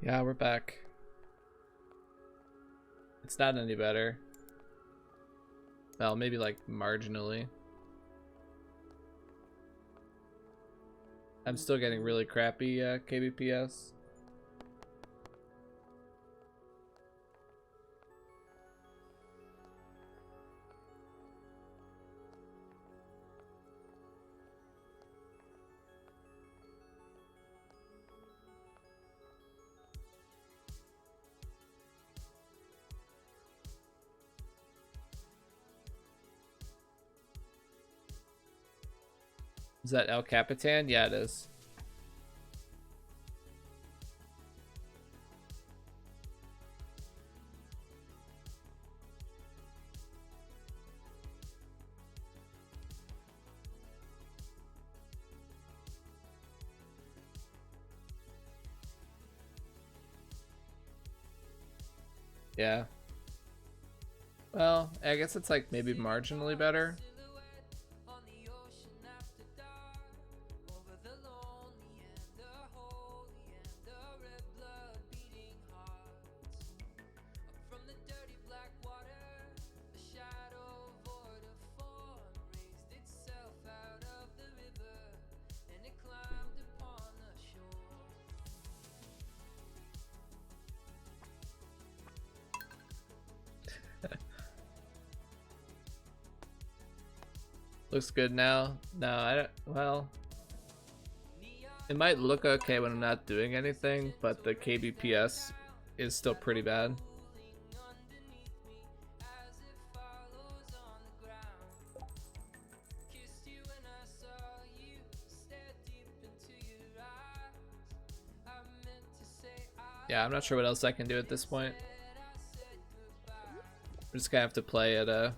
Yeah, we're back. It's not any better. Well, maybe like marginally. I'm still getting really crappy kbps. Is that El Capitan? Yeah, it is. Yeah. Well, I guess it's like maybe marginally better. Looks good now. No, I don't. Well, it might look okay when I'm not doing anything, but the kbps is still pretty bad. Yeah, I'm not sure what else I can do at this point. I'm just gonna have to play at a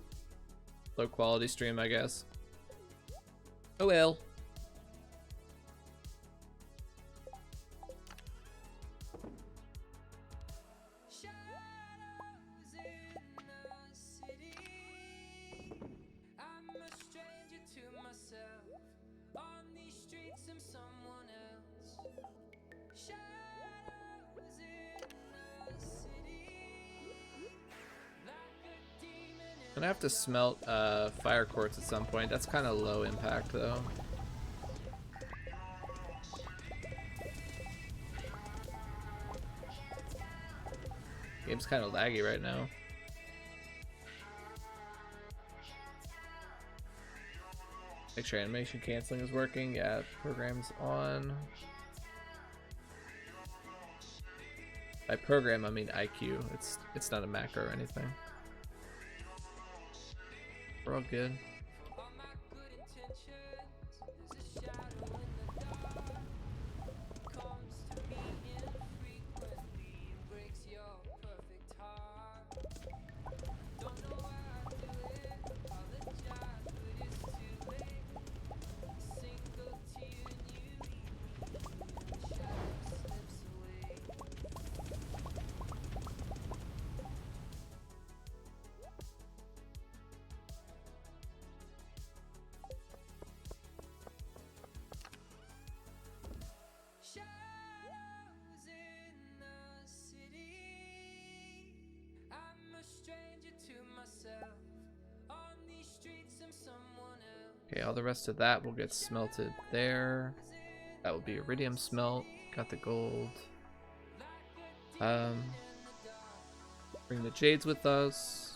low quality stream, I guess. Oh well. I'm gonna have to smelt fire quartz at some point. That's kind of low impact though. Game's kind of laggy right now. Make sure animation canceling is working. Yeah, program's on. By program I mean IQ. It's not a macro or anything. We're all good. Okay, all the rest of that will get smelted there. That will be iridium smelt. Got the gold. Bring the jades with us.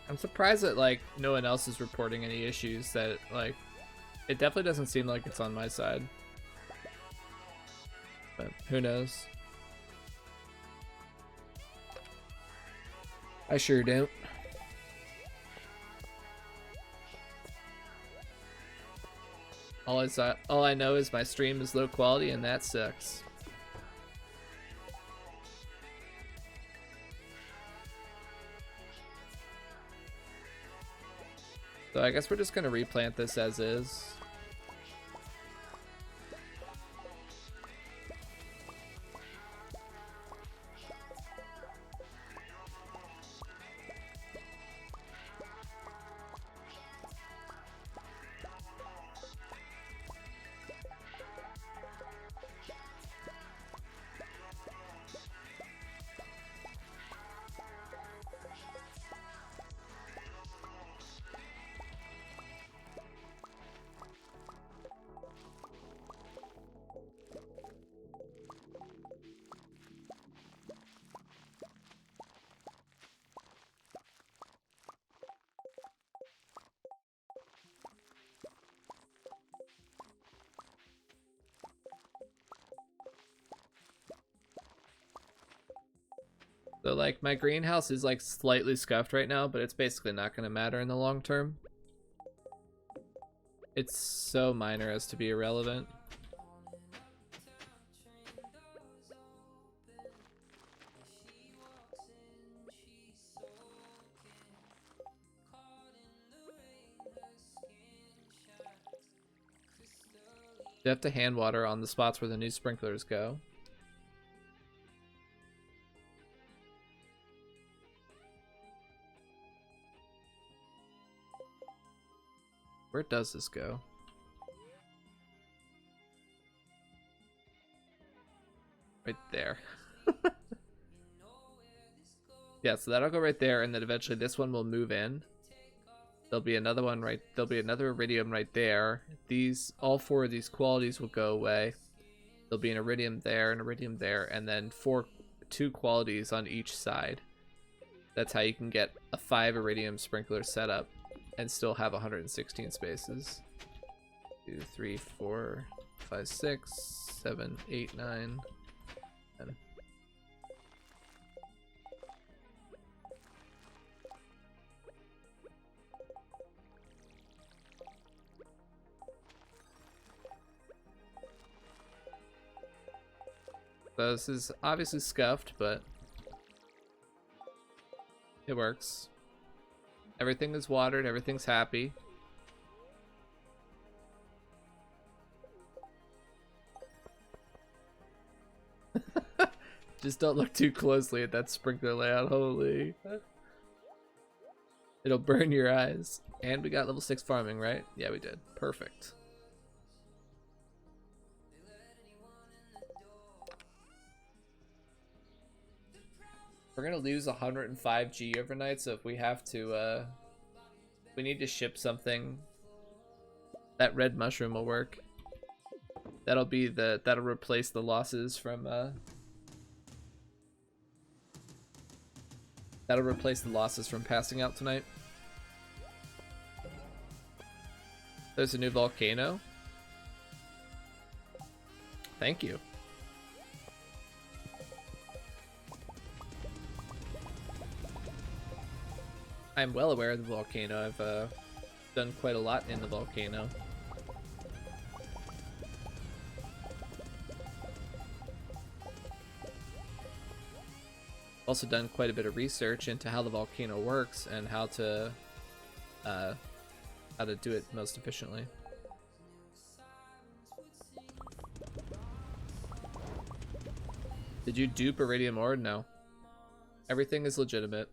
I'm surprised that like no one else is reporting any issues. That like it definitely doesn't seem like it's on my side, but who knows. I sure don't. All I know is my stream is low quality and that sucks. So I guess we're just gonna replant this as is. So like my greenhouse is like slightly scuffed right now, but it's basically not going to matter in the long term. It's so minor as to be irrelevant. You have to hand water on the spots where the new sprinklers go. Where does this go? Right there. Yeah, so that'll go right there, and then eventually this one will move in. There'll be another one right, there'll be another iridium right there. All four of these qualities will go away. There'll be an iridium there, and then two qualities on each side. That's how you can get a 5 iridium sprinkler setup and still have 116 spaces. 2, 3, 4, 5, 6, 7, 8, 9, 10. So this is obviously scuffed, but it works. Everything is watered, everything's happy. Just don't look too closely at that sprinkler layout, holy. It'll burn your eyes. And we got level 6 farming, right? Yeah, we did. Perfect. We're gonna lose 105 G overnight, so if we have to, we need to ship something. That red mushroom will work. That'll replace the losses from, that'll replace the losses from passing out tonight. There's a new volcano. Thank you. I'm well aware of the volcano. I've done quite a lot in the volcano. Also done quite a bit of research into how the volcano works and how to do it most efficiently. Did you dupe iridium ore? No. Everything is legitimate.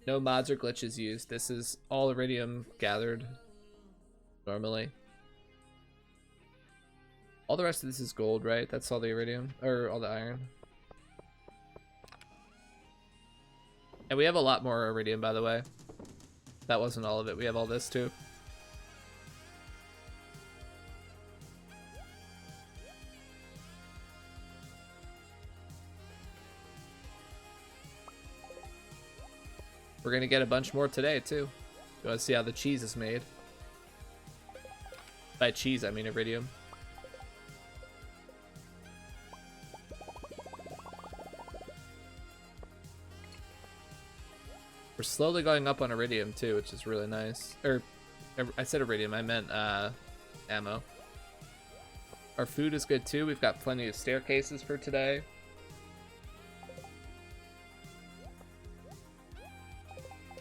No mods or glitches used. This is all iridium gathered normally. All the rest of this is gold, right? That's all the iridium, or all the iron. And we have a lot more iridium, by the way. That wasn't all of it. We have all this too. We're gonna get a bunch more today too. You wanna see how the cheese is made? By cheese, I mean iridium. We're slowly going up on iridium too, which is really nice. Or I said iridium, I meant ammo. Our food is good too. We've got plenty of staircases for today.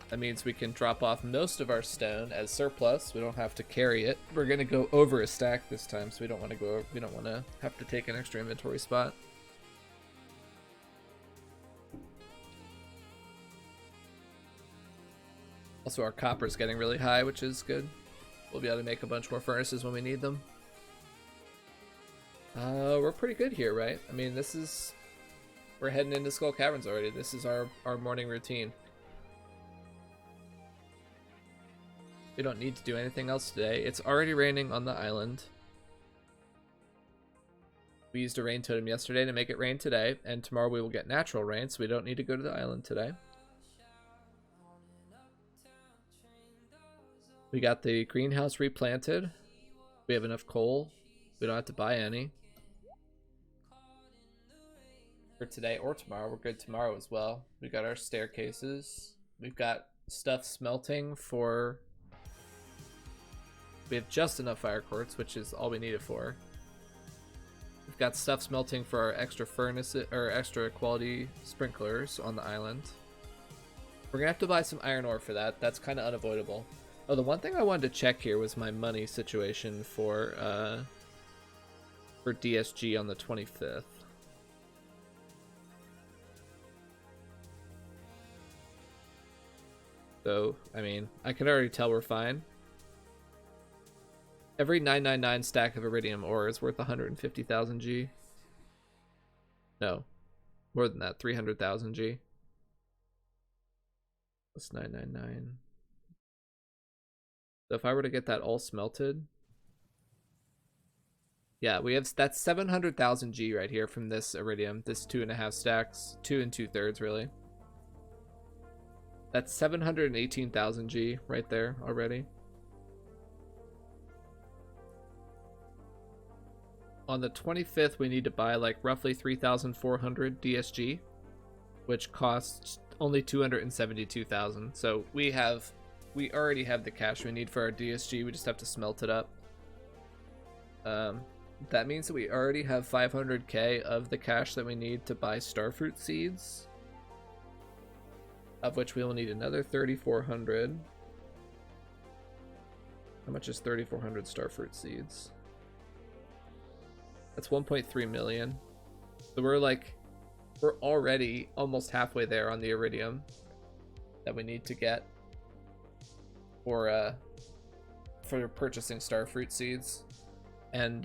That means we can drop off most of our stone as surplus. We don't have to carry it. We're gonna go over a stack this time, so we don't want to go over, we don't want to have to take an extra inventory spot. Also, our copper's getting really high, which is good. We'll be able to make a bunch more furnaces when we need them. We're pretty good here, right? I mean, we're heading into Skull Caverns already. This is our morning routine. We don't need to do anything else today. It's already raining on the island. We used a rain totem yesterday to make it rain today, and tomorrow we will get natural rain, so we don't need to go to the island today. We got the greenhouse replanted. We have enough coal. We don't have to buy any. For today or tomorrow. We're good tomorrow as well. We got our staircases. We've got stuff smelting for... We have just enough fire quartz, which is all we need it for. We've got stuff smelting for our extra furnaces, or extra quality sprinklers on the island. We're gonna have to buy some iron ore for that. That's kind of unavoidable. Oh, the one thing I wanted to check here was my money situation for DSG on the 25th. So, I mean, I can already tell we're fine. Every 999 stack of iridium ore is worth 150,000 G. No, more than that, 300,000 G. That's 999. So if I were to get that all smelted, yeah, we have that's 700,000 G right here from this iridium. This 2.5 stacks, 2 2/3 really. That's 718,000 G right there already. On the 25th, we need to buy like roughly 3,400 DSG, which costs only 272,000. So we already have the cash we need for our DSG. We just have to smelt it up. That means that we already have 500k of the cash that we need to buy starfruit seeds, of which we will need another 3,400. How much is 3,400 starfruit seeds? That's 1.3 million. So we're already almost halfway there on the iridium that we need to get for purchasing starfruit seeds. And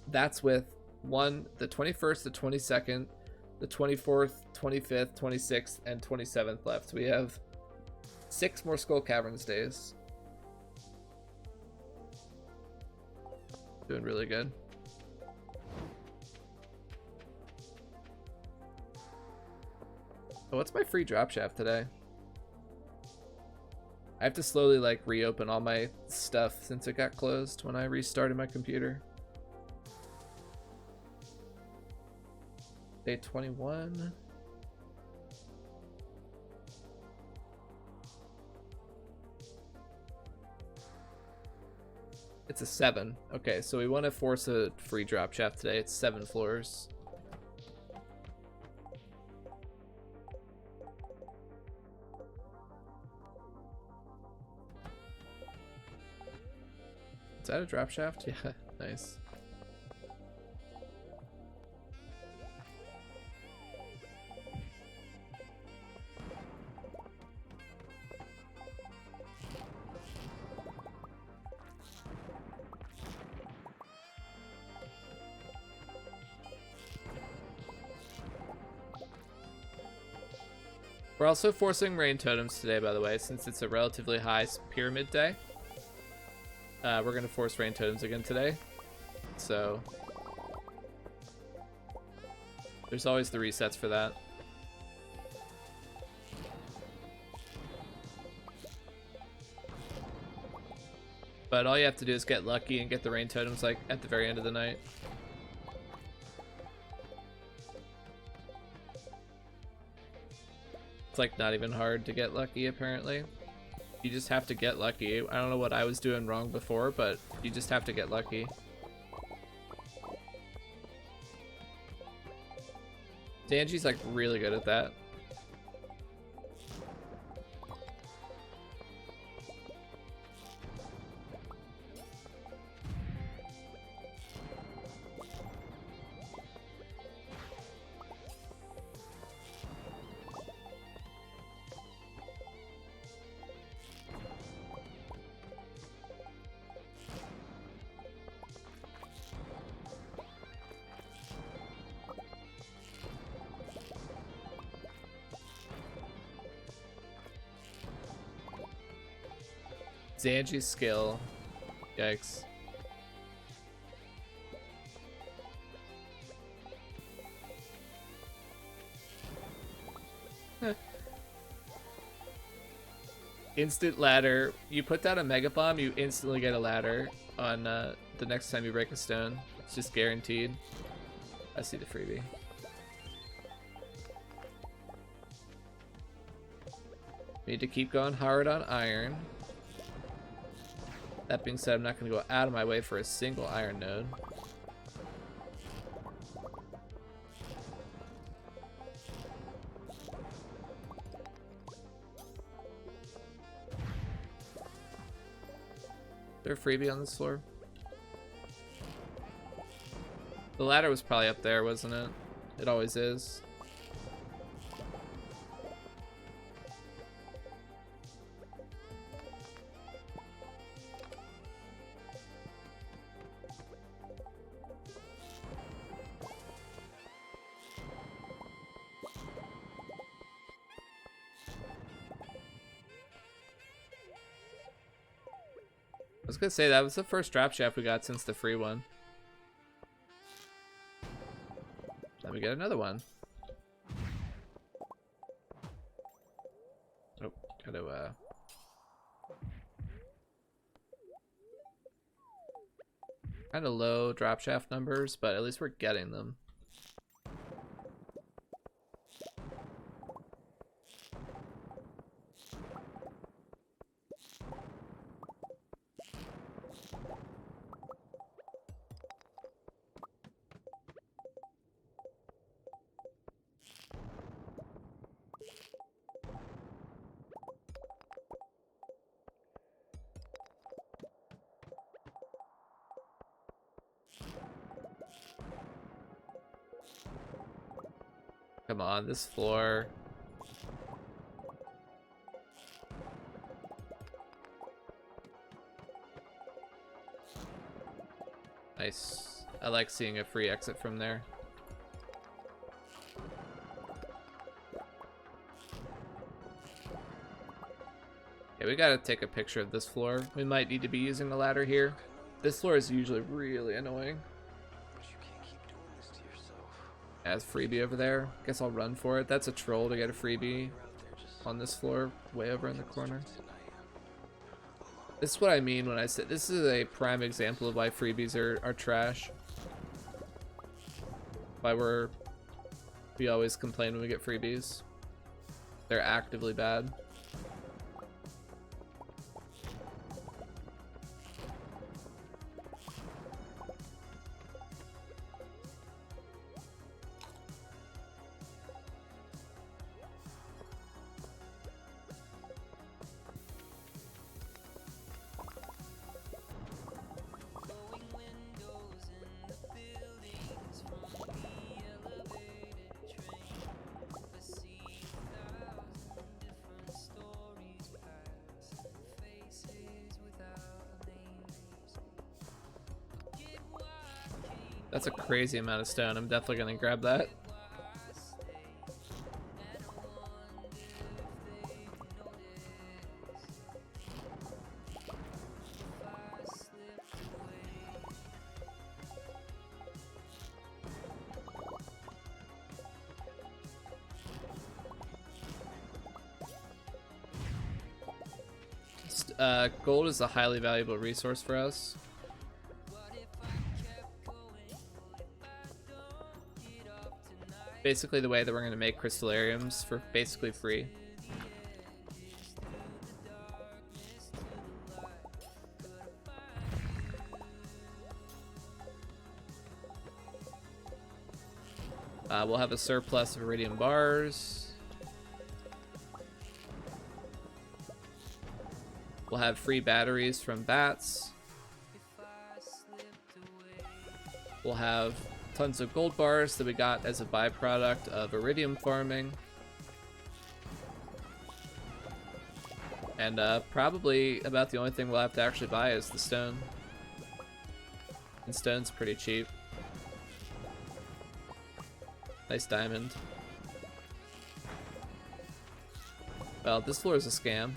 that's with the 21st, the 22nd, the 24th, 25th, 26th, and 27th left. We have 6 more Skull Caverns days. Doing really good. Oh, what's my free drop shaft today? I have to slowly like reopen all my stuff since it got closed when I restarted my computer. Day 21. It's a 7. Okay, so we want to force a free drop shaft today. It's 7 floors. Is that a drop shaft? Yeah, nice. We're also forcing rain totems today, by the way, since it's a relatively high pyramid day. We're gonna force rain totems again today, so there's always the resets for that. But all you have to do is get lucky and get the rain totems like at the very end of the night. It's like not even hard to get lucky apparently. You just have to get lucky. I don't know what I was doing wrong before, but you just have to get lucky. Danji's like really good at that. Zanji's skill. Yikes. Instant ladder. You put down a mega bomb, you instantly get a ladder on the next time you break a stone. It's just guaranteed. I see the freebie. Need to keep going hard on iron. That being said, I'm not going to go out of my way for a single iron node. Is there a freebie on this floor? The ladder was probably up there, wasn't it? It always is. I was gonna say that was the first drop shaft we got since the free one. Let me get another one. Oh, gotta kind of low drop shaft numbers, but at least we're getting them. Come on, this floor. Nice. I like seeing a free exit from there. Yeah, we gotta take a picture of this floor. We might need to be using a ladder here. This floor is usually really annoying. As freebie over there. Guess I'll run for it. That's a troll to get a freebie on this floor, way over in the corner. This is what I mean when I say this is a prime example of why freebies are trash. Why we always complain when we get freebies. They're actively bad. That's a crazy amount of stone. I'm definitely gonna grab that. Gold is a highly valuable resource for us. Basically the way that we're going to make crystallariums for basically free. We'll have a surplus of iridium bars. We'll have free batteries from bats. We'll have tons of gold bars that we got as a byproduct of iridium farming. And probably about the only thing we'll have to actually buy is the stone. And stone's pretty cheap. Nice diamond. Well, this floor is a scam.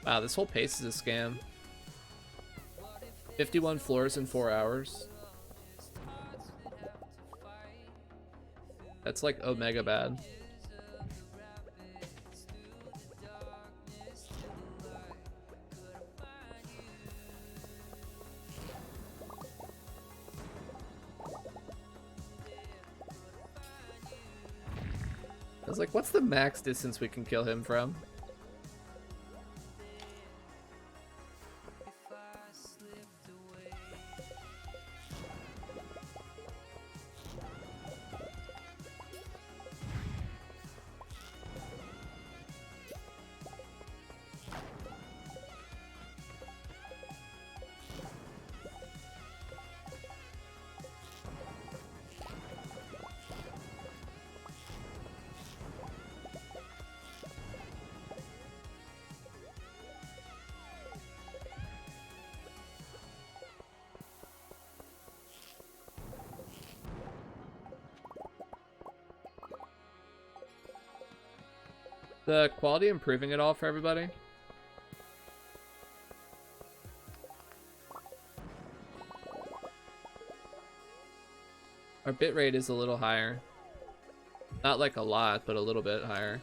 Wow, this whole pace is a scam. 51 floors in 4 hours. That's like omega bad. I was like, what's the max distance we can kill him from? The quality improving at all for everybody? Our bitrate is a little higher. Not like a lot, but a little bit higher.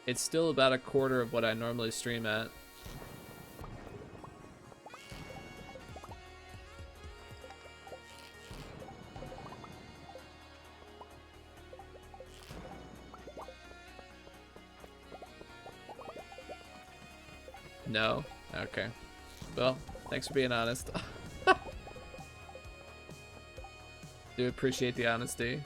It's still about a quarter of what I normally stream at. No? Okay. Well, thanks for being honest. Do appreciate the honesty.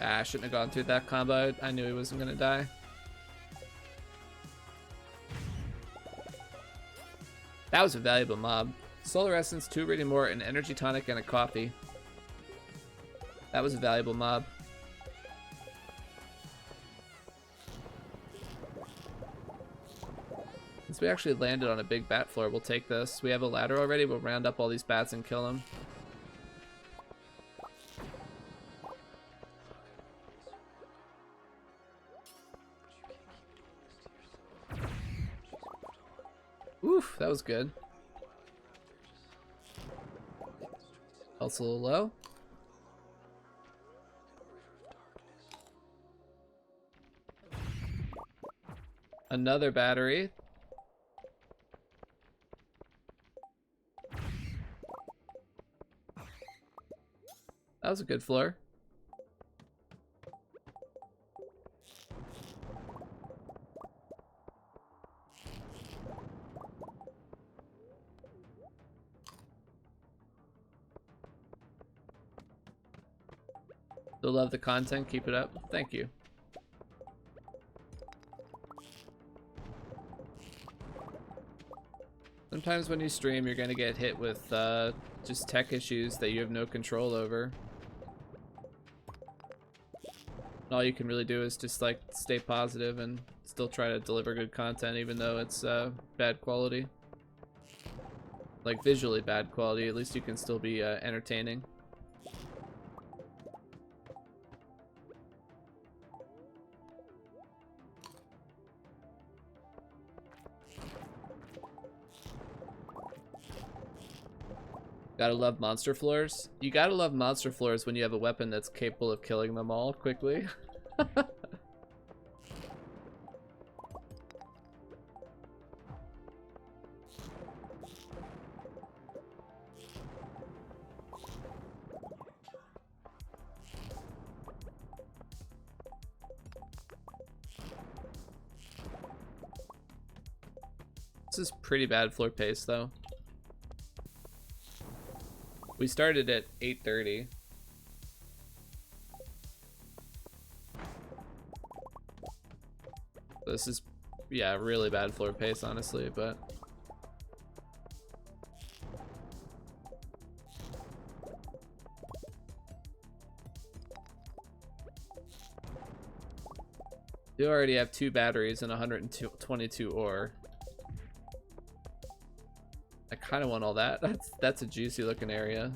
I shouldn't have gone through that combo. I knew he wasn't gonna die. That was a valuable mob. Solar Essence, 2 iridium ore, an energy tonic, and a coffee. That was a valuable mob. Since we actually landed on a big bat floor, we'll take this. We have a ladder already, we'll round up all these bats and kill them. Oof, that was good. Also a little low. Another battery. That was a good floor. Still love the content, keep it up. Thank you. Sometimes when you stream, you're gonna get hit with just tech issues that you have no control over. And all you can really do is just like stay positive and still try to deliver good content even though it's bad quality. Like visually bad quality, at least you can still be entertaining. Gotta love monster floors. You gotta love monster floors when you have a weapon that's capable of killing them all quickly. This is pretty bad floor pace though. We started at 8:30. This is, yeah, really bad floor pace, honestly, but you already have 2 batteries and 122 ore. I kind of want all that. That's a juicy looking area.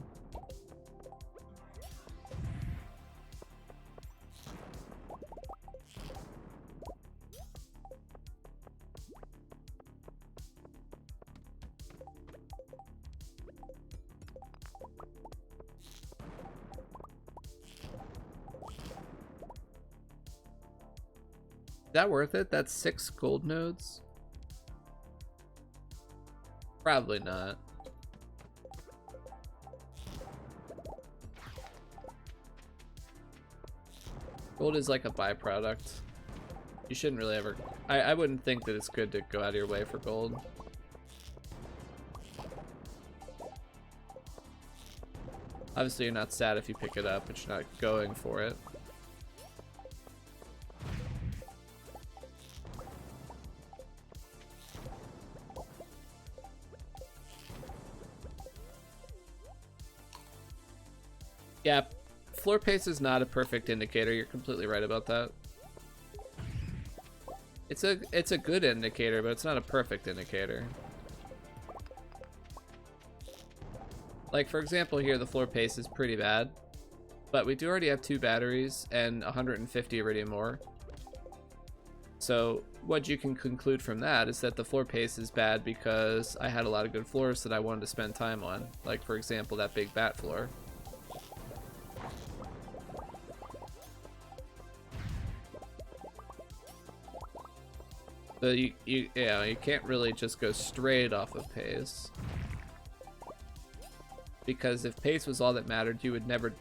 Is that worth it? That's 6 gold nodes? Probably not. Gold is like a byproduct. You shouldn't really ever... I wouldn't think that it's good to go out of your way for gold. Obviously you're not sad if you pick it up, but you're not going for it. Yeah, floor pace is not a perfect indicator. You're completely right about that. It's a good indicator, but it's not a perfect indicator. Like, for example, here the floor pace is pretty bad, but we do already have 2 batteries and 150 iridium ore. So what you can conclude from that is that the floor pace is bad because I had a lot of good floors that I wanted to spend time on. Like, for example, that big bat floor. So you can't really just go straight off of pace, because if pace was all that mattered, you would never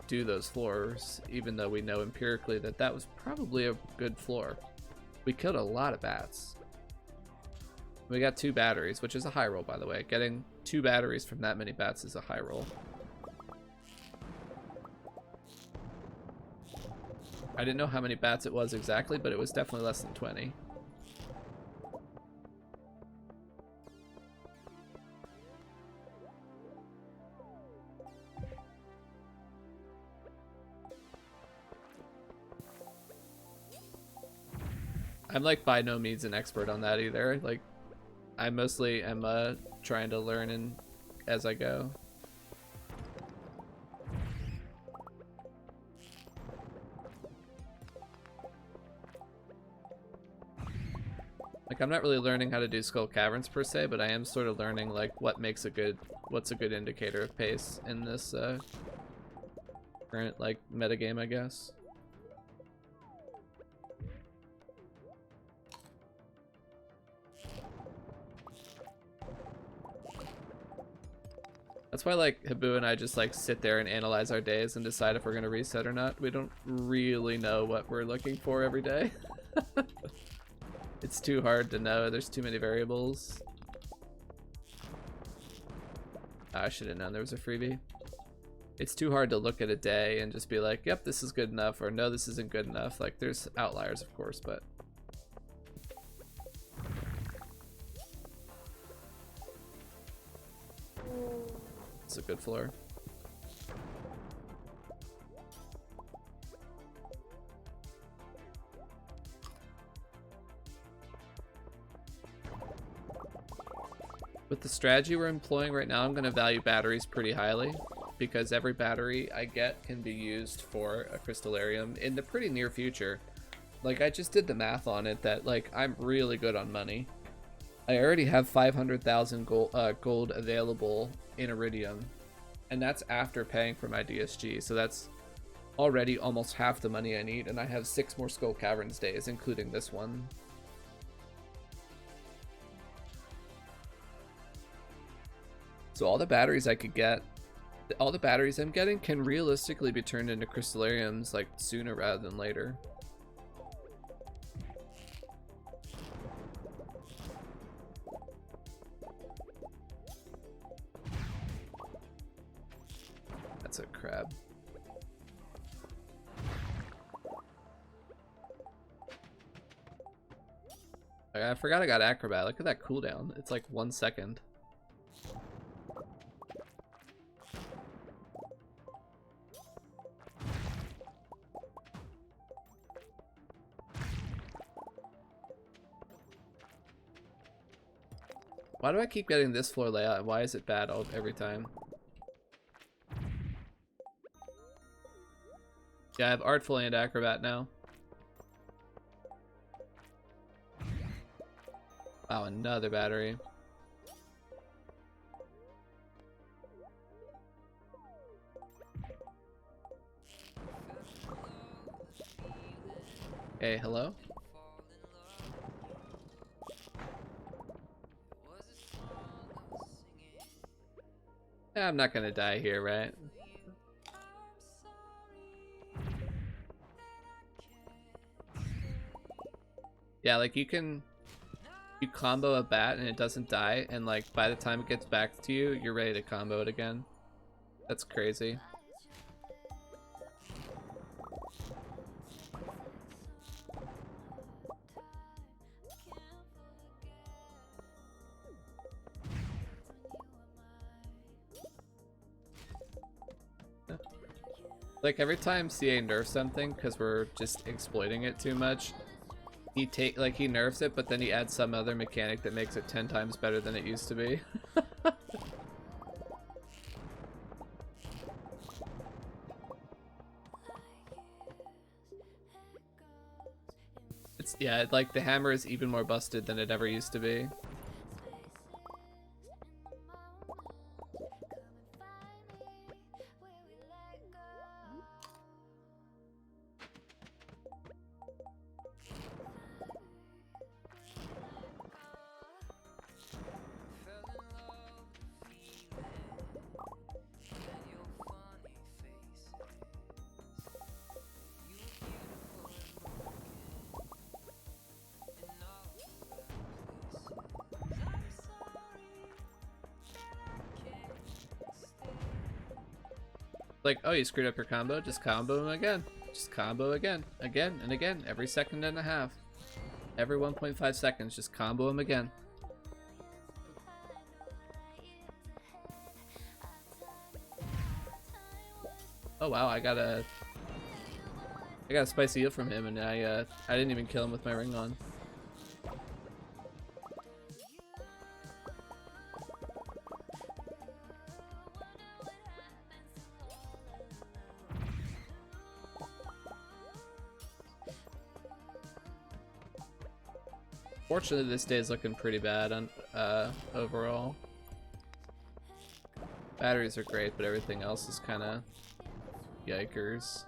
do those floors, even though we know empirically that that was probably a good floor. We killed a lot of bats. We got 2 batteries, which is a high roll, by the way. Getting 2 batteries from that many bats is a high roll. I didn't know how many bats it was exactly, but it was definitely less than 20. I'm like by no means an expert on that either. Like, I mostly am trying to learn as I go. Like, I'm not really learning how to do skull caverns per se, but I am sort of learning like what's a good indicator of pace in this current like metagame, I guess. That's why like Habu and I just like sit there and analyze our days and decide if we're gonna reset or not. We don't really know what we're looking for every day. It's too hard to know. There's too many variables. I should have known there was a freebie. It's too hard to look at a day and just be like, yep, this is good enough, or no, this isn't good enough. Like, there's outliers, of course, but it's a good floor. With the strategy we're employing right now, I'm going to value batteries pretty highly, because every battery I get can be used for a crystallarium in the pretty near future. Like, I just did the math on it that, like, I'm really good on money. I already have 500,000 gold available in iridium, and that's after paying for my DSG, so that's already almost half the money I need, and I have 6 more Skull Caverns days, including this one. So all the batteries I could get, all the batteries I'm getting can realistically be turned into crystallariums like sooner rather than later. That's a crab. I forgot I got acrobat. Look at that cooldown. It's like 1 second. Why do I keep getting this floor layout? Why is it bad every time? Yeah, I have Artful and Acrobat now. Wow, another battery. Hey, hello? I'm not gonna die here, right? Yeah, like you combo a bat and it doesn't die, and like by the time it gets back to you, you're ready to combo it again. That's crazy. Like every time CA nerfs something, because we're just exploiting it too much, he nerfs it, but then he adds some other mechanic that makes it 10 times better than it used to be. Yeah, like the hammer is even more busted than it ever used to be. Like, oh, you screwed up your combo? Just combo him again. Just combo again. Again and again. Every second and a half. Every 1.5 seconds, just combo him again. Oh wow, I got a spicy eel from him, and I didn't even kill him with my ring on. Fortunately, this day is looking pretty bad on overall. Batteries are great, but everything else is kind of yikers.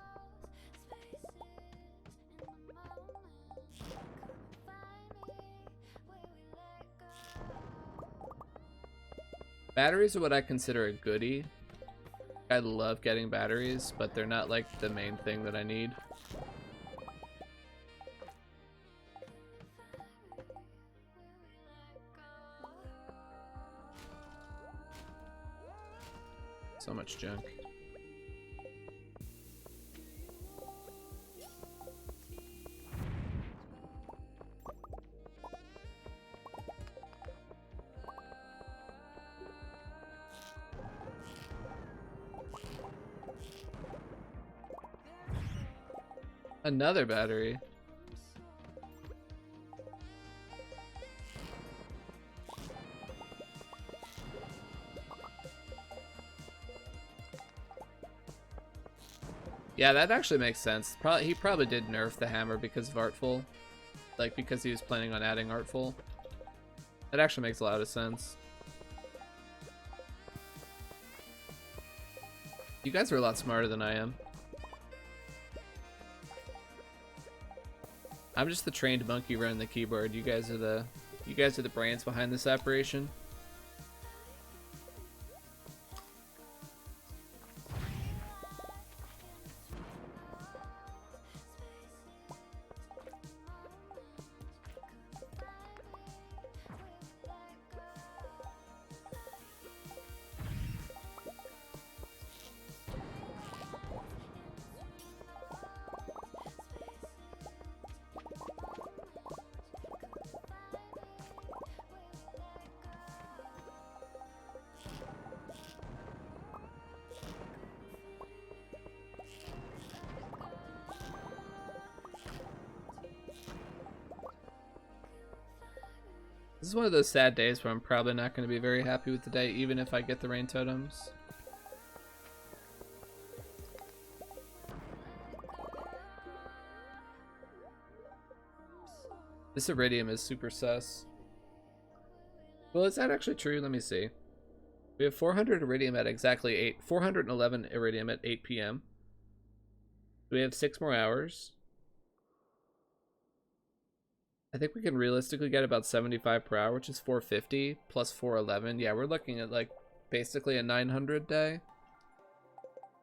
Batteries are what I consider a goodie. I love getting batteries, but they're not like the main thing that I need. So much junk. Another battery. Yeah, that actually makes sense. He probably did nerf the hammer because of Artful. Like, because he was planning on adding Artful. That actually makes a lot of sense. You guys are a lot smarter than I am. I'm just the trained monkey running the keyboard. You guys are the brains behind this operation. This is one of those sad days where I'm probably not going to be very happy with the day, even if I get the rain totems. This iridium is super sus. Well, is that actually true? Let me see. We have 400 iridium at exactly 411 iridium at 8 p.m. We have 6 more hours. I think we can realistically get about 75 per hour, which is 450 plus 411. Yeah, we're looking at like basically a 900 day.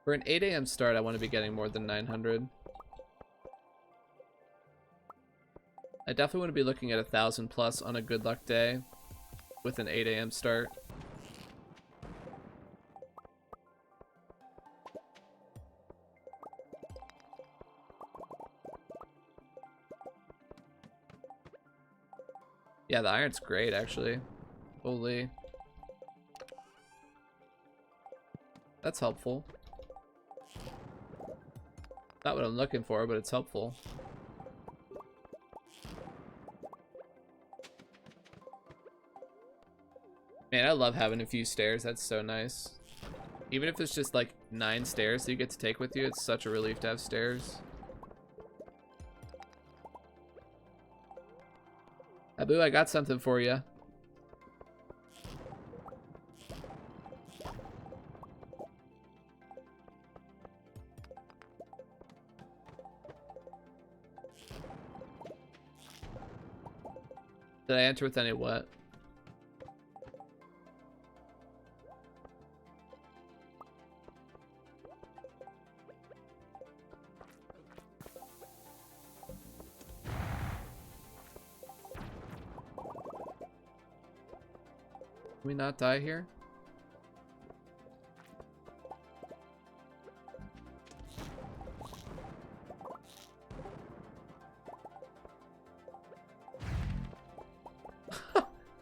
For an 8 a.m. start, I want to be getting more than 900. I definitely want to be looking at 1,000 plus on a good luck day with an 8 a.m. start. Yeah, the iron's great, actually. Holy. That's helpful. Not what I'm looking for, but it's helpful. Man, I love having a few stairs. That's so nice. Even if it's just like 9 stairs that you get to take with you, it's such a relief to have stairs. Abu, I got something for you. Did I enter with any what? Can we not die here?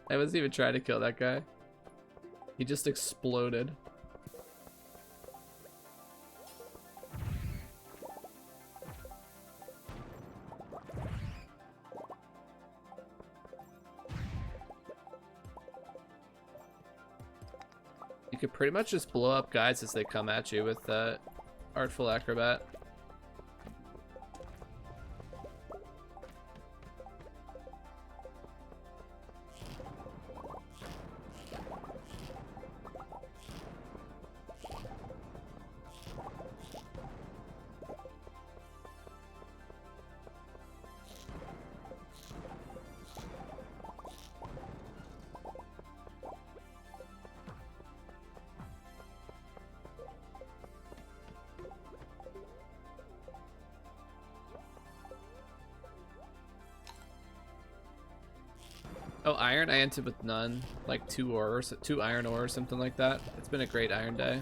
I wasn't even trying to kill that guy. He just exploded. You could pretty much just blow up guys as they come at you with Artful Acrobat. Oh, iron? I entered with none. Like 2 ores, 2 iron ore or something like that. It's been a great iron day.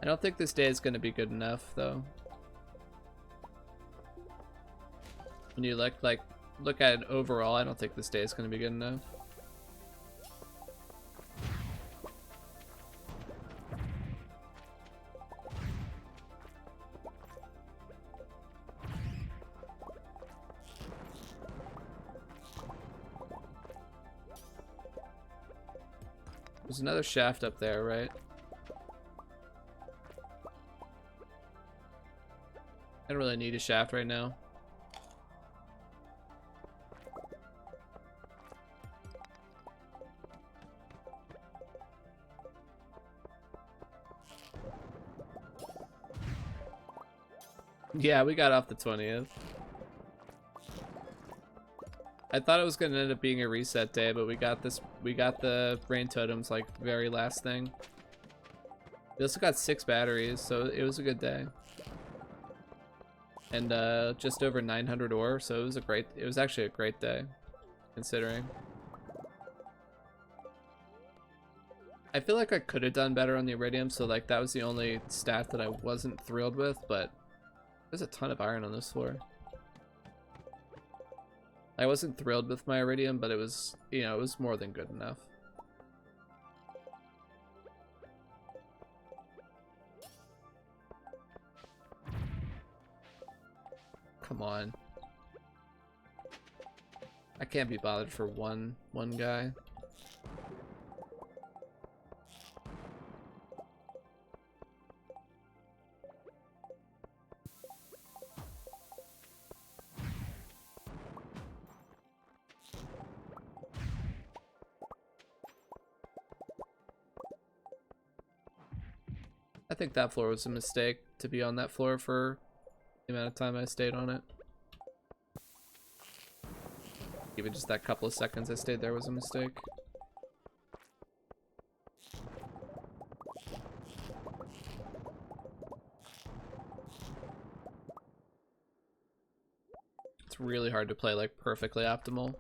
I don't think this day is going to be good enough, though. When you look at it overall, I don't think this day is going to be good enough. There's another shaft up there, right? I don't really need a shaft right now. Yeah, we got off the 20th. I thought it was gonna end up being a reset day, but we got the rain totems like very last thing. We also got 6 batteries, so it was a good day. And just over 900 ore, so it was actually a great day, considering. I feel like I could have done better on the iridium, so like that was the only stat that I wasn't thrilled with, but there's a ton of iron on this floor. I wasn't thrilled with my iridium, but it was, you know, it was more than good enough. Come on. I can't be bothered for one guy. I think that floor was a mistake to be on that floor for the amount of time I stayed on it. Even just that couple of seconds I stayed there was a mistake. It's really hard to play like perfectly optimal.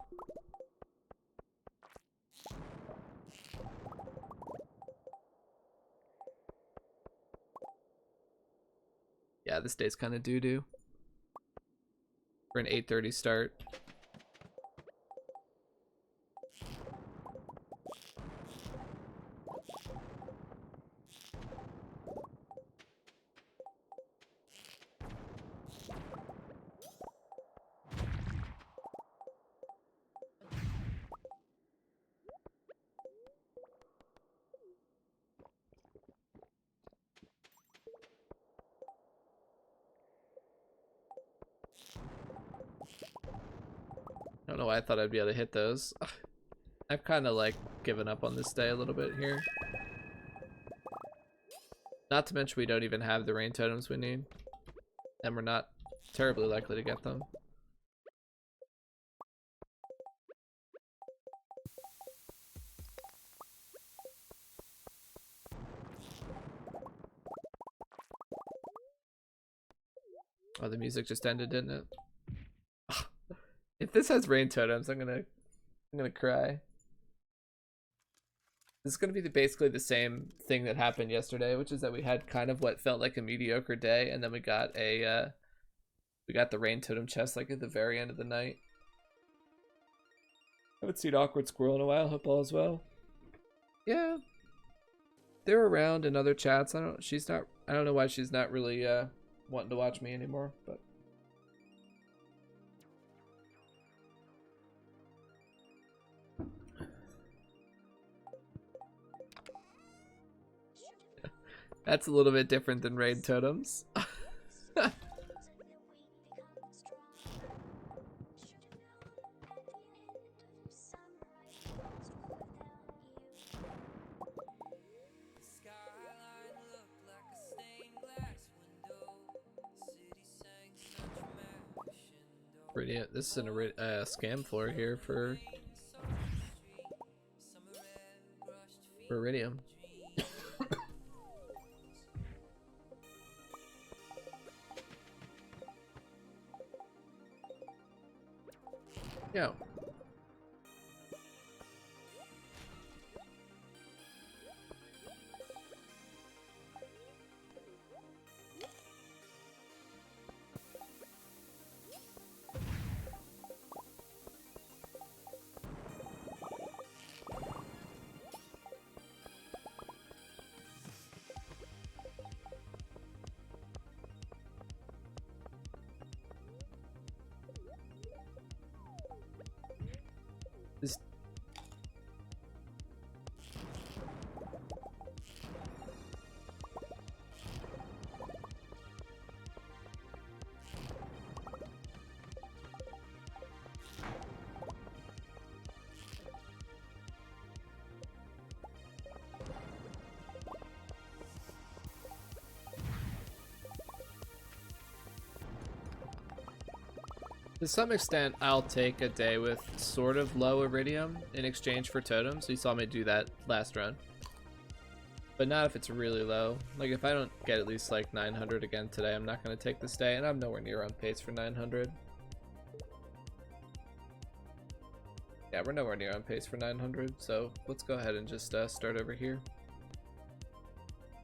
Yeah, this day's kind of doo-doo. For an 8:30 start. I don't know why I thought I'd be able to hit those. I've kind of like given up on this day a little bit here. Not to mention we don't even have the rain totems we need. And we're not terribly likely to get them. Oh, the music just ended, didn't it? If this has rain totems, I'm gonna cry. This is gonna be basically the same thing that happened yesterday, which is that we had kind of what felt like a mediocre day, and then we got the rain totem chest like at the very end of the night. I haven't seen Awkward Squirrel in a while. Hope all is well. Yeah, they're around in other chats. I don't know why she's not really wanting to watch me anymore, but. That's a little bit different than raid totems. This is a scam floor here for iridium. Yeah. To some extent, I'll take a day with sort of low iridium in exchange for totems. You saw me do that last run. But not if it's really low. Like if I don't get at least like 900 again today, I'm not going to take this day, and I'm nowhere near on pace for 900. Yeah, we're nowhere near on pace for 900, so let's go ahead and just start over here.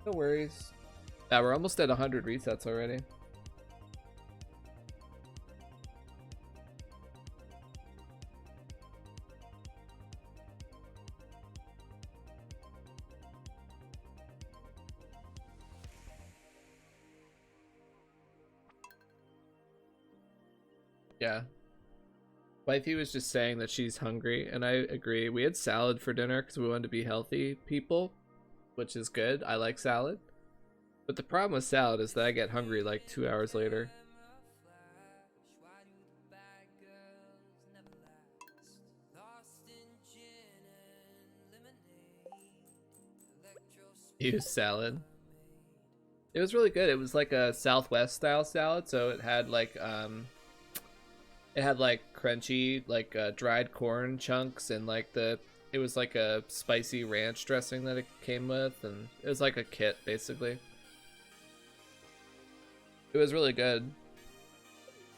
No worries. Yeah, we're almost at 100 resets already. Yeah. Wifey was just saying that she's hungry, and I agree. We had salad for dinner because we wanted to be healthy people, which is good. I like salad. But the problem with salad is that I get hungry like 2 hours later. Use salad. It was really good. It was like a Southwest style salad, so it had like crunchy like dried corn chunks, and like it was like a spicy ranch dressing that it came with, and it was like a kit basically. It was really good,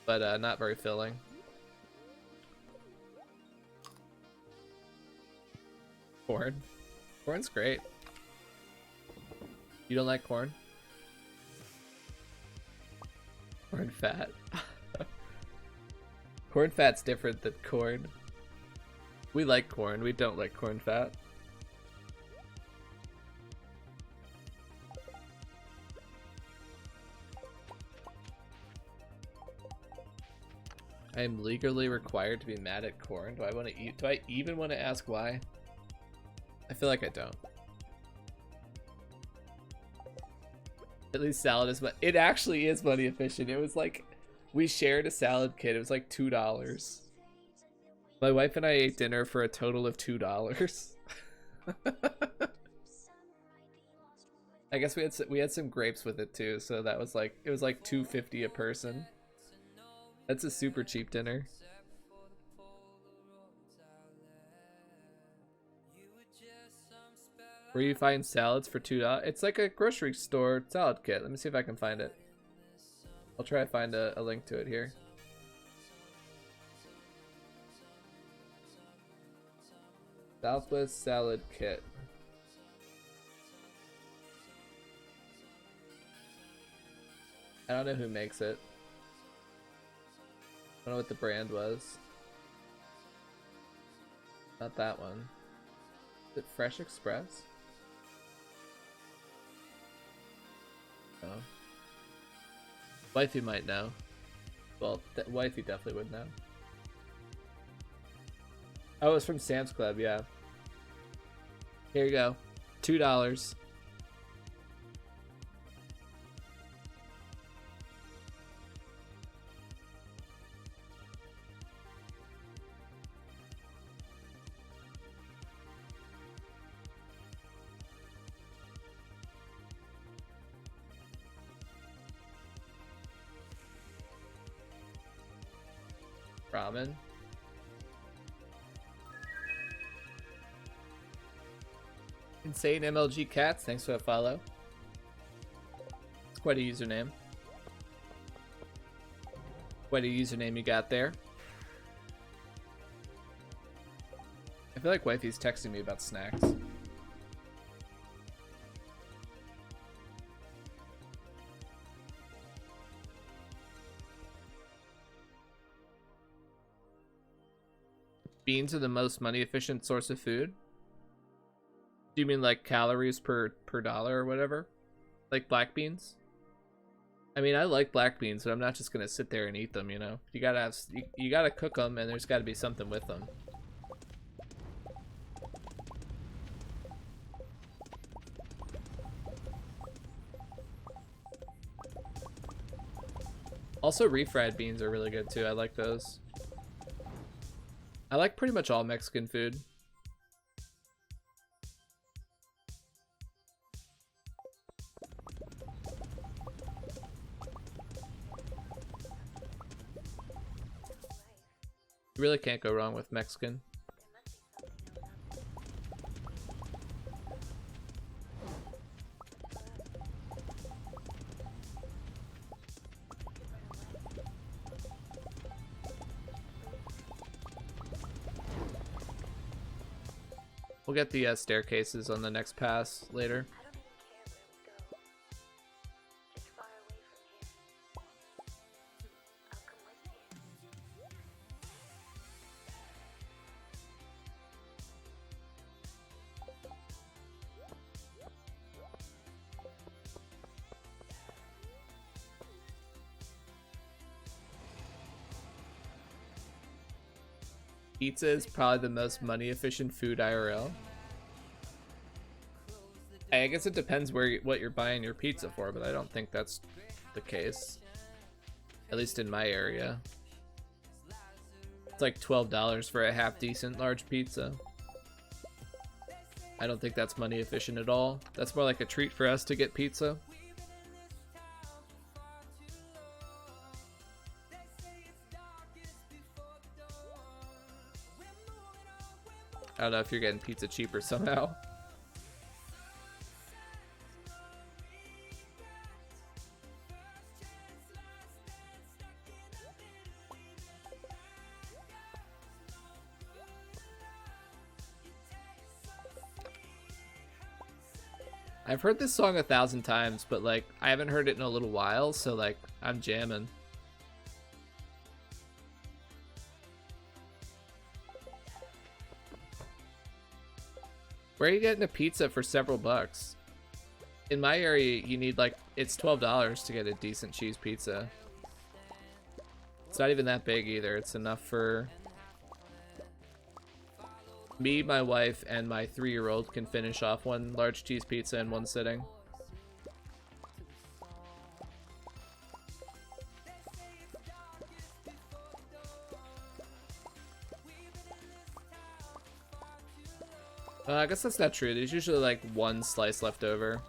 but not very filling. Corn's great. You don't like corn? Corn fat. Corn fat's different than corn. We like corn, we don't like corn fat. I am legally required to be mad at corn. Do I want to eat? Do I even want to ask why? I feel like I don't. At least salad is, it actually is money efficient. It was like, we shared a salad kit. It was like $2. My wife and I ate dinner for a total of $2. I guess we had some grapes with it too, so that was like, it was like $2.50 a person. That's a super cheap dinner. Where you find salads for $2? It's like a grocery store salad kit. Let me see if I can find it. I'll try to find a link to it here. Southwest salad kit. I don't know who makes it. I don't know what the brand was. Not that one. Is it Fresh Express? Oh. Wifey might know. Well, Wifey definitely would know. Oh, it's from Sam's Club, yeah. Here you go. $2. Ramen. Insane MLG Cats, thanks for a follow. It's quite a username. Quite a username you got there. I feel like Wifey's texting me about snacks. Beans are the most money efficient source of food? Do you mean like calories per dollar or whatever? Like black beans? I mean, I like black beans, but I'm not just gonna sit there and eat them, you know? You gotta have, you gotta cook them, and there's gotta be something with them. Also, refried beans are really good too. I like those. I like pretty much all Mexican food. You really can't go wrong with Mexican. We'll get the staircases on the next pass later. Pizza is probably the most money efficient food IRL. I guess it depends what you're buying your pizza for, but I don't think that's the case. At least in my area. It's like $12 for a half decent large pizza. I don't think that's money efficient at all. That's more like a treat for us to get pizza. I don't know if you're getting pizza cheaper somehow. I've heard this song 1,000 times, but like I haven't heard it in a little while, so like I'm jamming. Where are you getting a pizza for several bucks? In my area, you need like, it's $12 to get a decent cheese pizza. It's not even that big either. It's enough for me, my wife, and my 3-year-old can finish off one large cheese pizza in one sitting. I guess that's not true. There's usually like one slice left over.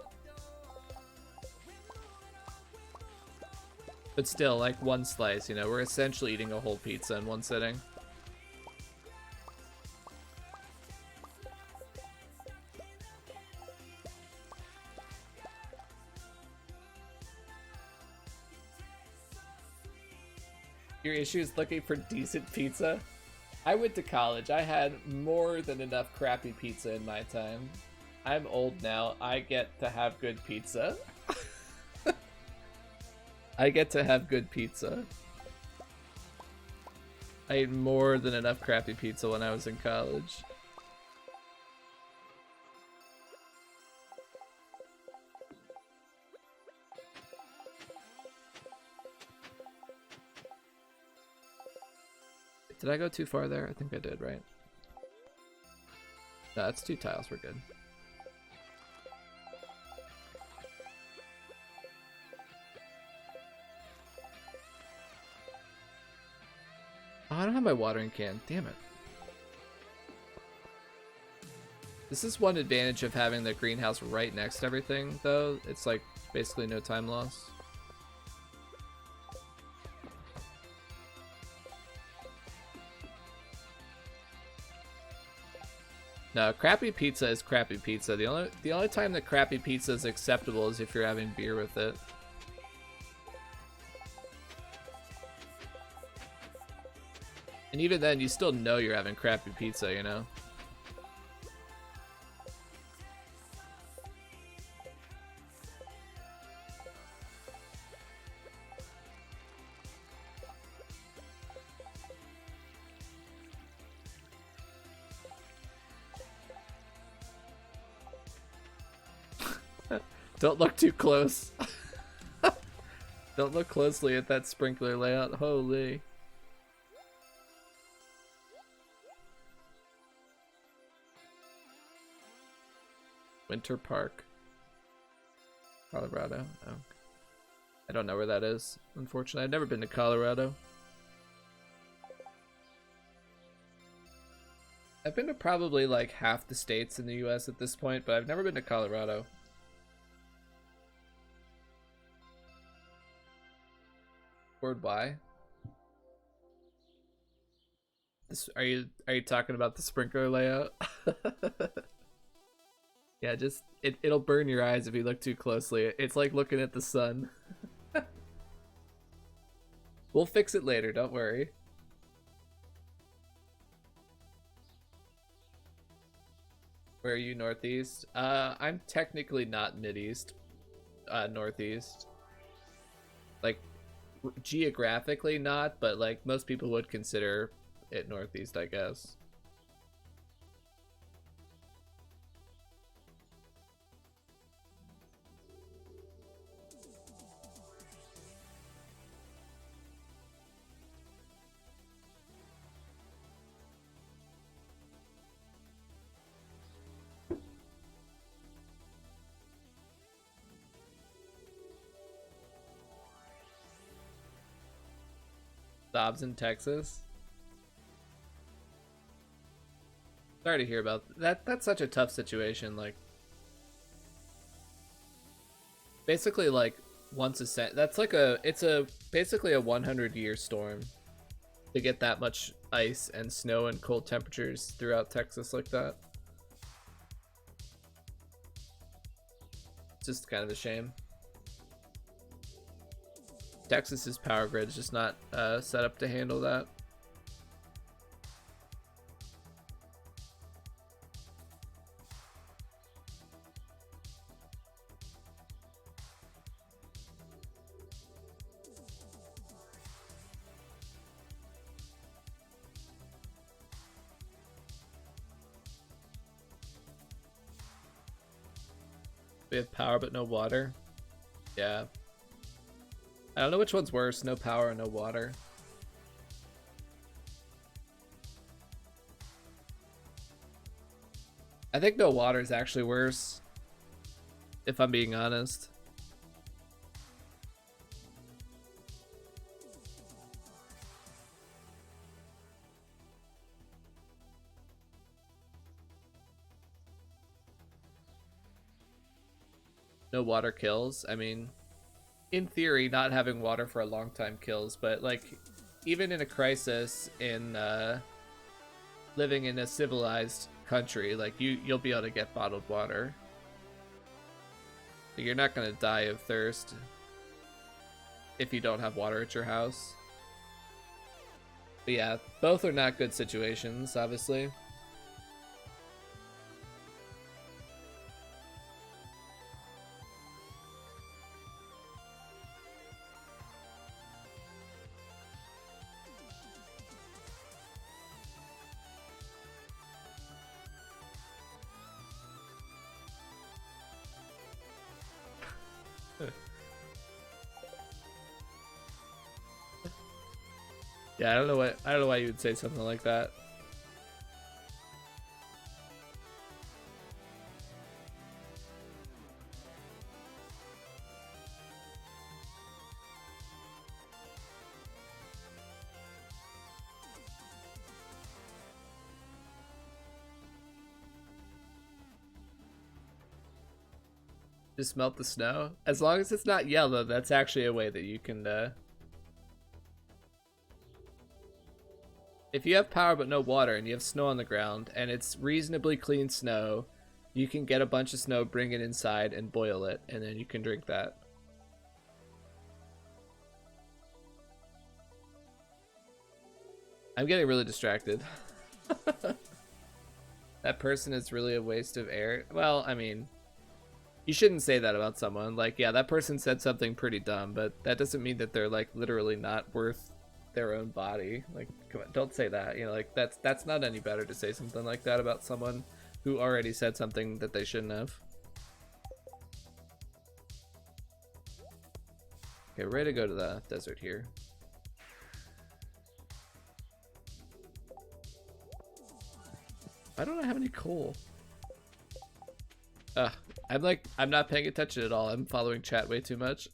But still, like one slice, you know, we're essentially eating a whole pizza in one sitting. Your issue is looking for decent pizza? I went to college. I had more than enough crappy pizza in my time. I'm old now. I get to have good pizza. I get to have good pizza. I ate more than enough crappy pizza when I was in college. Did I go too far there? I think I did, right? No, that's 2 tiles. We're good. Oh, I don't have my watering can. Damn it. This is one advantage of having the greenhouse right next to everything, though. It's like basically no time loss. No, crappy pizza is crappy pizza. The only time that crappy pizza is acceptable is if you're having beer with it. And even then, you still know you're having crappy pizza, you know? Don't look too close. Don't look closely at that sprinkler layout. Holy. Winter Park, Colorado. Oh. I don't know where that is, unfortunately. I've never been to Colorado. I've been to probably like half the states in the US at this point, but I've never been to Colorado. Word why? Are you talking about the sprinkler layout? Yeah, just it'll burn your eyes if you look too closely. It's like looking at the sun. We'll fix it later, don't worry. Where are you, northeast? I'm technically not mideast. Northeast. Like geographically not, but like most people would consider it northeast, I guess. Dobbs in Texas. Sorry to hear about that. That's such a tough situation. Like, basically, like once a set. That's like it's basically a 100-year storm to get that much ice and snow and cold temperatures throughout Texas like that. It's just kind of a shame. Texas's power grid is just not set up to handle that. We have power but no water. Yeah. I don't know which one's worse, no power or no water. I think no water is actually worse, if I'm being honest. No water kills. I mean, in theory, not having water for a long time kills, but like, even in a crisis, in living in a civilized country, like you'll be able to get bottled water. You're not gonna die of thirst if you don't have water at your house. But yeah, both are not good situations, obviously. Yeah, I don't know why you would say something like that. Just melt the snow. As long as it's not yellow, that's actually a way that you can if you have power but no water and you have snow on the ground and it's reasonably clean snow, you can get a bunch of snow, bring it inside and boil it, and then you can drink that. I'm getting really distracted. That person is really a waste of air. Well, I mean, you shouldn't say that about someone. Like, yeah, that person said something pretty dumb, but that doesn't mean that they're like literally not worth their own body. Like, come on, don't say that. You know, like that's not any better to say something like that about someone who already said something that they shouldn't have. Okay, we're ready to go to the desert here. I don't have any coal. I'm not paying attention at all. I'm following chat way too much.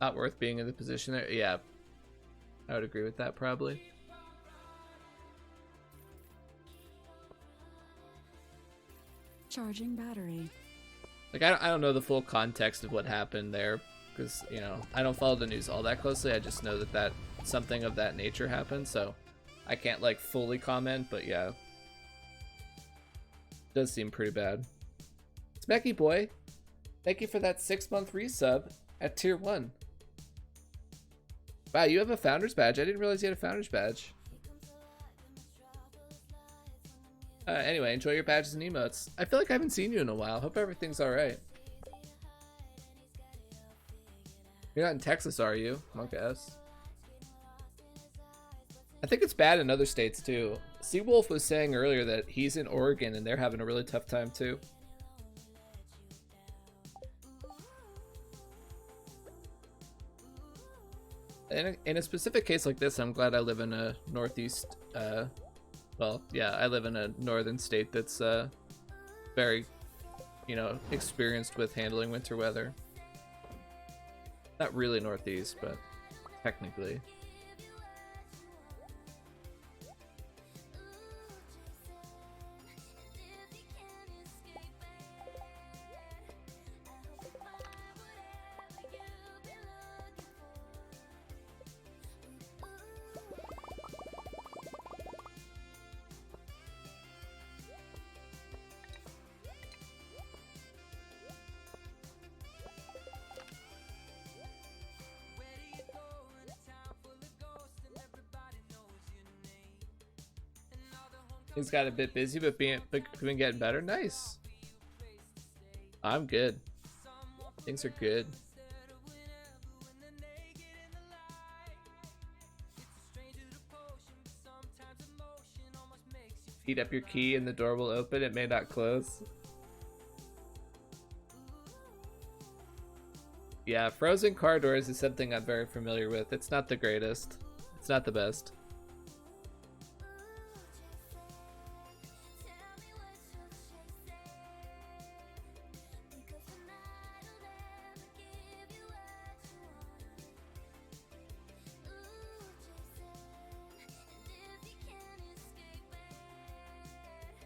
Not worth being in the position there. Yeah, I would agree with that probably. Charging battery. Like, I don't know the full context of what happened there, because, you know, I don't follow the news all that closely. I just know that something of that nature happened, so I can't like fully comment, but yeah, it does seem pretty bad. Smacky boy, thank you for that 6-month resub at tier 1. Wow, you have a founder's badge. I didn't realize you had a founder's badge. Anyway, enjoy your badges and emotes. I feel like I haven't seen you in a while. Hope everything's alright. You're not in Texas, are you? Monk S. I think it's bad in other states too. Seawolf was saying earlier that he's in Oregon and they're having a really tough time too. In a specific case like this, I'm glad I live in a northeast, well, yeah, I live in a northern state that's very, you know, experienced with handling winter weather. Not really northeast, but technically. Things got a bit busy, but been getting better. Nice. I'm good. Things are good. Heat up your key and the door will open. It may not close. Yeah, frozen car doors is something I'm very familiar with. It's not the greatest. It's not the best.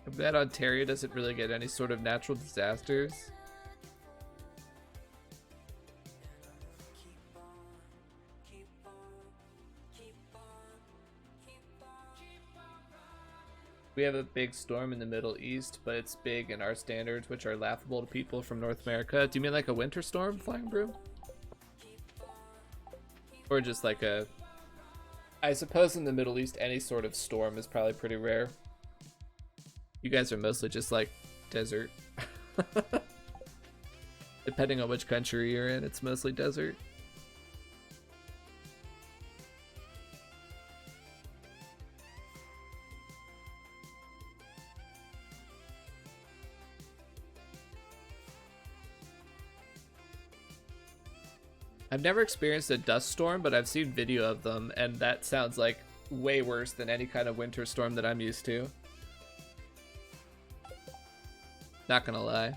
I bet Ontario doesn't really get any sort of natural disasters. We have a big storm in the Middle East, but it's big in our standards, which are laughable to people from North America. Do you mean like a winter storm, Flying Brew? Or just like a... I suppose in the Middle East, any sort of storm is probably pretty rare. You guys are mostly just like desert. Depending on which country you're in, it's mostly desert. I've never experienced a dust storm, but I've seen video of them, and that sounds like way worse than any kind of winter storm that I'm used to. Not gonna lie.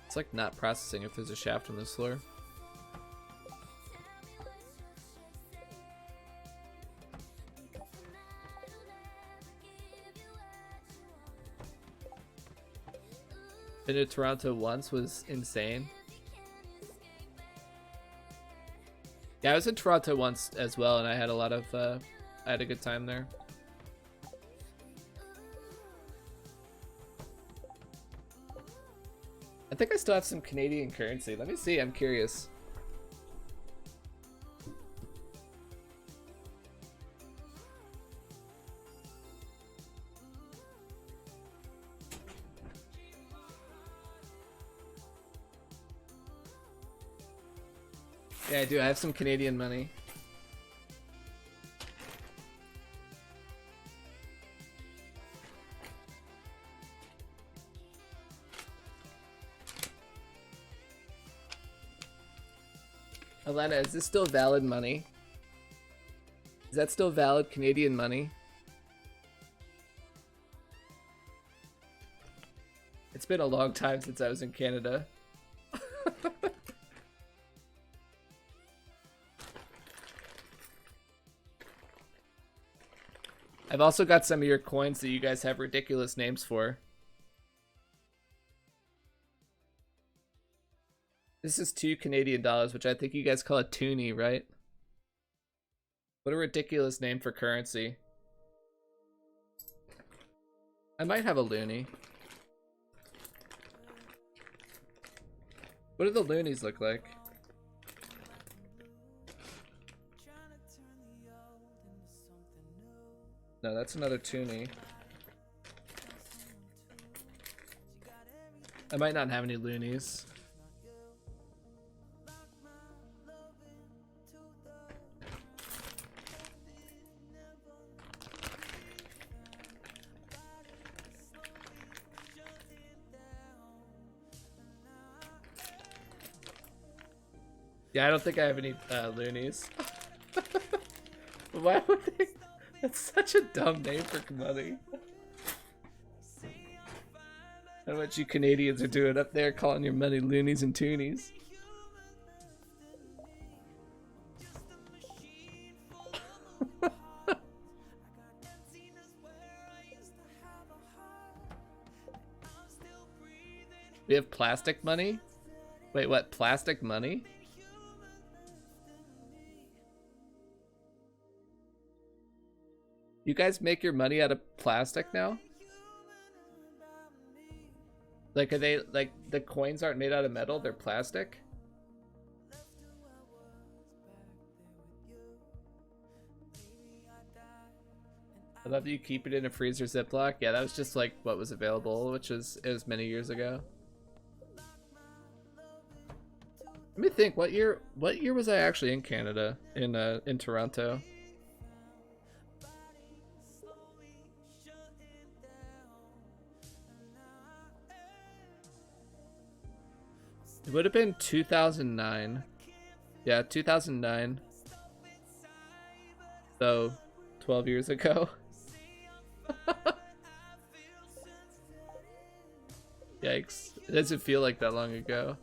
It's like not processing if there's a shaft on this floor. Been to Toronto once, was insane. Yeah, I was in Toronto once as well, and I had a lot of, I had a good time there. I think I still have some Canadian currency. Let me see, I'm curious. Yeah, I do. I have some Canadian money. Alana, is this still valid money? Is that still valid Canadian money? It's been a long time since I was in Canada. I've also got some of your coins that you guys have ridiculous names for. This is $2 Canadian, which I think you guys call a toonie, right? What a ridiculous name for currency. I might have a loonie. What do the loonies look like? No, that's another toonie. I might not have any loonies. Yeah, I don't think I have any loonies. Why would they? That's such a dumb name for money. I don't know what you Canadians are doing up there calling your money loonies and toonies. We have plastic money? Wait, what? Plastic money? You guys make your money out of plastic now? Like, are they, like, the coins aren't made out of metal, they're plastic? I love that you keep it in a freezer Ziploc. Yeah, that was just like what was available, which is, it was many years ago. Let me think, what year was I actually in Canada, in Toronto? It would have been 2009. Yeah, 2009. So, 12 years ago. Yikes. It doesn't feel like that long ago.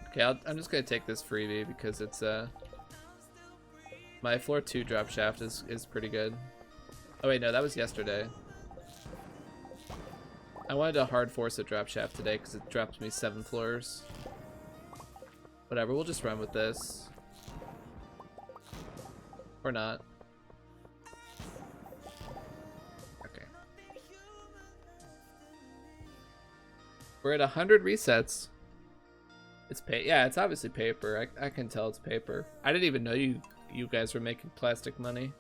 Okay, I'm just gonna take this freebie because it's my floor 2 drop shaft is pretty good. Oh wait, no, that was yesterday. I wanted to hard force a drop shaft today because it dropped me 7 floors. Whatever, we'll just run with this. Or not. Okay. We're at 100 resets. It's yeah, it's obviously paper. I can tell it's paper. I didn't even know you guys were making plastic money.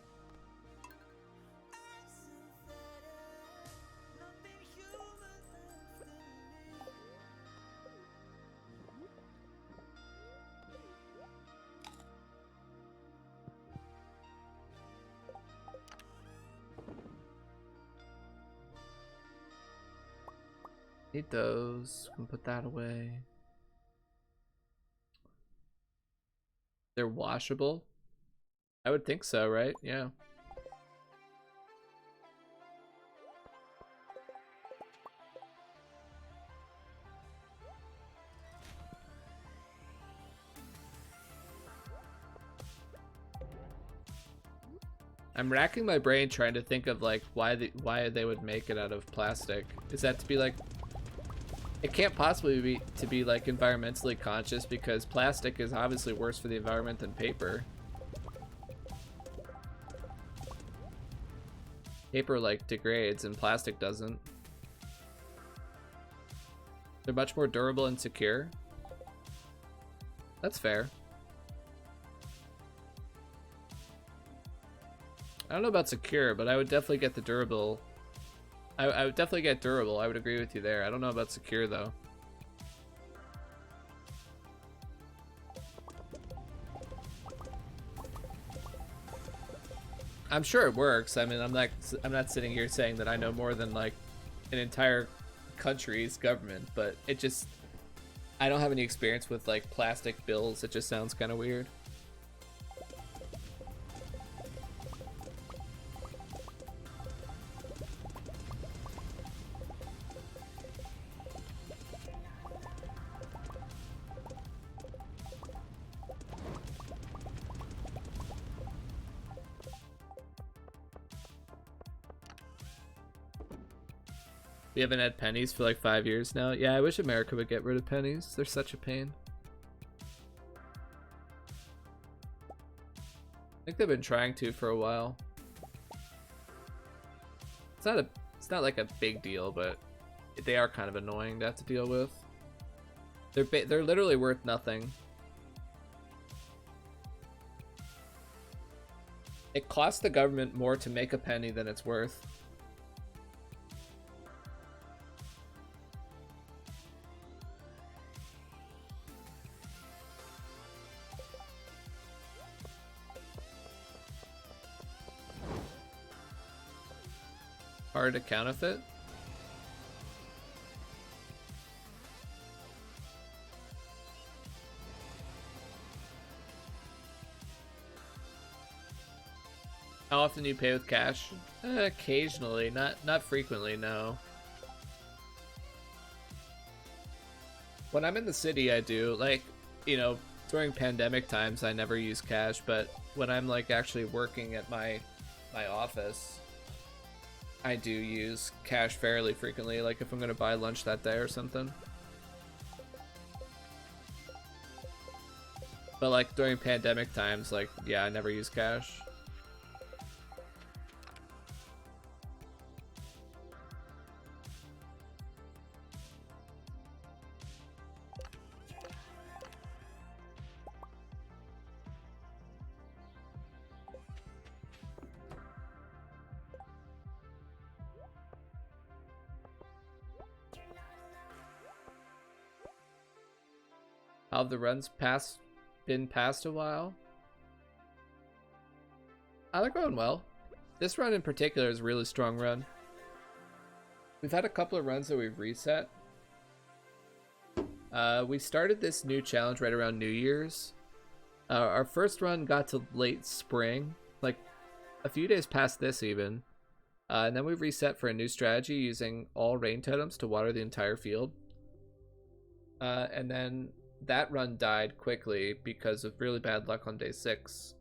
Need those. Can put that away. They're washable? I would think so, right? Yeah. I'm racking my brain trying to think of like why they would make it out of plastic. Is that to be like, it can't possibly be to be like environmentally conscious because plastic is obviously worse for the environment than paper. Paper like degrades and plastic doesn't. They're much more durable and secure. That's fair. I don't know about secure, but I would definitely get the durable. I would definitely get durable. I would agree with you there. I don't know about secure though. I'm sure it works. I mean, I'm not sitting here saying that I know more than like an entire country's government, but it just, I don't have any experience with like plastic bills. It just sounds kind of weird. We haven't had pennies for like 5 years now. Yeah, I wish America would get rid of pennies. They're such a pain. I think they've been trying to for a while. It's not like a big deal, but they are kind of annoying to have to deal with. They're literally worth nothing. It costs the government more to make a penny than it's worth. Hard to counterfeit? How often do you pay with cash? Occasionally, not frequently, no. When I'm in the city, I do. Like, you know, during pandemic times, I never use cash, but when I'm like actually working at my office, I do use cash fairly frequently, like if I'm gonna buy lunch that day or something. But like during pandemic times, like, yeah, I never use cash. How have the runs been past a while? They're going well. This run in particular is a really strong run. We've had a couple of runs that we've reset. We started this new challenge right around New Year's. Our first run got to late spring, like a few days past this even. And then we reset for a new strategy using all rain totems to water the entire field. And then that run died quickly because of really bad luck on day 6.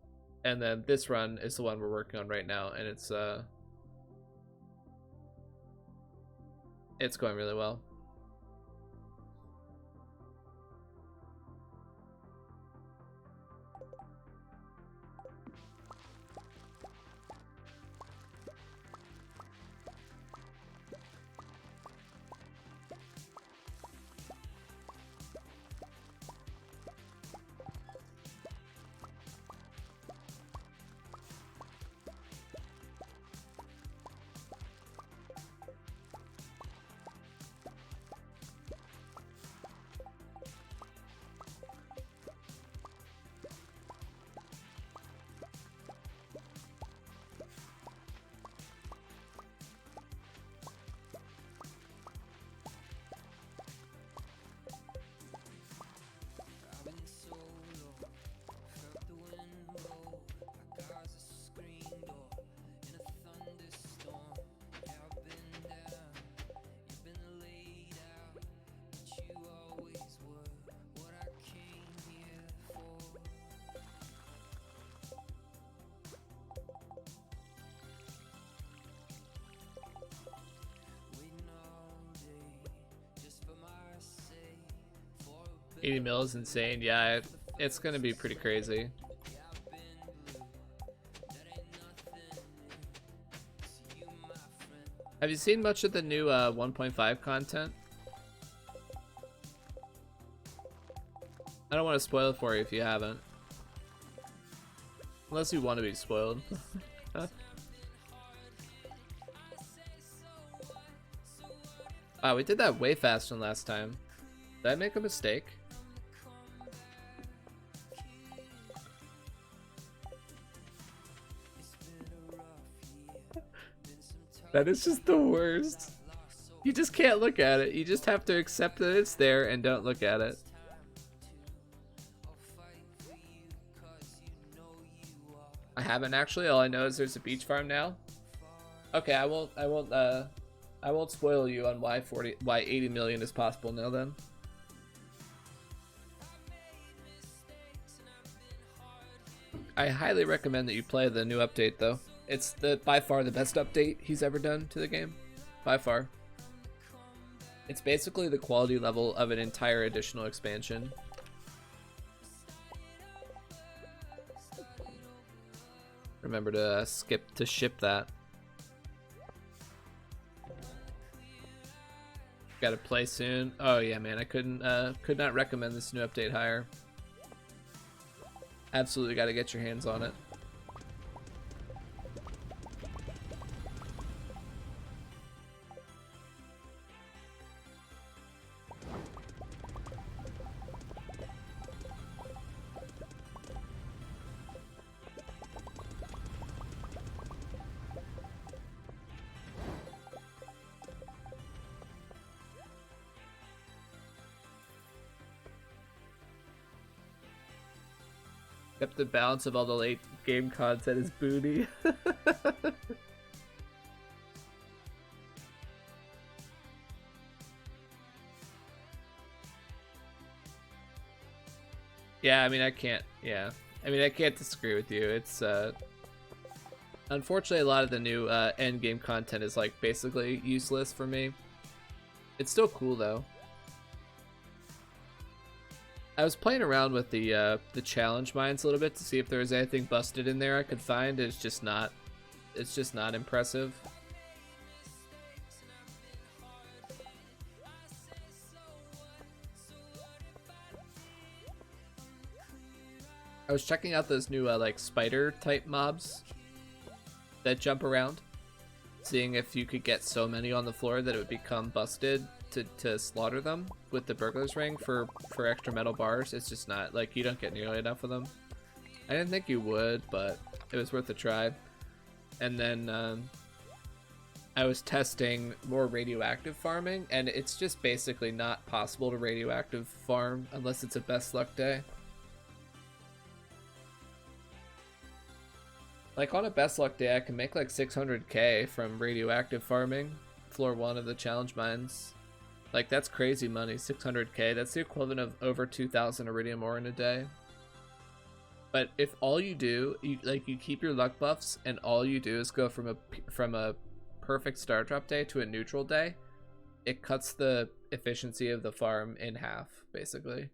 And then this run is the one we're working on right now, and it's going really well. $80 mil is insane. Yeah, it's gonna be pretty crazy. Have you seen much of the new 1.5 content? I don't want to spoil it for you if you haven't. Unless you want to be spoiled. Wow, we did that way faster than last time. Did I make a mistake? That is just the worst. You just can't look at it. You just have to accept that it's there and don't look at it. I haven't actually. All I know is there's a beach farm now. Okay, I won't spoil you on why 80 million is possible now then. I highly recommend that you play the new update though. It's by far the best update he's ever done to the game. By far. It's basically the quality level of an entire additional expansion. Remember to ship that. Gotta play soon. Oh yeah, man, I could not recommend this new update higher. Absolutely gotta get your hands on it. Yep, the balance of all the late game content is booty. Yeah, I mean, I can't. Yeah, I mean, I can't disagree with you. It's unfortunately a lot of the new end game content is like basically useless for me. It's still cool though. I was playing around with the challenge mines a little bit to see if there was anything busted in there I could find. It's just not. It's just not impressive. I was checking out those new like spider type mobs that jump around, seeing if you could get so many on the floor that it would become busted to slaughter them with the burglar's ring for extra metal bars. It's just not, like, you don't get nearly enough of them. I didn't think you would, but it was worth a try. And then I was testing more radioactive farming, and it's just basically not possible to radioactive farm unless it's a best luck day. Like, on a best luck day, I can make like 600k from radioactive farming, floor 1 of the challenge mines. Like, that's crazy money, 600k. That's the equivalent of over 2,000 iridium ore in a day. But if all you do, you keep your luck buffs, and all you do is go from a perfect star drop day to a neutral day, it cuts the efficiency of the farm in half, basically.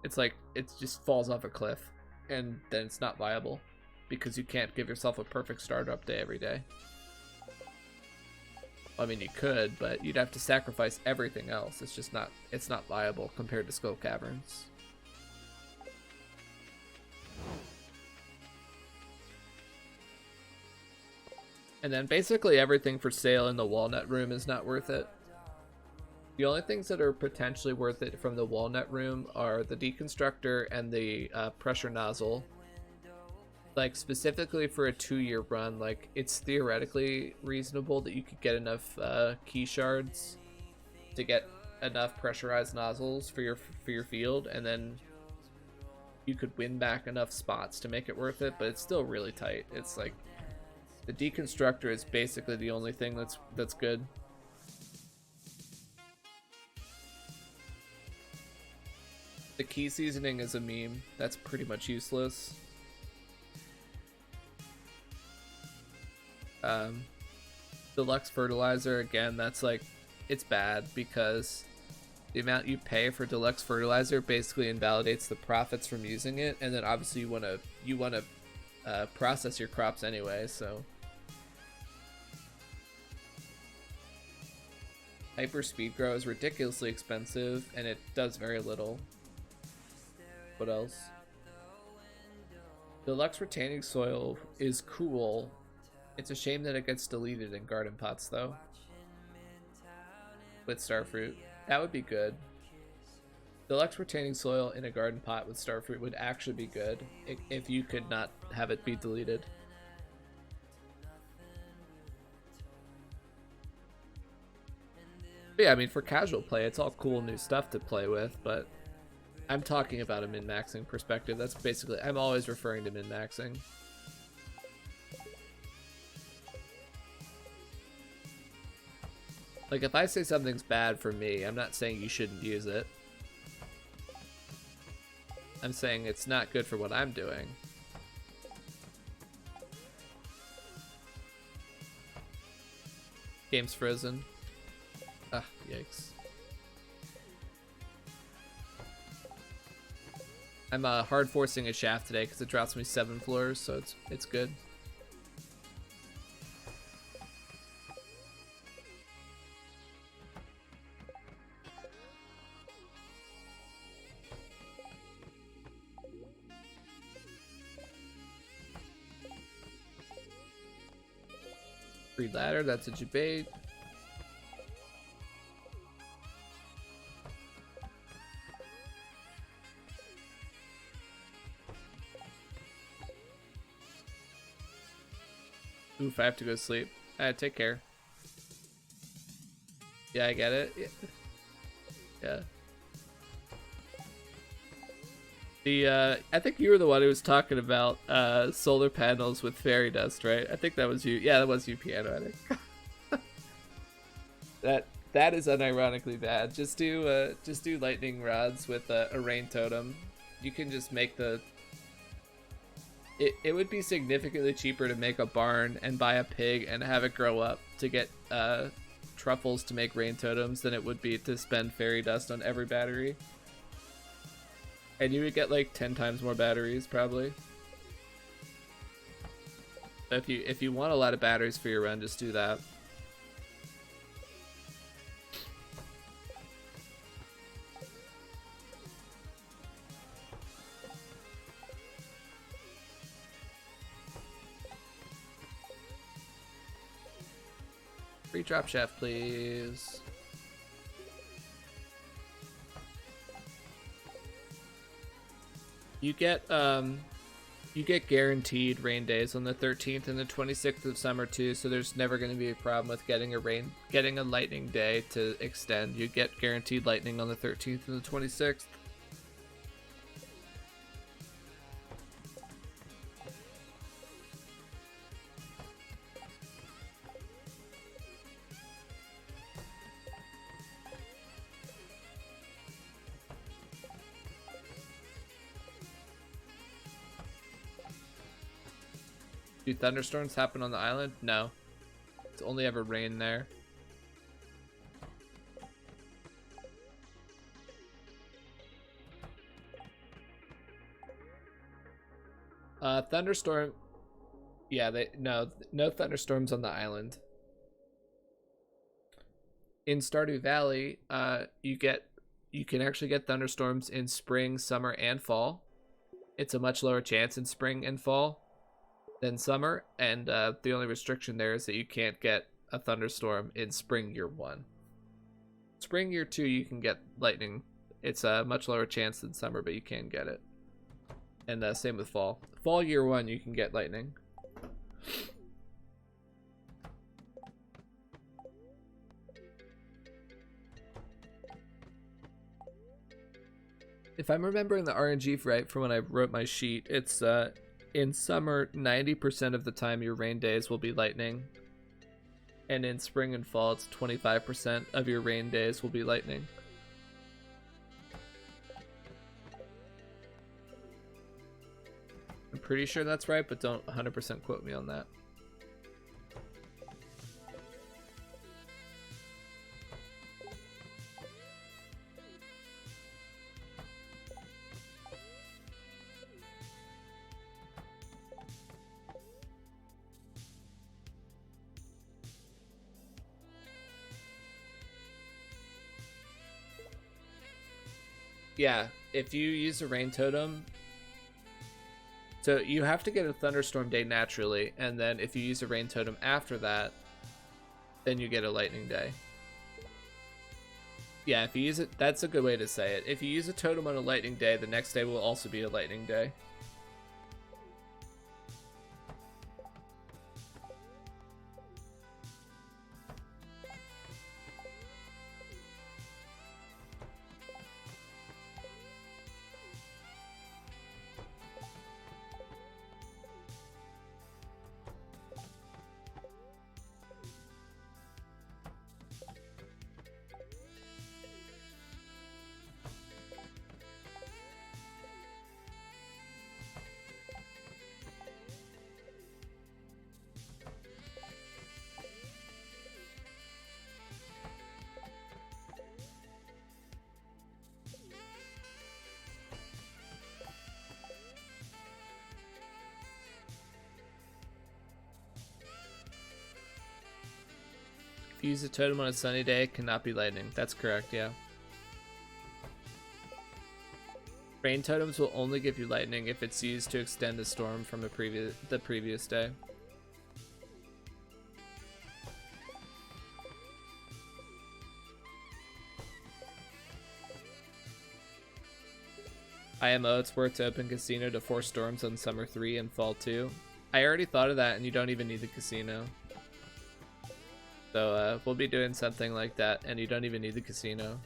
It's like, it just falls off a cliff, and then it's not viable because you can't give yourself a perfect star drop day every day. I mean, you could, but you'd have to sacrifice everything else. It's just not, it's not viable compared to Skull Caverns. And then basically everything for sale in the walnut room is not worth it. The only things that are potentially worth it from the walnut room are the deconstructor and the pressure nozzle. Like, specifically for a 2-year run, like, it's theoretically reasonable that you could get enough key shards to get enough pressurized nozzles for your field, and then you could win back enough spots to make it worth it, but it's still really tight. It's like, the deconstructor is basically the only thing that's good. The key seasoning is a meme. That's pretty much useless. Deluxe fertilizer, again, that's like, it's bad because the amount you pay for deluxe fertilizer basically invalidates the profits from using it, and then obviously you want to process your crops anyway, so. Hyper speed grow is ridiculously expensive, and it does very little. What else? Deluxe retaining soil is cool. It's a shame that it gets deleted in garden pots, though. With starfruit. That would be good. Deluxe retaining soil in a garden pot with starfruit would actually be good if you could not have it be deleted. But yeah, I mean, for casual play, it's all cool new stuff to play with, but I'm talking about a min-maxing perspective. That's basically, I'm always referring to min-maxing. Like, if I say something's bad for me, I'm not saying you shouldn't use it. I'm saying it's not good for what I'm doing. Game's frozen. Ah, yikes. I'm hard forcing a shaft today because it drops me 7 floors, so it's good. Free ladder, that's a debate. Oof, I have to go sleep. Take care. Yeah, I get it. Yeah. I think you were the one who was talking about solar panels with fairy dust, right? I think that was you. Yeah, that was you, Piano. I think. That is unironically bad. Just do lightning rods with a rain totem. You can just make the. It would be significantly cheaper to make a barn and buy a pig and have it grow up to get truffles to make rain totems than it would be to spend fairy dust on every battery. And you would get like 10 times more batteries probably. If you want a lot of batteries for your run, just do that. Free drop shaft, please. You get guaranteed rain days on the 13th and the 26th of summer too, so there's never going to be a problem with getting a lightning day to extend. You get guaranteed lightning on the 13th and the 26th. Do thunderstorms happen on the island? No. It's only ever rain there. Thunderstorm. Yeah, no thunderstorms on the island. In Stardew Valley, you can actually get thunderstorms in spring, summer, and fall. It's a much lower chance in spring and fall than summer, and the only restriction there is that you can't get a thunderstorm in spring year 1. Spring year 2 you can get lightning. It's a much lower chance than summer, but you can get it. And same with fall. Fall year 1 you can get lightning. If I'm remembering the RNG right from when I wrote my sheet, it's in summer, 90% of the time your rain days will be lightning. And in spring and fall, it's 25% of your rain days will be lightning. I'm pretty sure that's right, but don't 100% quote me on that. Yeah, if you use a rain totem, so you have to get a thunderstorm day naturally, and then if you use a rain totem after that, then you get a lightning day. Yeah, if you use it, that's a good way to say it. If you use a totem on a lightning day, the next day will also be a lightning day. If you use a totem on a sunny day, it cannot be lightning. That's correct, yeah. Rain totems will only give you lightning if it's used to extend a storm from the previous day. IMO, it's worth to open casino to force storms on summer 3 and fall 2. I already thought of that, and you don't even need the casino. So we'll be doing something like that, and you don't even need the casino.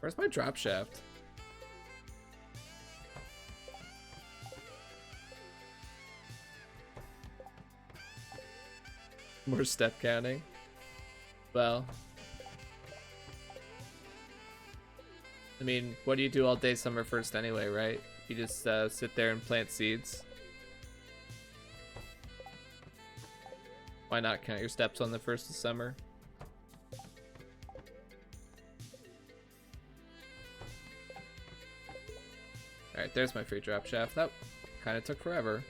Where's my drop shaft? More step counting. Well, I mean, what do you do all day summer first anyway, right? You just sit there and plant seeds. Why not count your steps on the first of summer? Alright, there's my free drop shaft. That kind of took forever.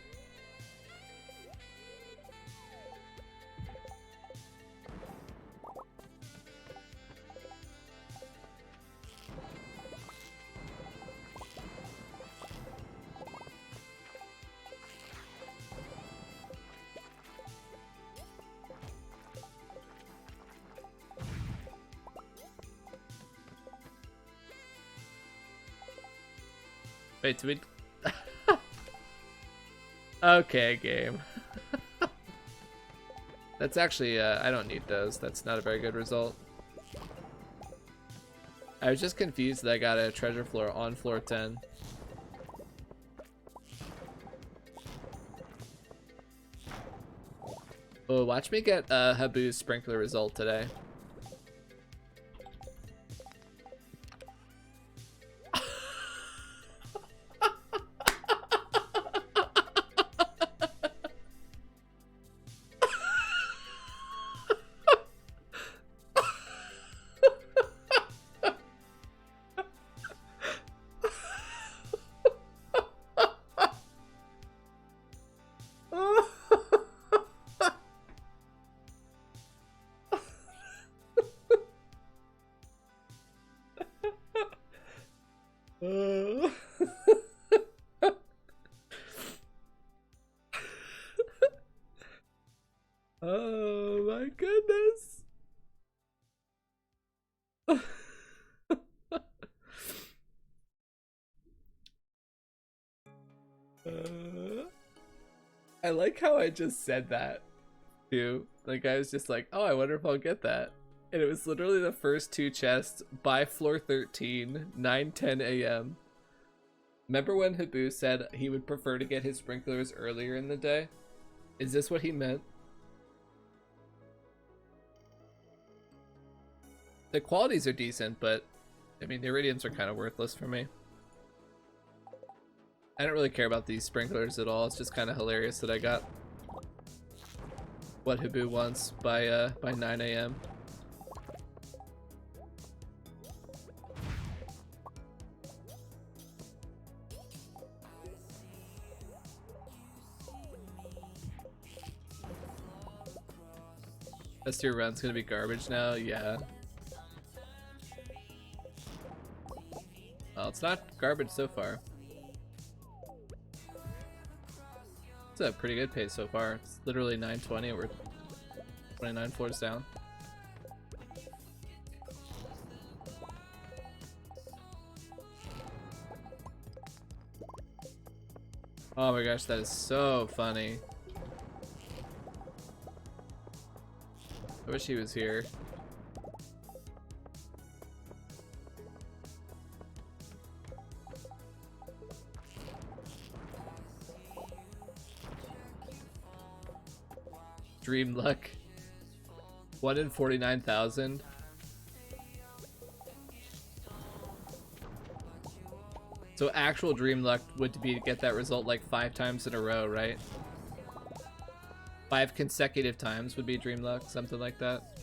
Wait, do we... Okay, game. That's actually, I don't need those. That's not a very good result. I was just confused that I got a treasure floor on floor 10. Oh, watch me get Habu's sprinkler result today. Oh my goodness. I like how I just said that too. Like I was just like, oh, I wonder if I'll get that. And it was literally the first two chests by floor 13, 9:10 a.m. Remember when Habu said he would prefer to get his sprinklers earlier in the day? Is this what he meant? The qualities are decent, but I mean the iridiums are kind of worthless for me. I don't really care about these sprinklers at all. It's just kind of hilarious that I got what Habu wants by 9 a.m. Rest of your run's gonna be garbage now? Yeah. Well, it's not garbage so far. It's a pretty good pace so far. It's literally 9:20. We're 29 floors down. Oh my gosh, that is so funny. I wish he was here. Dream luck. 1 in 49,000. So actual dream luck would be to get that result like 5 times in a row, right? 5 consecutive times would be dream luck, something like that.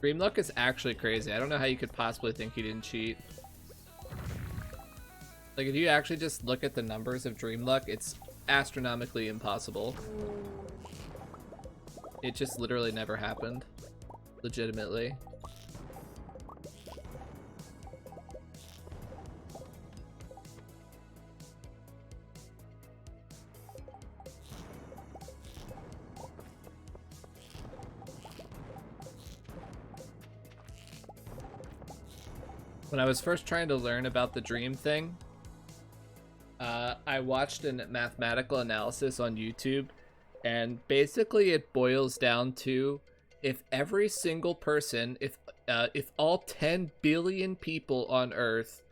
Dream luck is actually crazy. I don't know how you could possibly think he didn't cheat. Like if you actually just look at the numbers of dream luck, it's astronomically impossible. It just literally never happened. Legitimately. When I was first trying to learn about the dream thing, I watched a mathematical analysis on YouTube, and basically it boils down to if every single person, if If all 10 billion people on Earth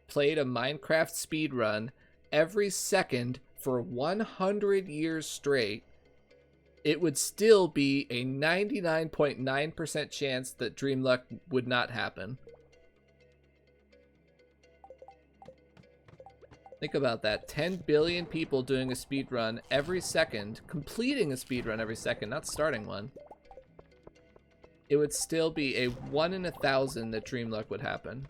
played a Minecraft speedrun every second for 100 years straight, it would still be a 99.9% chance that Dream Luck would not happen. Think about that. 10 billion people doing a speedrun every second, completing a speedrun every second, not starting one. It would still be a 1 in 1,000 that Dream Luck would happen.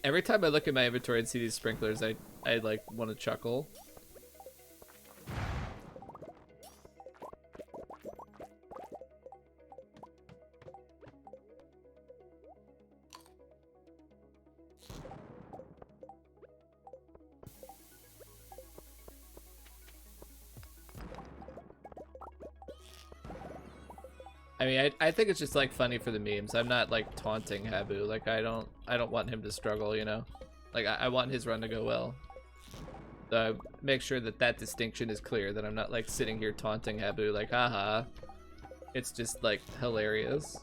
Every time I look at my inventory and see these sprinklers, I like want to chuckle. I mean, I think it's just like funny for the memes. I'm not like taunting Habu. Like I don't want him to struggle, you know. Like I want his run to go well. So I make sure that that distinction is clear. That I'm not like sitting here taunting Habu. Like haha. It's just like hilarious.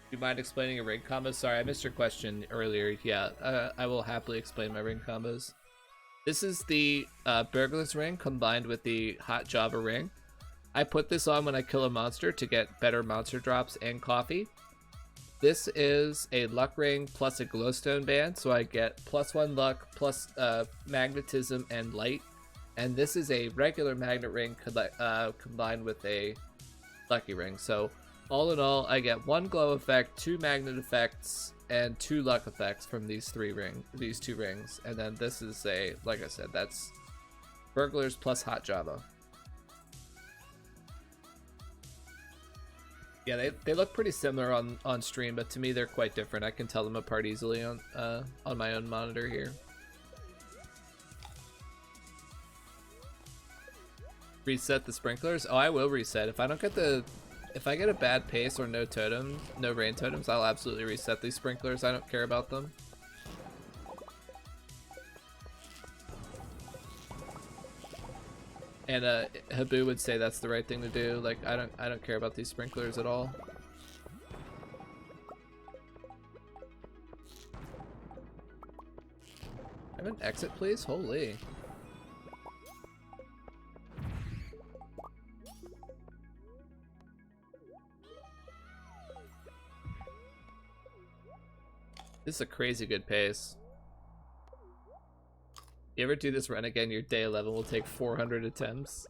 Do you mind explaining a ring combo? Sorry, I missed your question earlier. Yeah, I will happily explain my ring combos. This is the Burglar's ring combined with the Hot Java ring. I put this on when I kill a monster to get better monster drops and coffee. This is a luck ring plus a glowstone band, so I get +1 luck, plus magnetism and light. And this is a regular magnet ring combined with a lucky ring. So all in all, I get 1 glow effect, 2 magnet effects, and 2 luck effects from these two rings. And then this is a, like I said, that's Burglars plus Hot Java. Yeah, they look pretty similar on stream, but to me they're quite different. I can tell them apart easily on my own monitor here. Reset the sprinklers? Oh, I will reset. If I get a bad pace or no rain totems, I'll absolutely reset these sprinklers. I don't care about them. And Habu would say that's the right thing to do. Like I don't care about these sprinklers at all. Have an exit, please? Holy. This is a crazy good pace. You ever do this run again, your day 11 will take 400 attempts.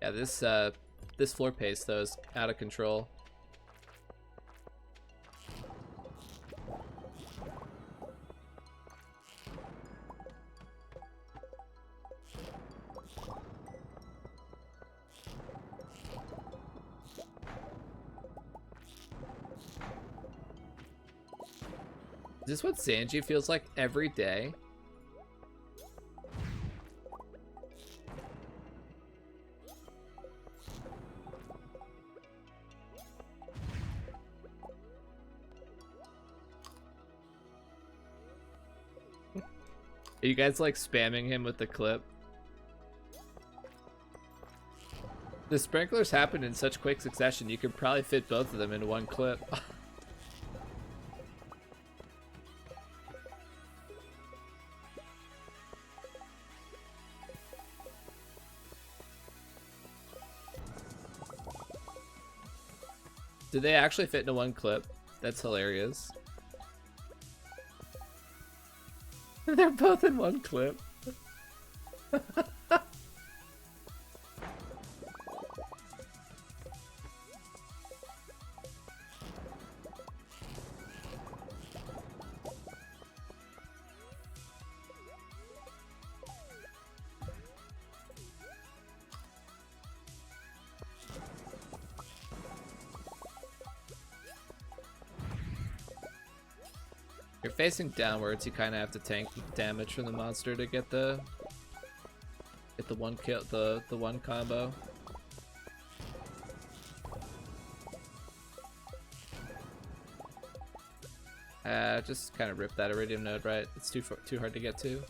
Yeah, this floor pace though is out of control. Is this what Sanji feels like every day? Are you guys like spamming him with the clip? The sprinklers happened in such quick succession, you could probably fit both of them into one clip. Did they actually fit into one clip? That's hilarious. They're both in one clip. You're facing downwards, you kind of have to tank the damage from the monster to get the one kill, the one combo. Just kind of rip that Iridium node, right? It's too hard to get to.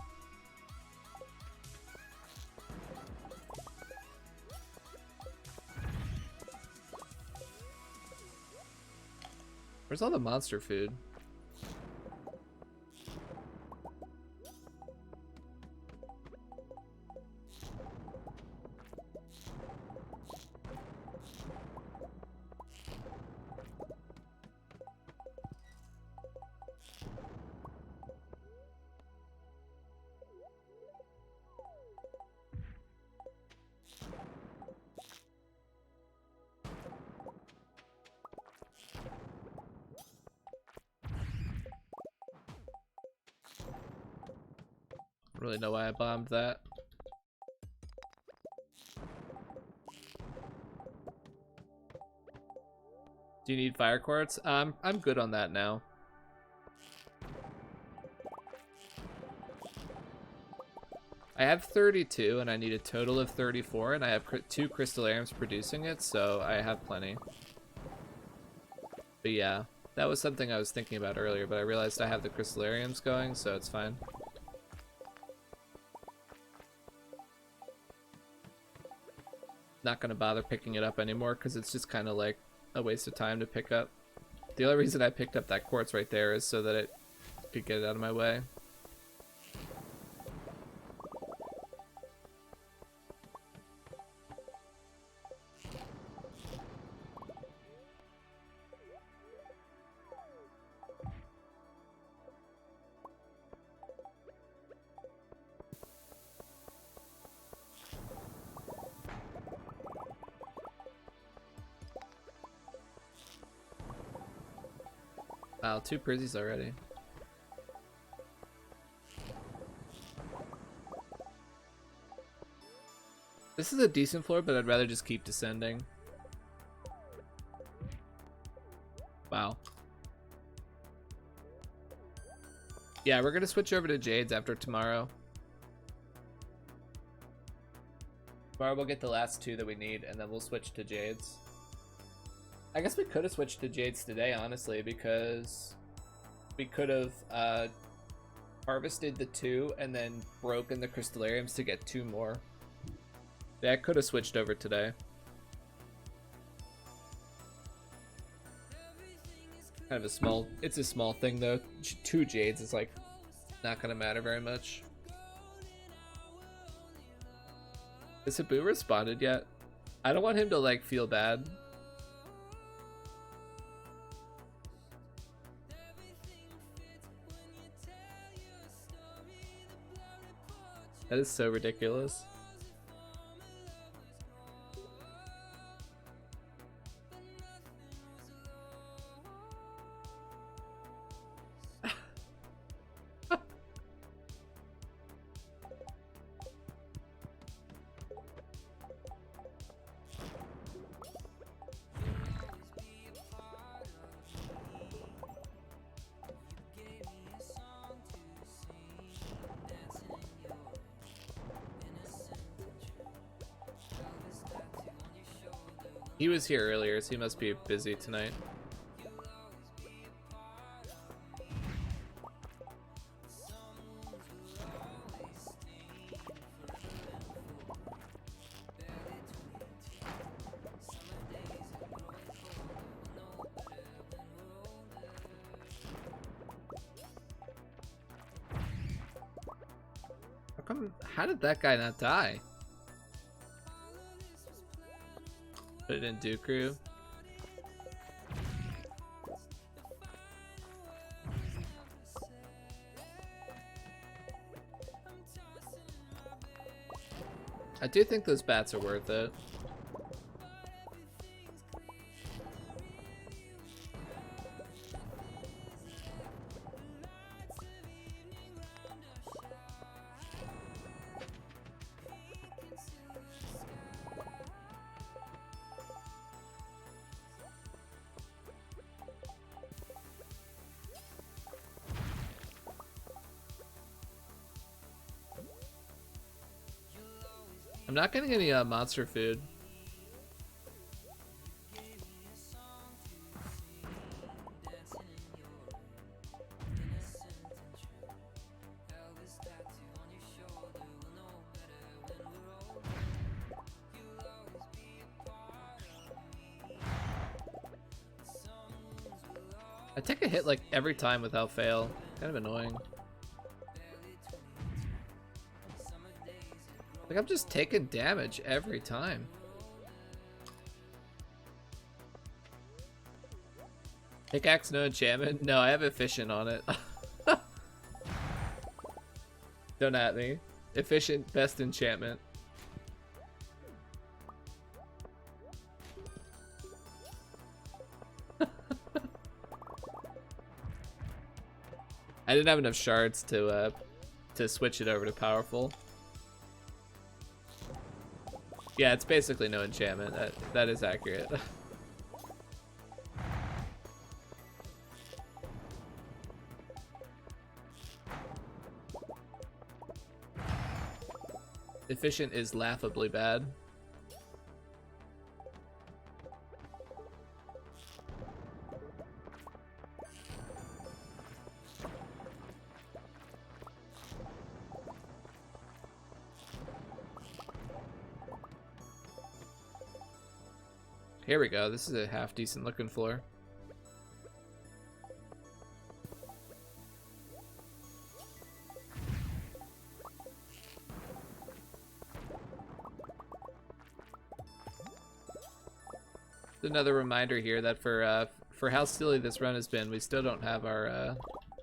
Where's all the monster food? I don't really know why I bombed that. Do you need fire quartz? I'm good on that now. I have 32 and I need a total of 34 and I have 2 crystallariums producing it, so I have plenty. But yeah, that was something I was thinking about earlier, but I realized I have the crystallariums going, so it's fine. Not gonna bother picking it up anymore because it's just kind of like a waste of time to pick up. The only reason I picked up that quartz right there is so that it could get it out of my way. Wow, 2 Prizzies already. This is a decent floor, but I'd rather just keep descending. Wow. Yeah, we're gonna switch over to Jades after tomorrow. Tomorrow we'll get the last 2 that we need, and then we'll switch to Jades. I guess we could have switched to Jades today, honestly, because we could have harvested the 2 and then broken the crystallariums to get 2 more. Yeah, I could have switched over today. Kind of a small, it's a small thing though. 2 Jades is like not gonna matter very much. Has Habu responded yet? I don't want him to like feel bad. That is so ridiculous. He was here earlier, so he must be busy tonight. How did that guy not die? Put it in Dooku. I do think those bats are worth it. I'm not getting any monster food. I take a hit like every time without fail. Kind of annoying. Like I'm just taking damage every time. Pickaxe no enchantment? No, I have efficient on it. Don't at me. Efficient best enchantment. I didn't have enough shards to switch it over to powerful. Yeah, it's basically no enchantment. That is accurate. Efficient is laughably bad. Here we go. This is a half decent looking floor. Another reminder here that for how silly this run has been, we still don't have our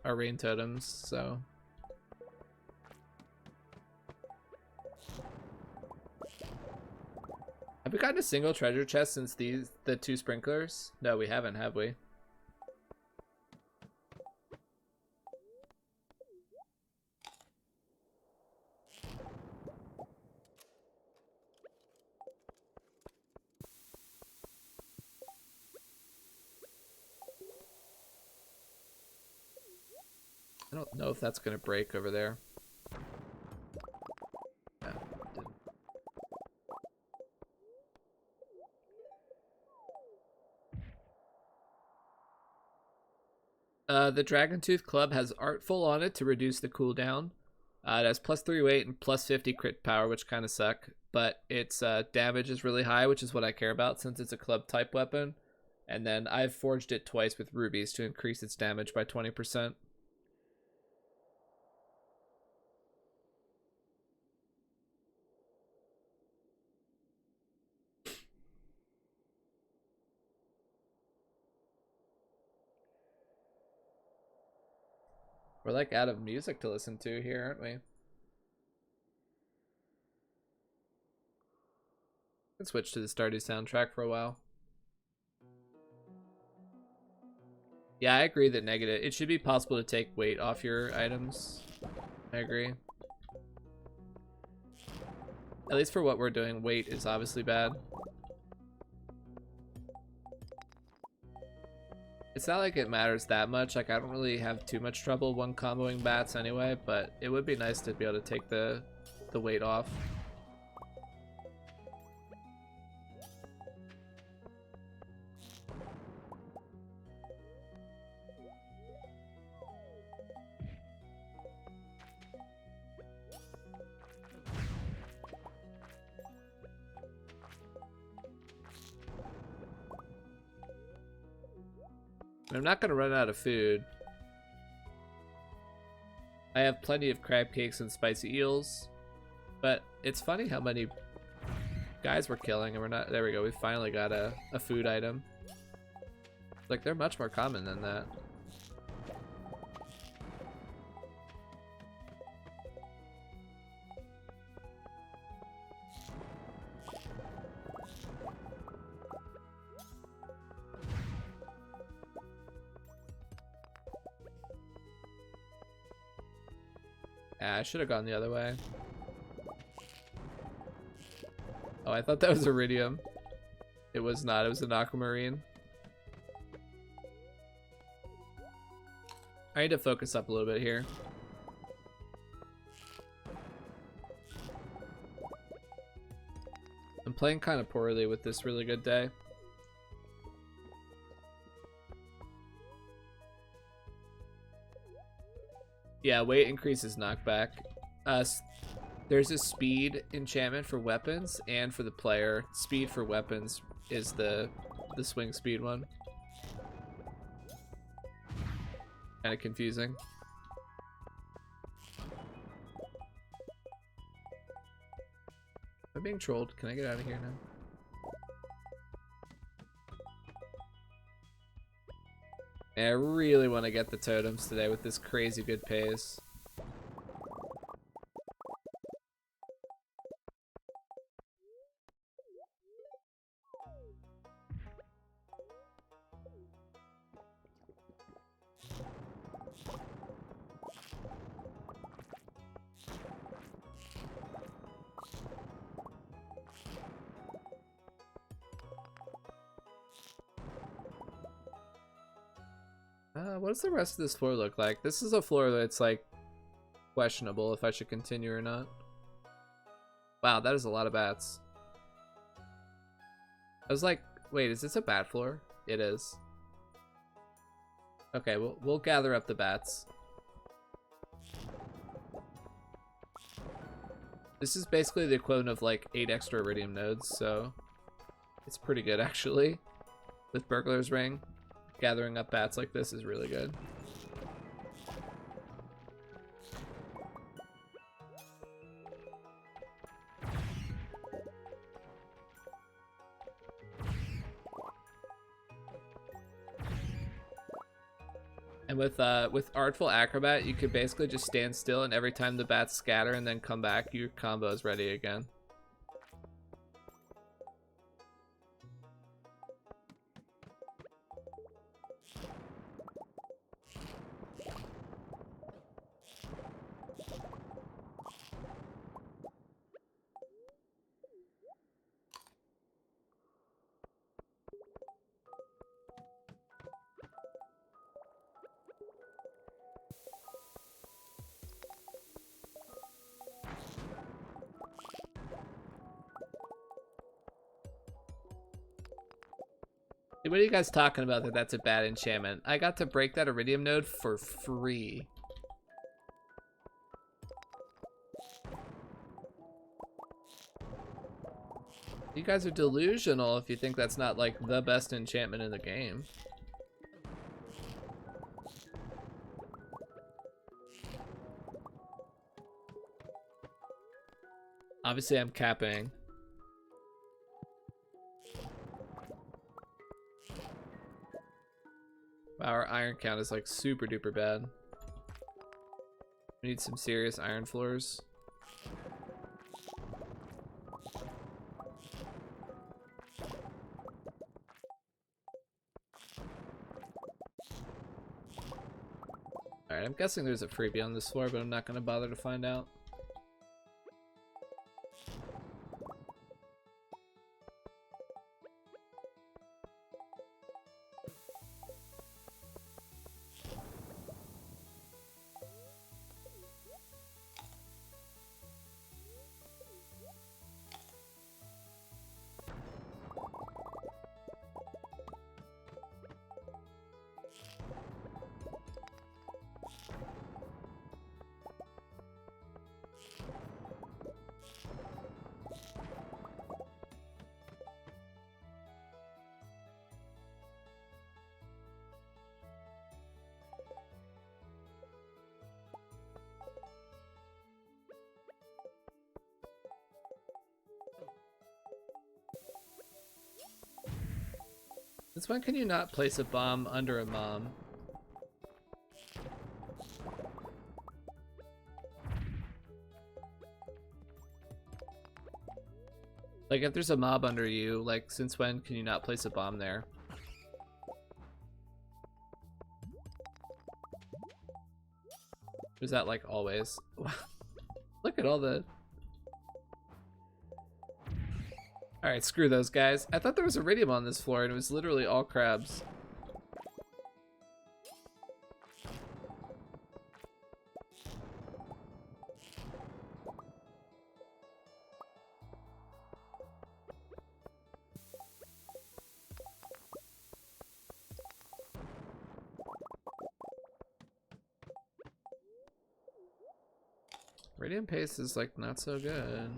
rain totems, so. Have we gotten a single treasure chest since the two sprinklers? No, we haven't, have we? I don't know if that's gonna break over there. No, it didn't. The Dragon Tooth Club has Artful on it to reduce the cooldown. It has +3 weight and +50 crit power, which kind of suck. But its damage is really high, which is what I care about since it's a club type weapon. And then I've forged it twice with rubies to increase its damage by 20%. We're like out of music to listen to here, aren't we? Let's switch to the Stardew soundtrack for a while. Yeah, I agree that negative. It should be possible to take weight off your items. I agree. At least for what we're doing, weight is obviously bad. It's not like it matters that much. Like, I don't really have too much trouble one comboing bats anyway, but it would be nice to be able to take the weight off. I'm not going to run out of food. I have plenty of crab cakes and spicy eels. But it's funny how many guys we're killing and we're not... There we go, we finally got a food item. Like, they're much more common than that. I should have gone the other way. Oh, I thought that was iridium. It was not, it was an aquamarine. I need to focus up a little bit here. playing kind of poorly with this really good day. Yeah, weight increases knockback. There's a speed enchantment for weapons and for the player. Speed for weapons is the swing speed one. Kind of confusing. Am I being trolled? Can I get out of here now? I really want to get the totems today with this crazy good pace. What does the rest of this floor look like? This is a floor that's like questionable if I should continue or not. Wow, that is a lot of bats. I was like, wait, is this a bat floor? It is. Okay, we'll gather up the bats. This is basically the equivalent of like 8 extra iridium nodes, so it's pretty good actually. With Burglar's Ring, gathering up bats like this is really good. And with Artful Acrobat, you could basically just stand still, and every time the bats scatter and then come back, your combo is ready again. What are you guys talking about that's a bad enchantment? I got to break that iridium node for free. You guys are delusional if you think that's not like the best enchantment in the game. Obviously I'm capping. Wow, our iron count is like super duper bad. We need some serious iron floors. Alright, I'm guessing there's a freebie on this floor, but I'm not going to bother to find out. Since when can you not place a bomb under a mom? Like, if there's a mob under you, like, since when can you not place a bomb there? Or is that, like, always? Look at all the... Alright, screw those guys. I thought there was iridium on this floor, and it was literally all crabs. Radiant pace is like not so good.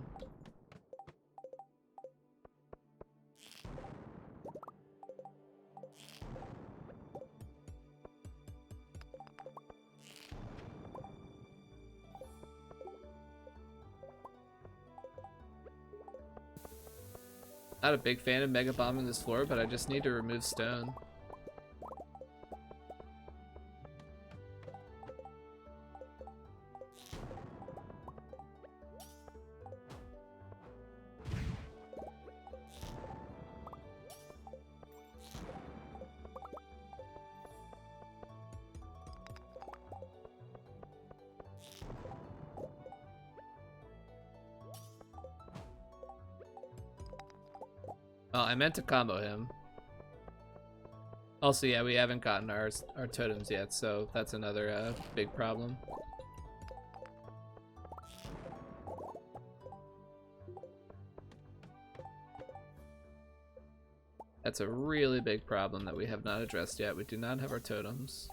Not a big fan of mega bombing this floor, but I just need to remove stone. Oh, I meant to combo him. Also, yeah, we haven't gotten our totems yet, so that's another big problem. That's a really big problem that we have not addressed yet. We do not have our totems.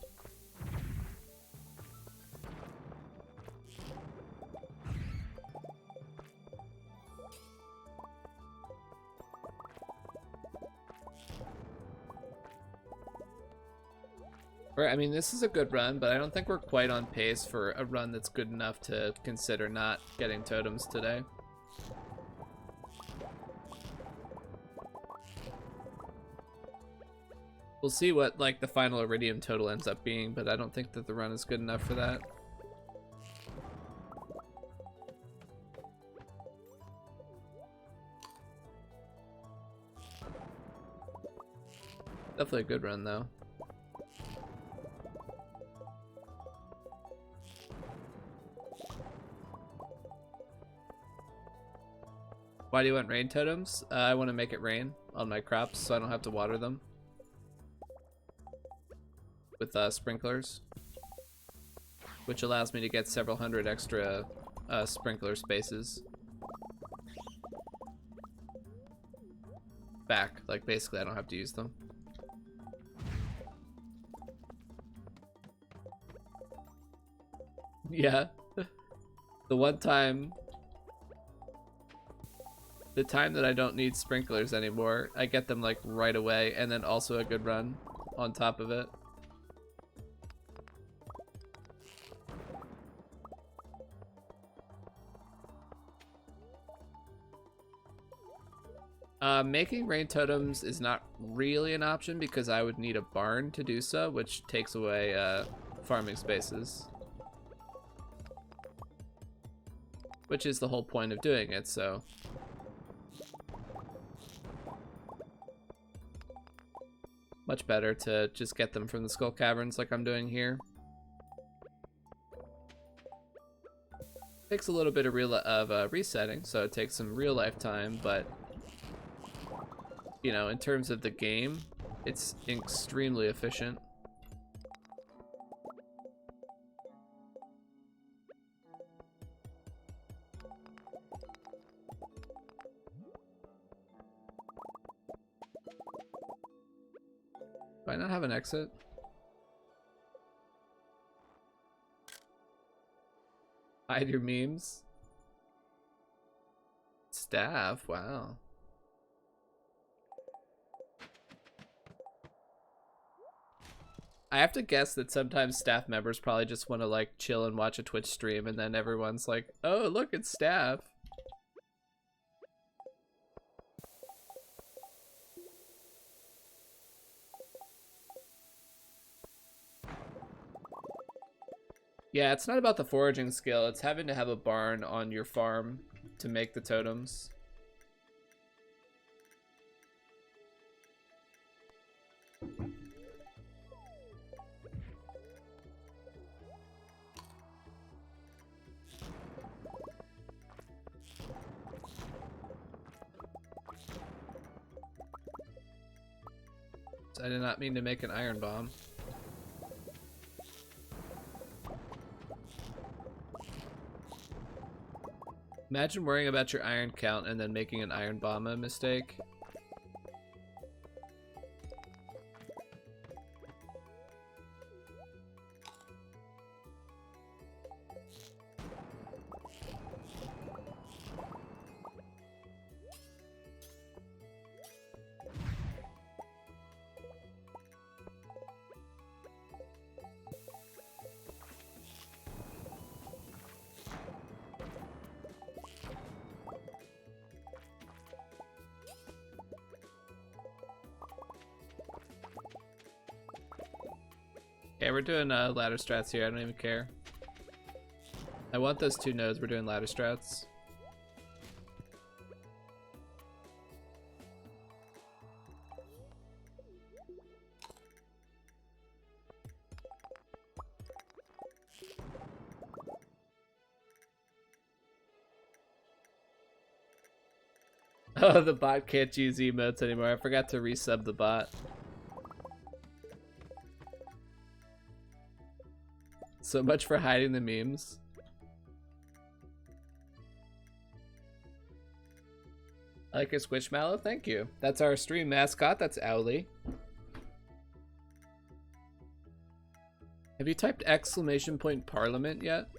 I mean, this is a good run, but I don't think we're quite on pace for a run that's good enough to consider not getting totems today. We'll see what like the final iridium total ends up being, but I don't think that the run is good enough for that. Definitely a good run though. Why do you want rain totems? I want to make it rain on my crops so I don't have to water them with sprinklers, which allows me to get several hundred extra sprinkler spaces back. Like basically I don't have to use them. Yeah. The one time, the time that I don't need sprinklers anymore, I get them like right away, and then also a good run on top of it. Making rain totems is not really an option because I would need a barn to do so, which takes away farming spaces. Which is the whole point of doing it, so. Much better to just get them from the skull caverns like I'm doing here. Takes a little bit of resetting, so it takes some real life time, but you know, in terms of the game, it's extremely efficient. Do I not have an exit? Hide your memes. Staff, wow. I have to guess that sometimes staff members probably just want to like chill and watch a Twitch stream, and then everyone's like, oh, look, it's staff. Yeah, it's not about the foraging skill, it's having to have a barn on your farm to make the totems. I did not mean to make an iron bomb. Imagine worrying about your iron count and then making an iron bomb a mistake. Okay, we're doing ladder strats here. I don't even care. I want those 2 nodes. We're doing ladder strats. Oh, the bot can't use emotes anymore. I forgot to resub the bot. So much for hiding the memes. I like your Squishmallow, thank you. That's our stream mascot, that's Owly. Have you typed !Parliament yet?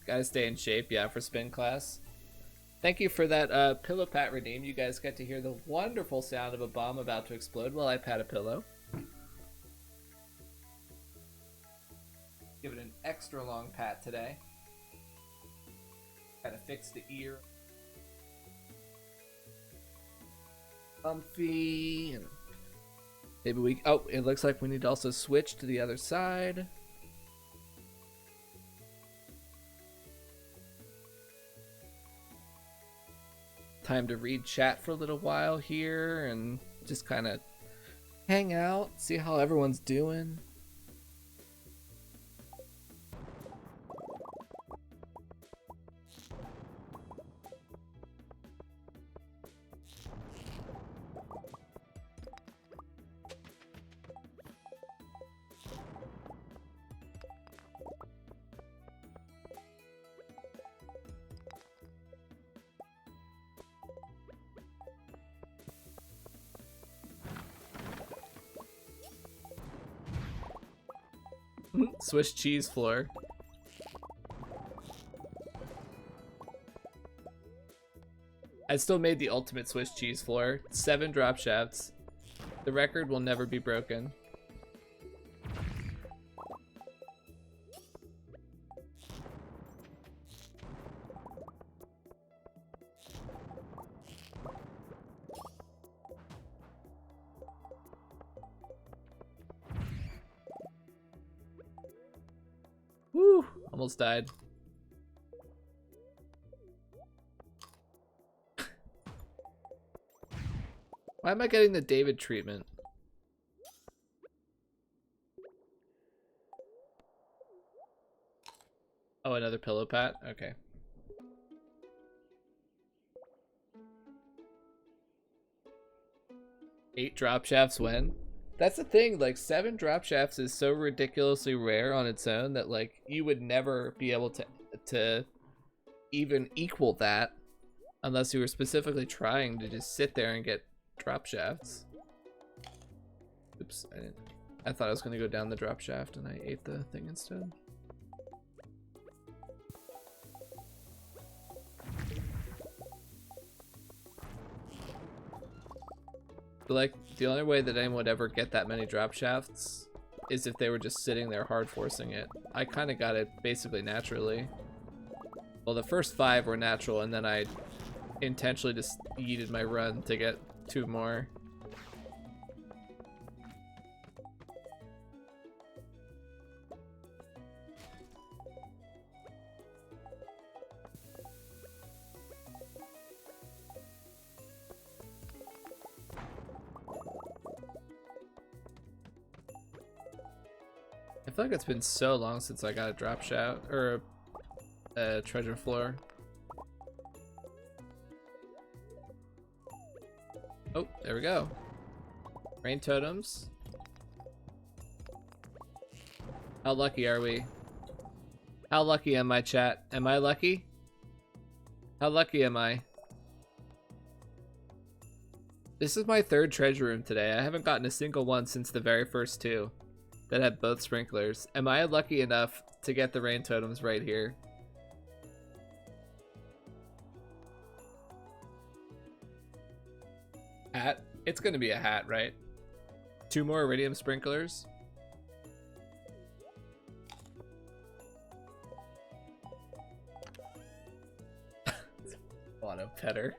Gotta stay in shape, yeah, for spin class. Thank you for that pillow pat redeem. You guys get to hear the wonderful sound of a bomb about to explode while I pat a pillow. Give it an extra long pat today. Gotta fix the ear. Comfy. And maybe we, oh, it looks like we need to also switch to the other side. Time to read chat for a little while here and just kind of hang out, see how everyone's doing. Swiss cheese floor. I still made the ultimate Swiss cheese floor. 7 drop shafts. The record will never be broken. Woo! Almost died. Why am I getting the David treatment? Oh, another pillow pat? Okay. Eight drop shafts when? That's the thing, like 7 drop shafts is so ridiculously rare on its own that like you would never be able to even equal that unless you were specifically trying to just sit there and get drop shafts. Oops, I thought I was gonna go down the drop shaft and I ate the thing instead. But like the only way that anyone would ever get that many drop shafts is if they were just sitting there hard forcing it. I kind of got it basically naturally. Well, the first 5 were natural and then I intentionally just yeeted my run to get 2 more. I feel like it's been so long since I got a drop shaft or a treasure floor. Oh, there we go. Rain totems. How lucky are we? How lucky am I, chat? Am I lucky? How lucky am I? This is my 3rd treasure room today. I haven't gotten a single one since the very first 2 that had both sprinklers. Am I lucky enough to get the rain totems right here? Hat? It's gonna be a hat, right? 2 more iridium sprinklers. Auto petter.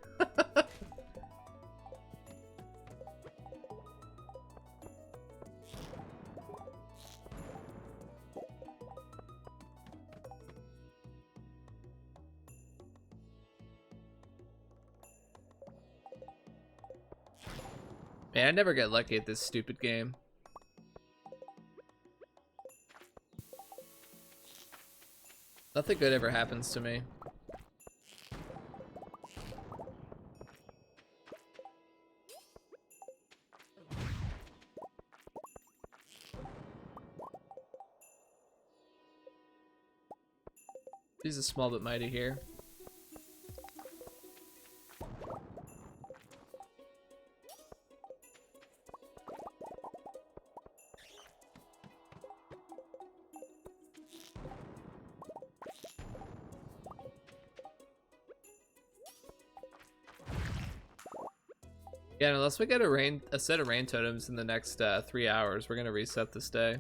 Man, I never get lucky at this stupid game. Nothing good ever happens to me. He's a small but mighty here. Yeah, unless we get a set of rain totems in the next 3 hours, we're gonna reset this day.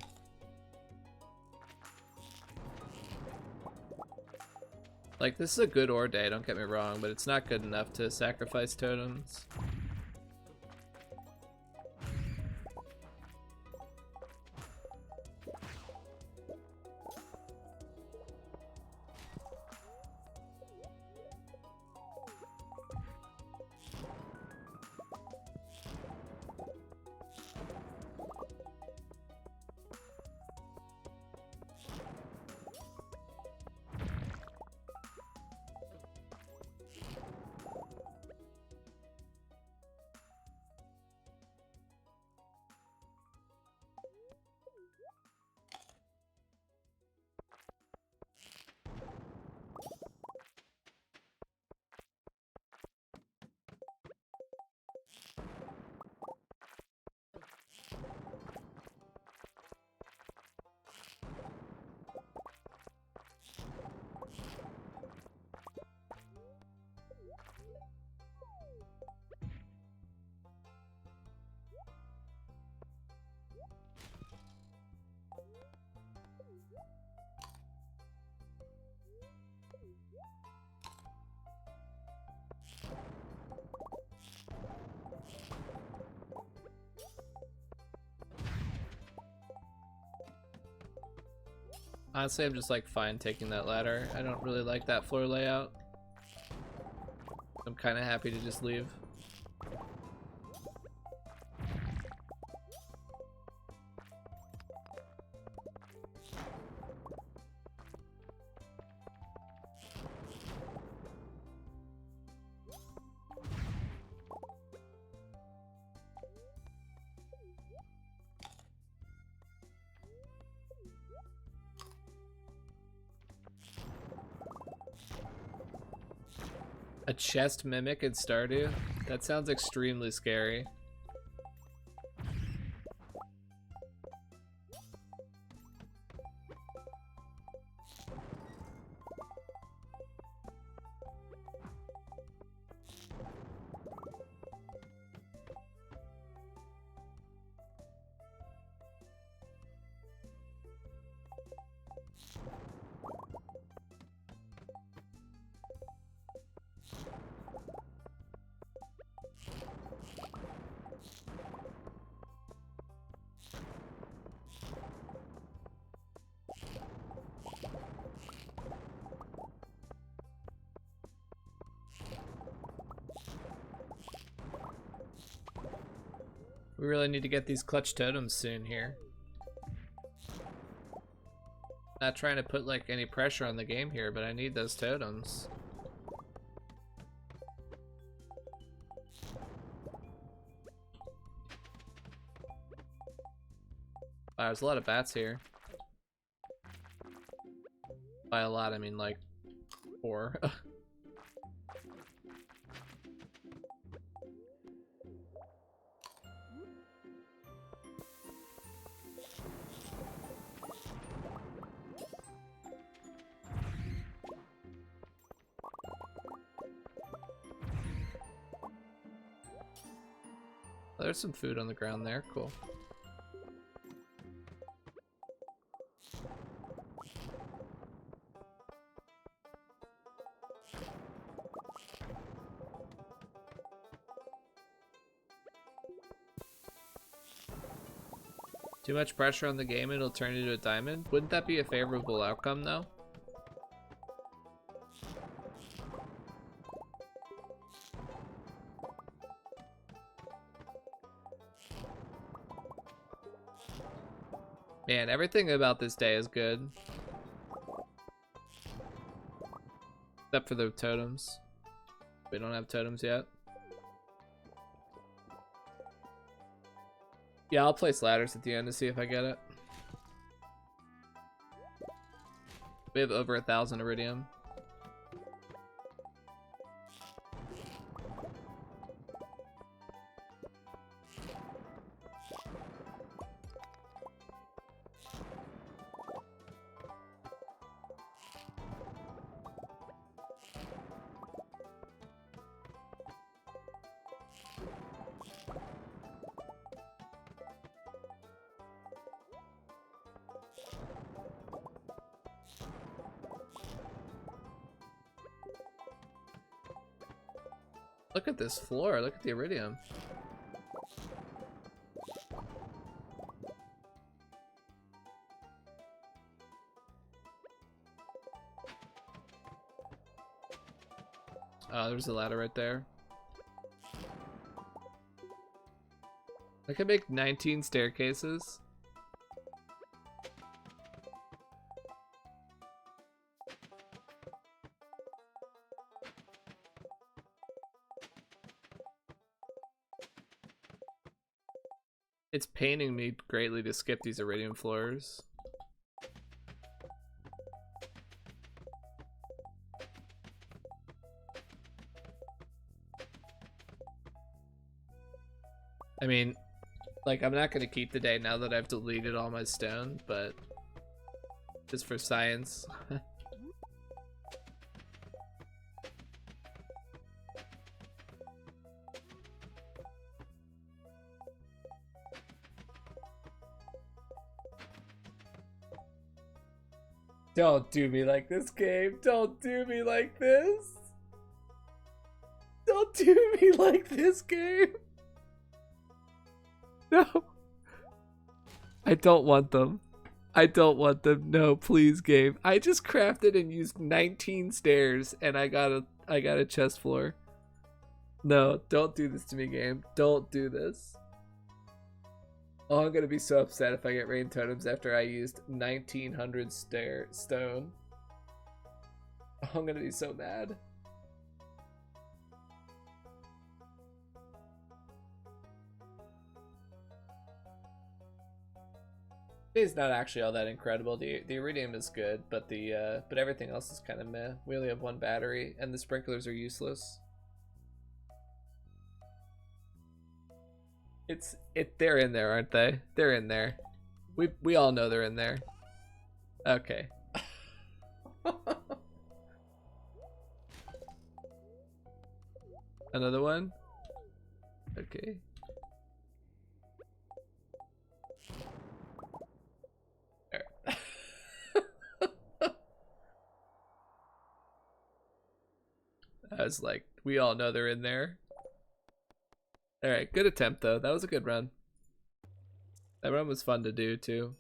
Like, this is a good ore day, don't get me wrong, but it's not good enough to sacrifice totems. Honestly, I'm just like fine taking that ladder. I don't really like that floor layout. I'm kind of happy to just leave. A chest mimic in Stardew? That sounds extremely scary. We really need to get these clutch totems soon here. Not trying to put like any pressure on the game here, but I need those totems. Wow, there's a lot of bats here. By a lot, I mean like 4. Oh, there's some food on the ground there, cool. Too much pressure on the game and it'll turn into a diamond? Wouldn't that be a favorable outcome though? Man, everything about this day is good. Except for the totems. We don't have totems yet. Yeah, I'll place ladders at the end to see if I get it. We have over 1,000 iridium. Look at this floor, look at the iridium. Oh, there's a ladder right there. I can make 19 staircases. It's paining me greatly to skip these iridium floors. I mean, like, I'm not gonna keep the day now that I've deleted all my stone, but just for science. Don't do me like this, game. Don't do me like this. Don't do me like this, game. No. I don't want them. I don't want them. No, please, game. I just crafted and used 19 stairs and I got a chest floor. No, don't do this to me, game. Don't do this. Oh, I'm gonna be so upset if I get rain totems after I used 1900 stone. Oh, I'm gonna be so mad. It's not actually all that incredible. The iridium is good, but but everything else is kind of meh. We only have one battery, and the sprinklers are useless. They're in there, aren't they? They're in there. We all know they're in there. Okay. Another one? Okay. Alright. I was like, we all know they're in there. Alright, good attempt though. That was a good run. That run was fun to do too.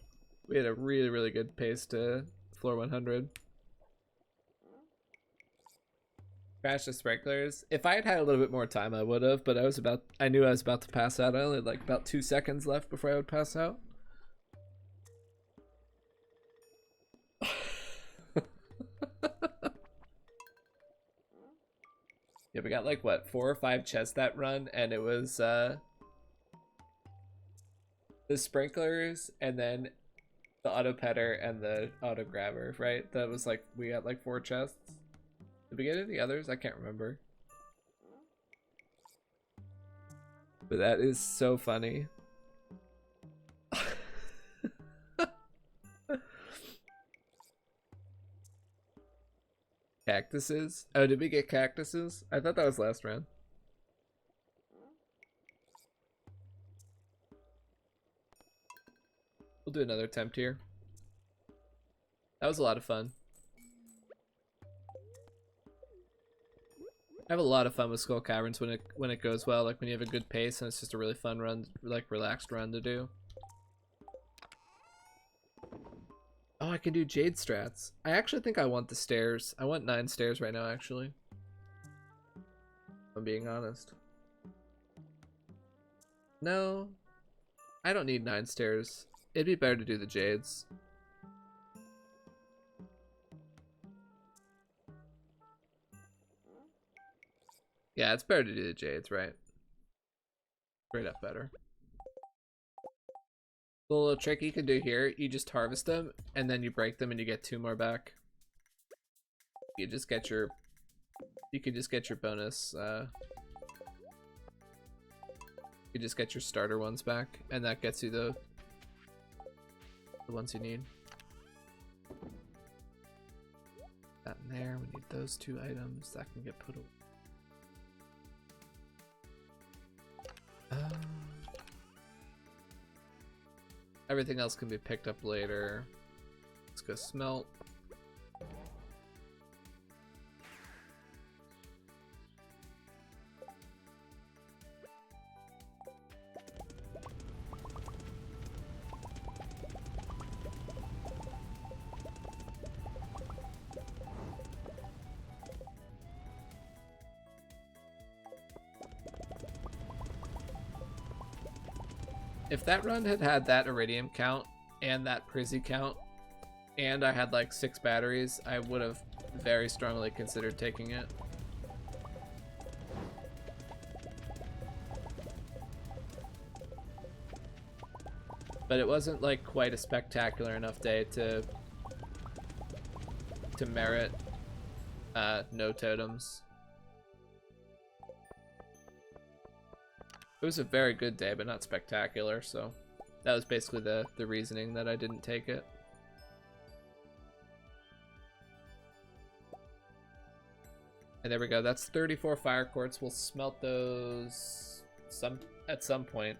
We had a really, really good pace to floor 100. Crash the sprinklers. If I had had a little bit more time, I would have, but I knew I was about to pass out. I only had like about 2 seconds left before I would pass out. Yeah, we got like what, 4 or 5 chests that run, and it was the sprinklers and then the auto petter and the auto grabber, right? That was like, we got like 4 chests. Did we get any others? I can't remember. But that is so funny. Cactuses? Oh, did we get cactuses? I thought that was last round. We'll do another attempt here. That was a lot of fun. I have a lot of fun with Skull Caverns when it goes well, like when you have a good pace and it's just a really fun run, like relaxed run to do. Oh, I can do jade strats. I actually think I want the stairs. I want 9 stairs right now, actually. If I'm being honest. No, I don't need 9 stairs. It'd be better to do the jades. Yeah, it's better to do the jades, right? Straight up better. The little trick you can do here, you just harvest them and then you break them and you get 2 more back. You just get your bonus you just get your starter ones back and that gets you the ones you need. That in there, we need those 2 items that can get put away. Everything else can be picked up later. Let's go smelt. If that run had had that iridium count and that Prizzy count, and I had like 6 batteries, I would have very strongly considered taking it. But it wasn't like quite a spectacular enough day to merit no totems. It was a very good day, but not spectacular, so that was basically the reasoning that I didn't take it. And there we go, that's 34 fire quartz. We'll smelt those at some point.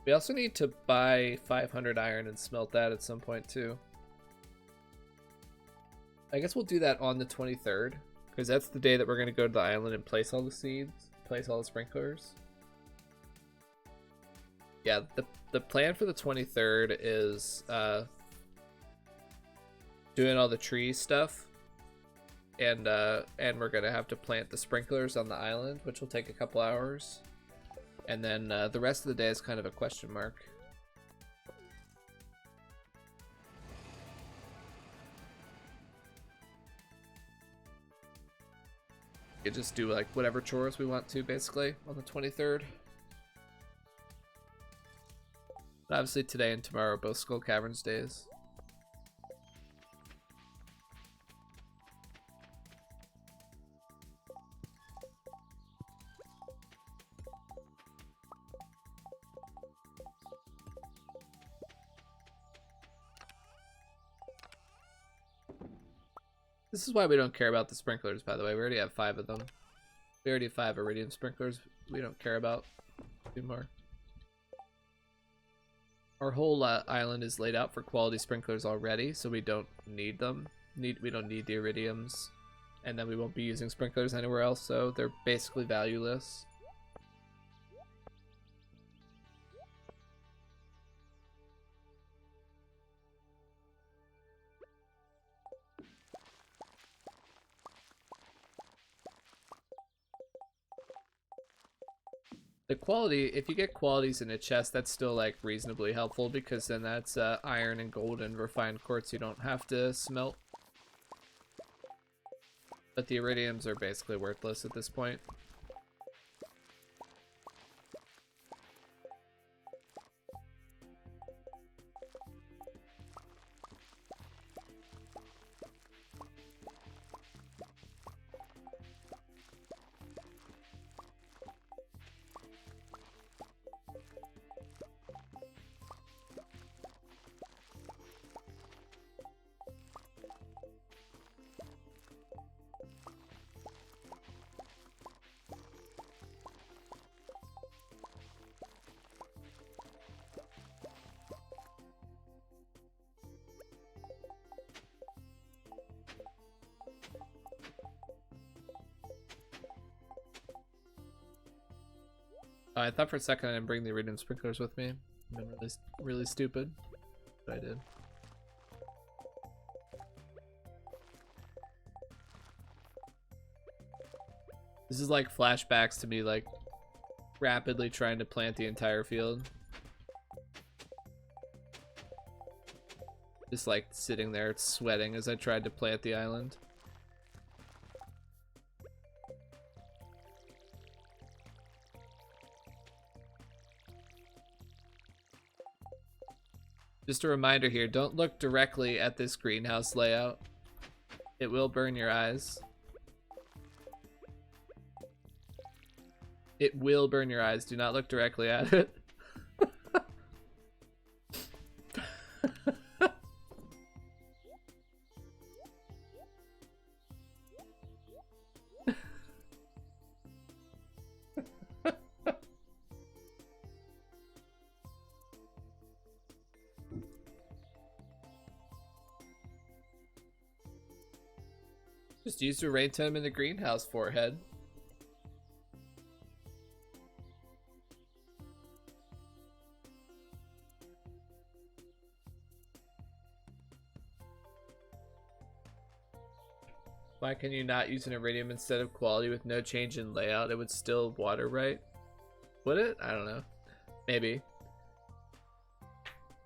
We also need to buy 500 iron and smelt that at some point too. I guess we'll do that on the 23rd. Because that's the day that we're going to go to the island and place all the seeds, place all the sprinklers. Yeah, the plan for the 23rd is doing all the tree stuff. And we're going to have to plant the sprinklers on the island, which will take a couple hours. And then the rest of the day is kind of a question mark. You just do like whatever chores we want to basically on the 23rd. But obviously today and tomorrow are both Skull Caverns days. This is why we don't care about the sprinklers, by the way. We already have 5 of them. We already have 5 iridium sprinklers. We don't care about 2 more. Our whole island is laid out for quality sprinklers already, so we don't need them. We don't need the iridiums. And then we won't be using sprinklers anywhere else, so they're basically valueless. The quality, if you get qualities in a chest, that's still like reasonably helpful because then that's iron and gold and refined quartz you don't have to smelt. But the iridiums are basically worthless at this point. I thought for a second I didn't bring the iridium sprinklers with me. Been really stupid, but I did. This is like flashbacks to me, like rapidly trying to plant the entire field. Just like sitting there sweating as I tried to plant the island. Just a reminder here, don't look directly at this greenhouse layout. It will burn your eyes. It will burn your eyes. Do not look directly at it. Just use the rain time in the greenhouse, forehead. Why can you not use an iridium instead of quality with no change in layout? It would still water right? Would it? I don't know. Maybe.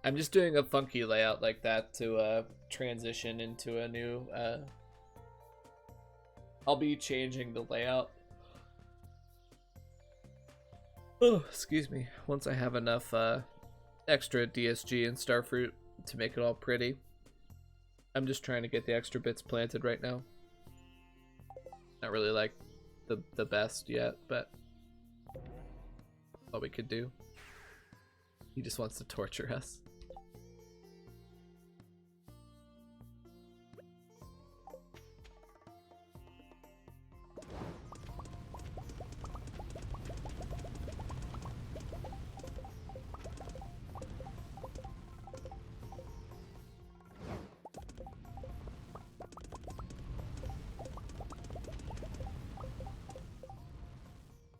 I'm just doing a funky layout like that to transition into a new... I'll be changing the layout. Oh, excuse me. Once I have enough extra DSG and Starfruit to make it all pretty. I'm just trying to get the extra bits planted right now. Not really like the best yet, but what we could do. He just wants to torture us.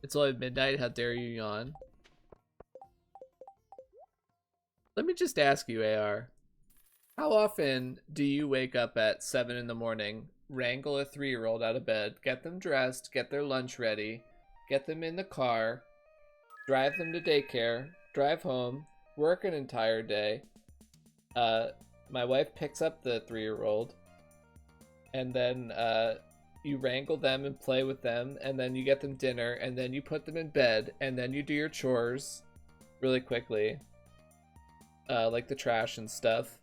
It's only midnight, how dare you yawn? Let me just ask you, AR. How often do you wake up at 7 in the morning, wrangle a 3-year-old out of bed, get them dressed, get their lunch ready, get them in the car, drive them to daycare, drive home, work an entire day, my wife picks up the 3-year-old, and then, you wrangle them and play with them, and then you get them dinner, and then you put them in bed, and then you do your chores really quickly, like the trash and stuff,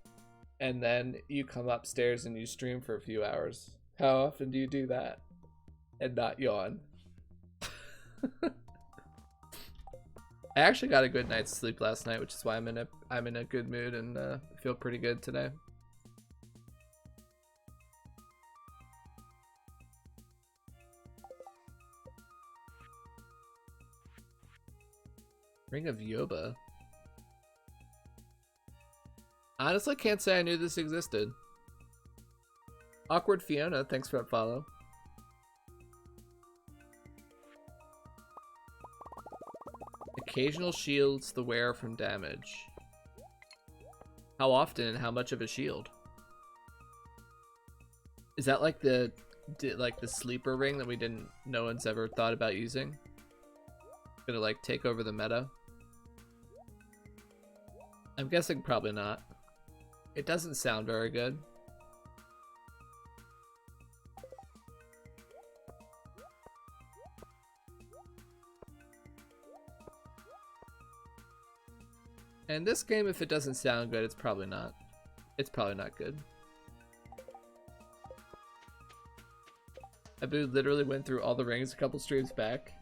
and then you come upstairs and you stream for a few hours. How often do you do that and not yawn? I actually got a good night's sleep last night, which is why I'm in a good mood and feel pretty good today. Ring of Yoba. Honestly, can't say I knew this existed. Awkward Fiona, thanks for that follow. Occasional shields the wearer from damage. How often and how much of a shield? Is that like the sleeper ring that no one's ever thought about using? Gonna like take over the meta? I'm guessing probably not. It doesn't sound very good. And this game, if it doesn't sound good, it's probably not. It's probably not good. Abu literally went through all the rings a couple streams back.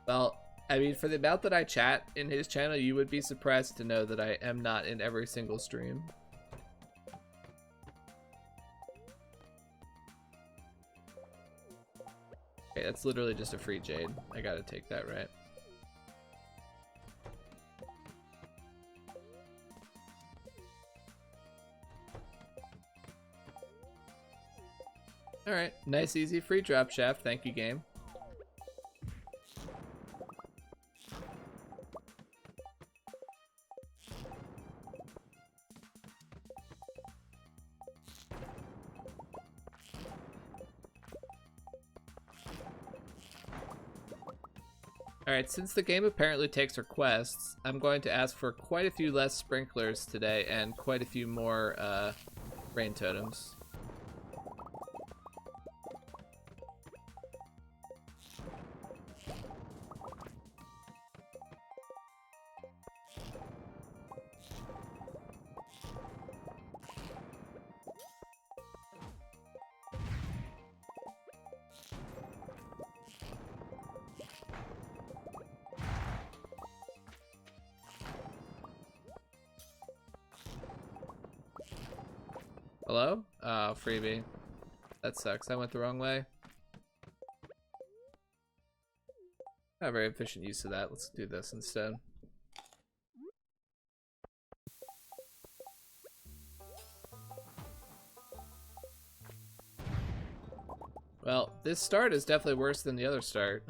Well, I mean, for the amount that I chat in his channel, you would be surprised to know that I am not in every single stream. Okay, that's literally just a free jade. I gotta take that, right? Alright, nice easy free drop shaft. Thank you, game. Alright, since the game apparently takes requests, I'm going to ask for quite a few less sprinklers today and quite a few more rain totems. Hello? Oh, freebie. That sucks. I went the wrong way. Not a very efficient use of that. Let's do this instead. Well, this start is definitely worse than the other start.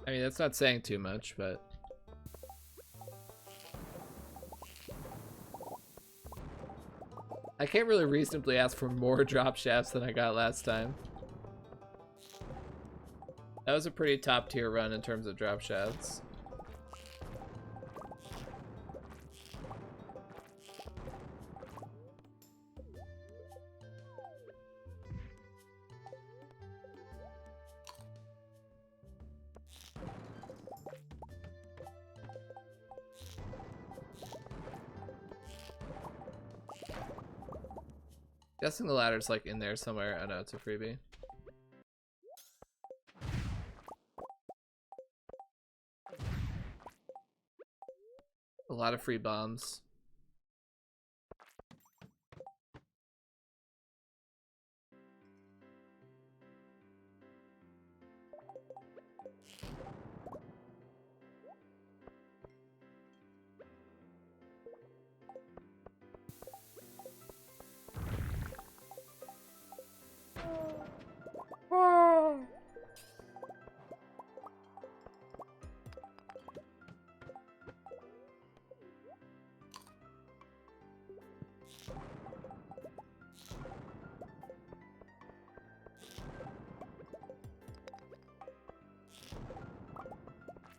I mean, that's not saying too much, but... I can't really reasonably ask for more drop shafts than I got last time. That was a pretty top tier run in terms of drop shafts. Guessing the ladder's like in there somewhere. Oh no, it's a freebie. A lot of free bombs.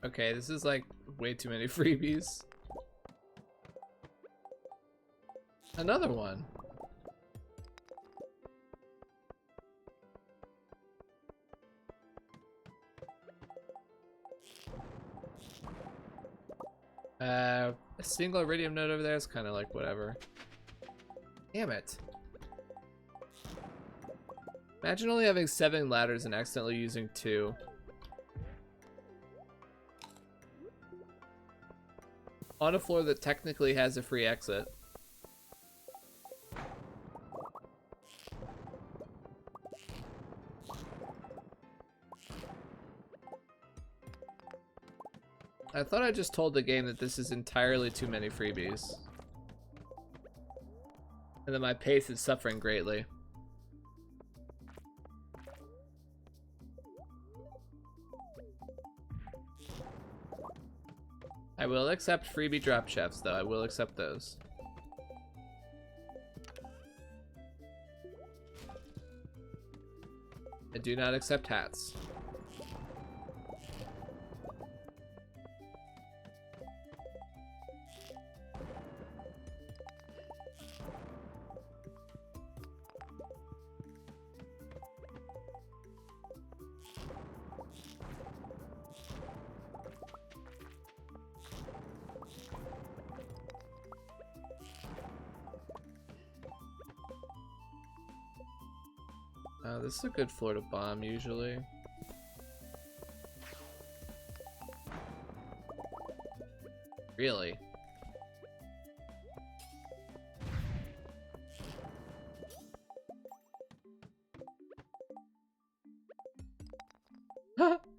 Okay, this is like way too many freebies. Another one. A single iridium node over there is kind of like whatever. Damn it. Imagine only having 7 ladders and accidentally using 2. On a floor that technically has a free exit. I thought I just told the game that this is entirely too many freebies. And that my pace is suffering greatly. I will accept freebie drop shafts though, I will accept those. I do not accept hats. This is a good floor to bomb usually. Really?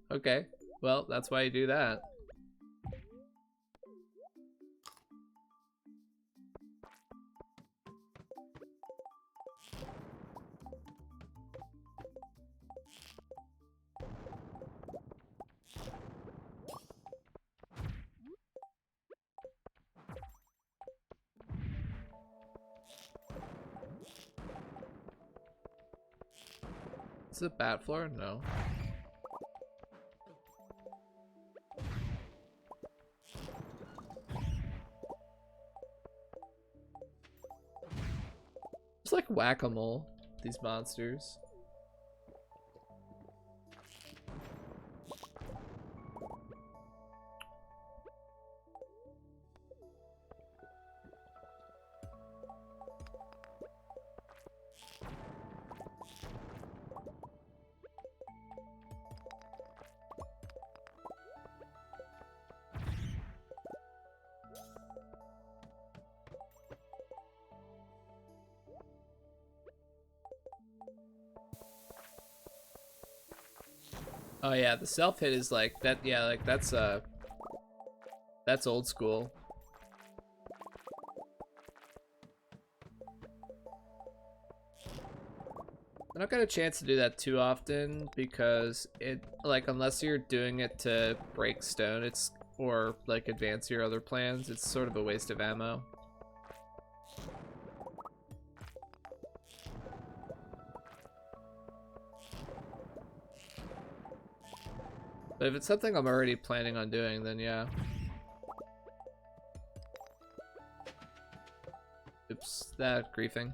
Okay, well, that's why you do that. Is it bat floor? No. whack-a-mole, these monsters. Oh yeah, the self hit is like that. Yeah, like that's old school. I don't get a chance to do that too often because it, like, unless you're doing it to break stone, it's, or like advance your other plans, it's sort of a waste of ammo. But if it's something I'm already planning on doing, then yeah. Oops, that griefing.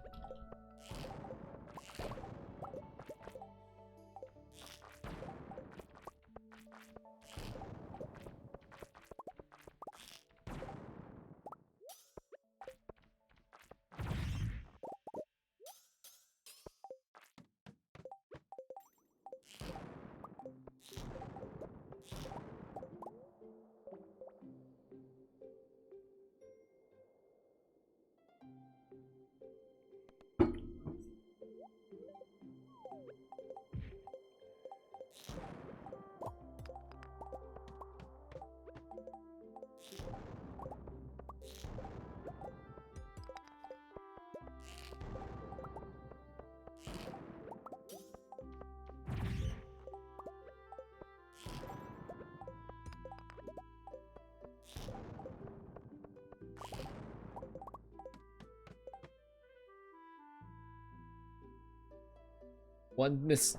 One miss.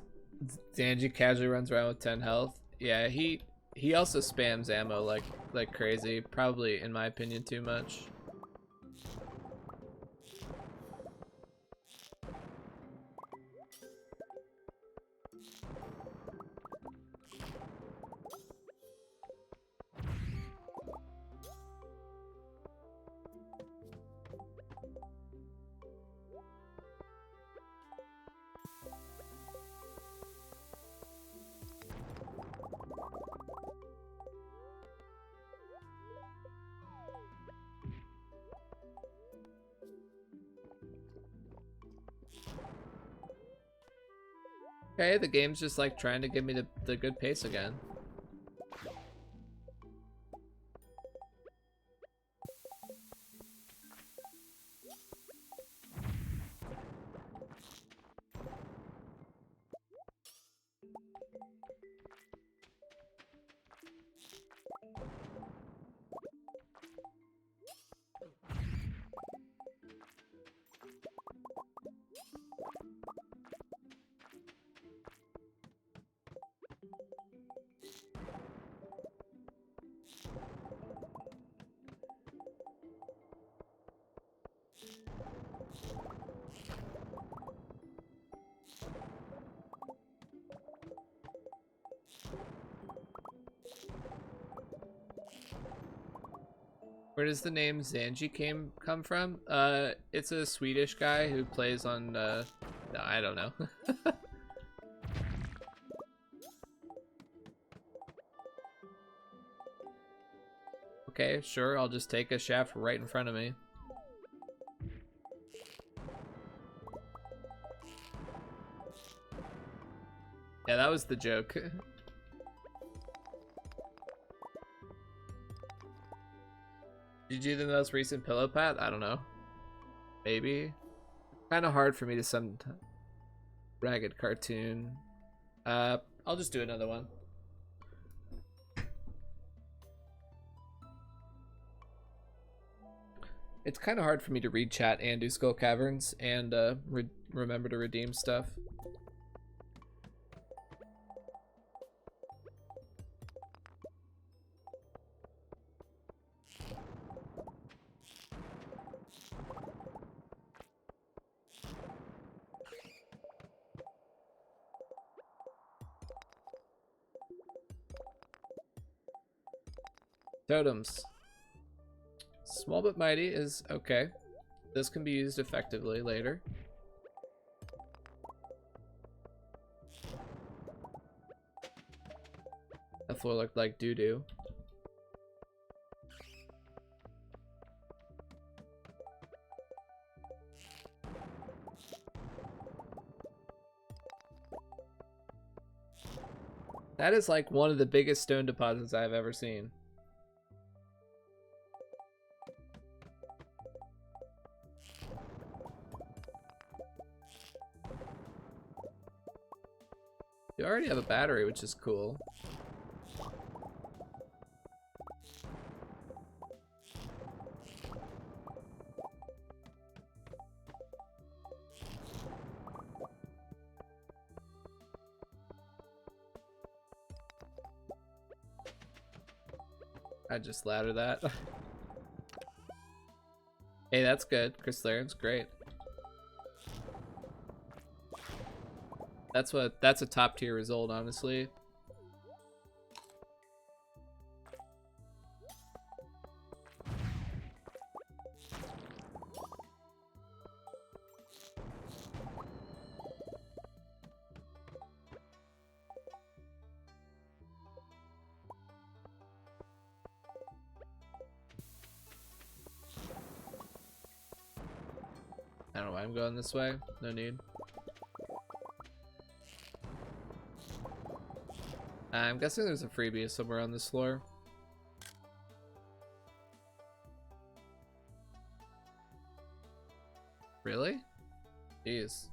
Zanji casually runs around with 10 health. Yeah, he also spams ammo like crazy. Probably, in my opinion, too much. Okay, the game's just like trying to give me the good pace again. Where does the name Zanji come from? It's a Swedish guy who plays on, I don't know. Okay, sure, I'll just take a shaft right in front of me. Yeah, that was the joke. Did you do the most recent pillow pat? I don't know. Maybe. Kind of hard for me to some ragged cartoon. I'll just do another one. It's kind of hard for me to read chat and do Skull Caverns and remember to redeem stuff. Totems. Small but mighty is okay. This can be used effectively later. That floor looked like doo-doo. That is like one of the biggest stone deposits I've ever seen. You already have a battery, which is cool. I just ladder that. Hey, that's good. Crystallarium's great. That's a top tier result, honestly. I don't know why I'm going this way. No need. I'm guessing there's a freebie somewhere on this floor. Really? Jeez.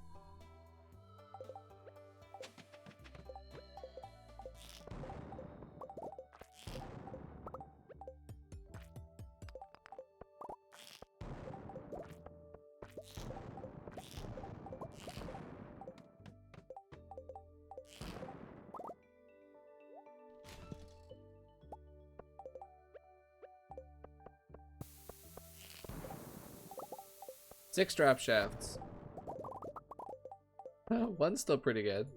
Six drop shafts. Oh, one's still pretty good.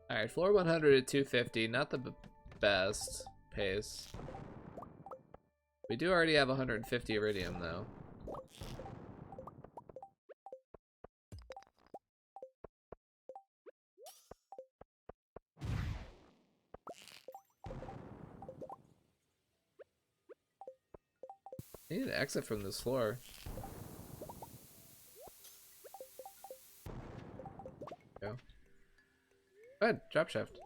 Alright, floor 100 at 250. Not the best pace. We do already have 150 iridium, though. I need to exit from this floor. Go. Go ahead, drop shaft.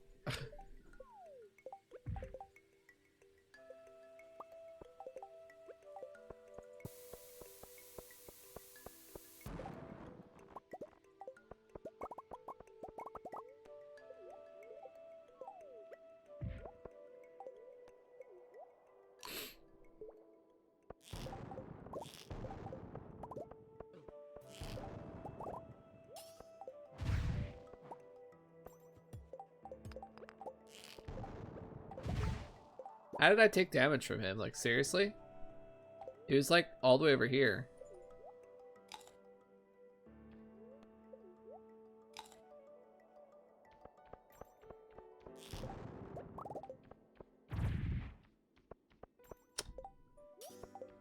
How did I take damage from him? Like, seriously? He was like all the way over here.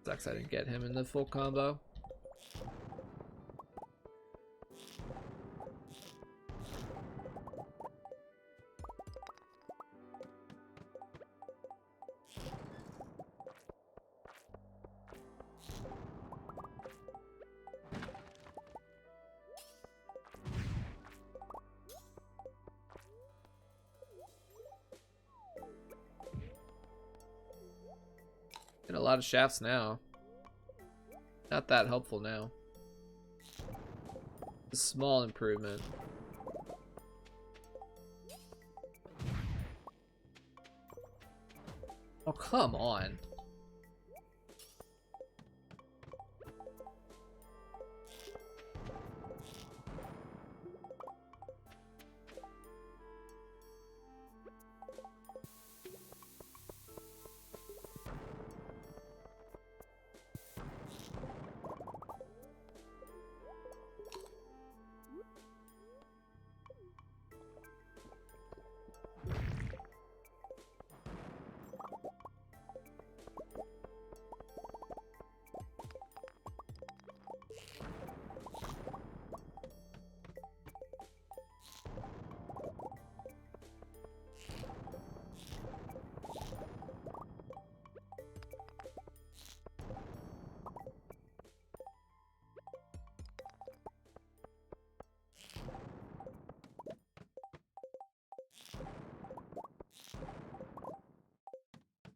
Sucks I didn't get him in the full combo. A lot of shafts now. Not that helpful now. A small improvement. Oh, come on.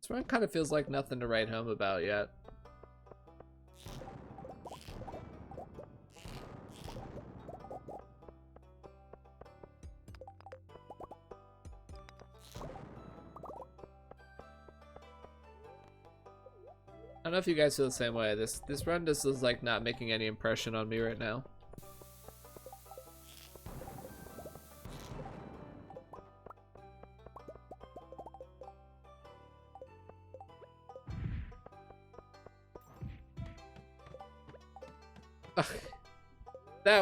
This one kind of feels like nothing to write home about yet. I don't know if you guys feel the same way. This run just is like not making any impression on me right now.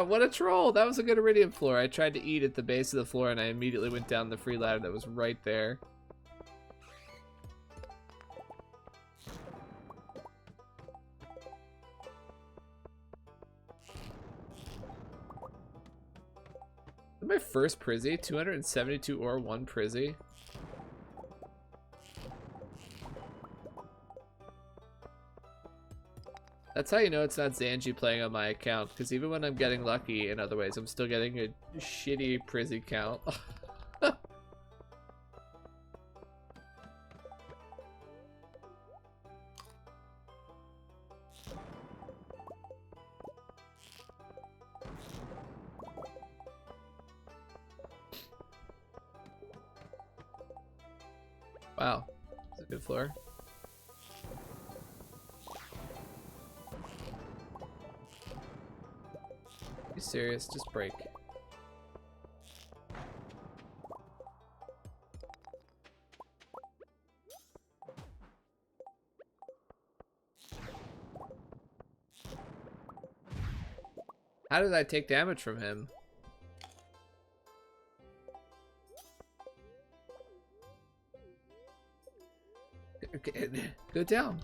What a troll! That was a good iridium floor. I tried to eat at the base of the floor and I immediately went down the free ladder that was right there. My first Prizzy, 272 ore, 1 Prizzy. That's how you know it's not Zanji playing on my account, because even when I'm getting lucky in other ways, I'm still getting a shitty Prizzy count. Wow, that's a good floor. Be serious, just break. How did I take damage from him? Go down.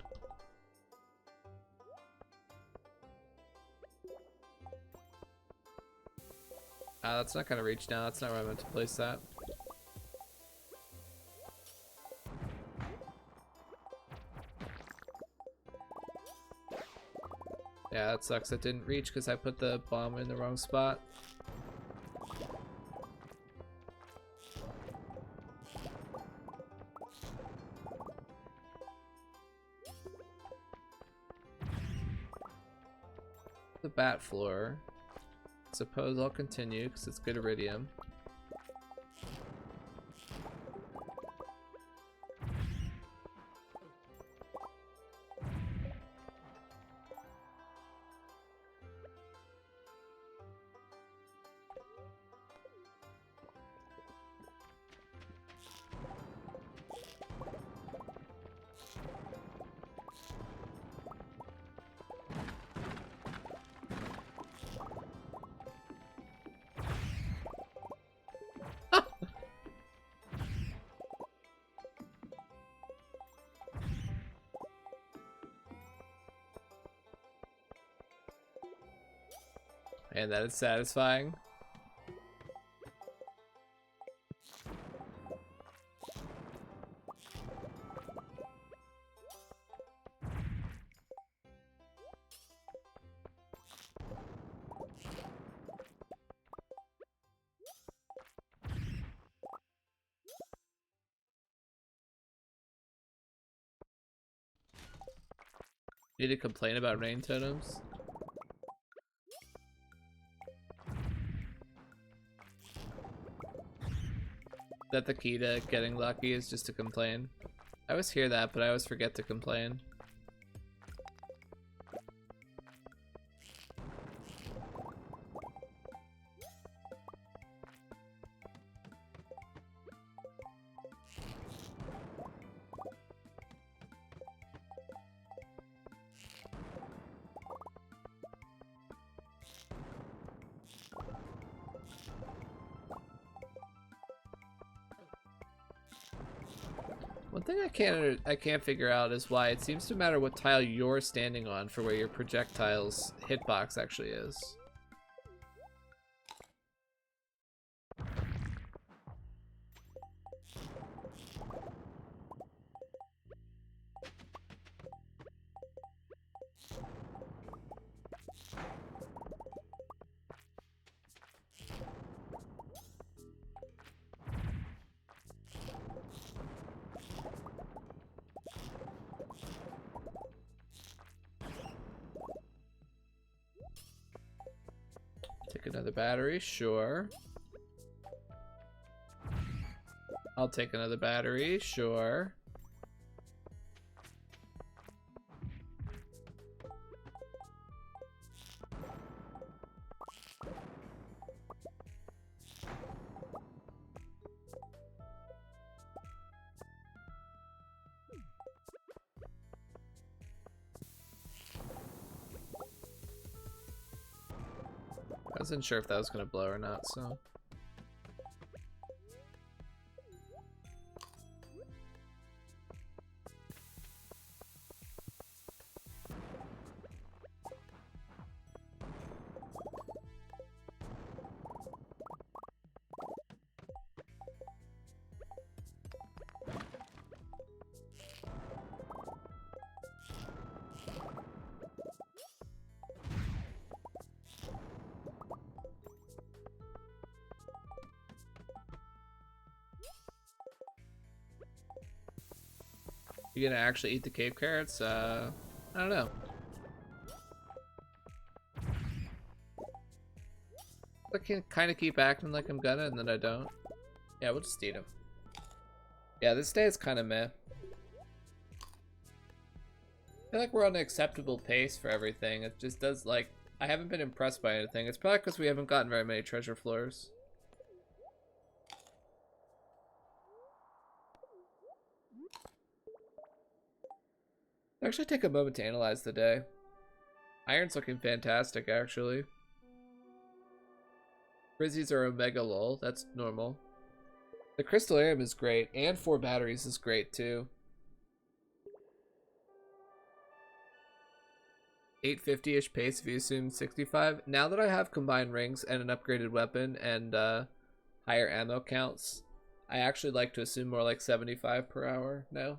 That's not gonna reach now. That's not where I meant to place that. Yeah, that sucks. That didn't reach because I put the bomb in the wrong spot. The bat floor. Suppose I'll continue because it's good iridium. And that is satisfying. Need to complain about rain totems? That the key to getting lucky is just to complain? I always hear that, but I always forget to complain. One thing I can't figure out is why it seems to matter what tile you're standing on for where your projectile's hitbox actually is. take another battery, sure. I'll take another battery, sure. I wasn't sure if that was gonna blow or not, so. You gonna actually eat the cave carrots? I don't know. I can kind of keep acting like I'm gonna, and then I don't. Yeah, we'll just eat them. Yeah, this day is kind of meh. I feel like we're on an acceptable pace for everything. It just does, like, I haven't been impressed by anything. It's probably because we haven't gotten very many treasure floors. Actually take a moment to analyze the day. Iron's looking fantastic, actually. Frizzies are omega lol, that's normal. The crystallarium is great, and 4 batteries is great too. 850-ish pace if you assume 65. Now that I have combined rings and an upgraded weapon and higher ammo counts, I actually like to assume more like 75 per hour now.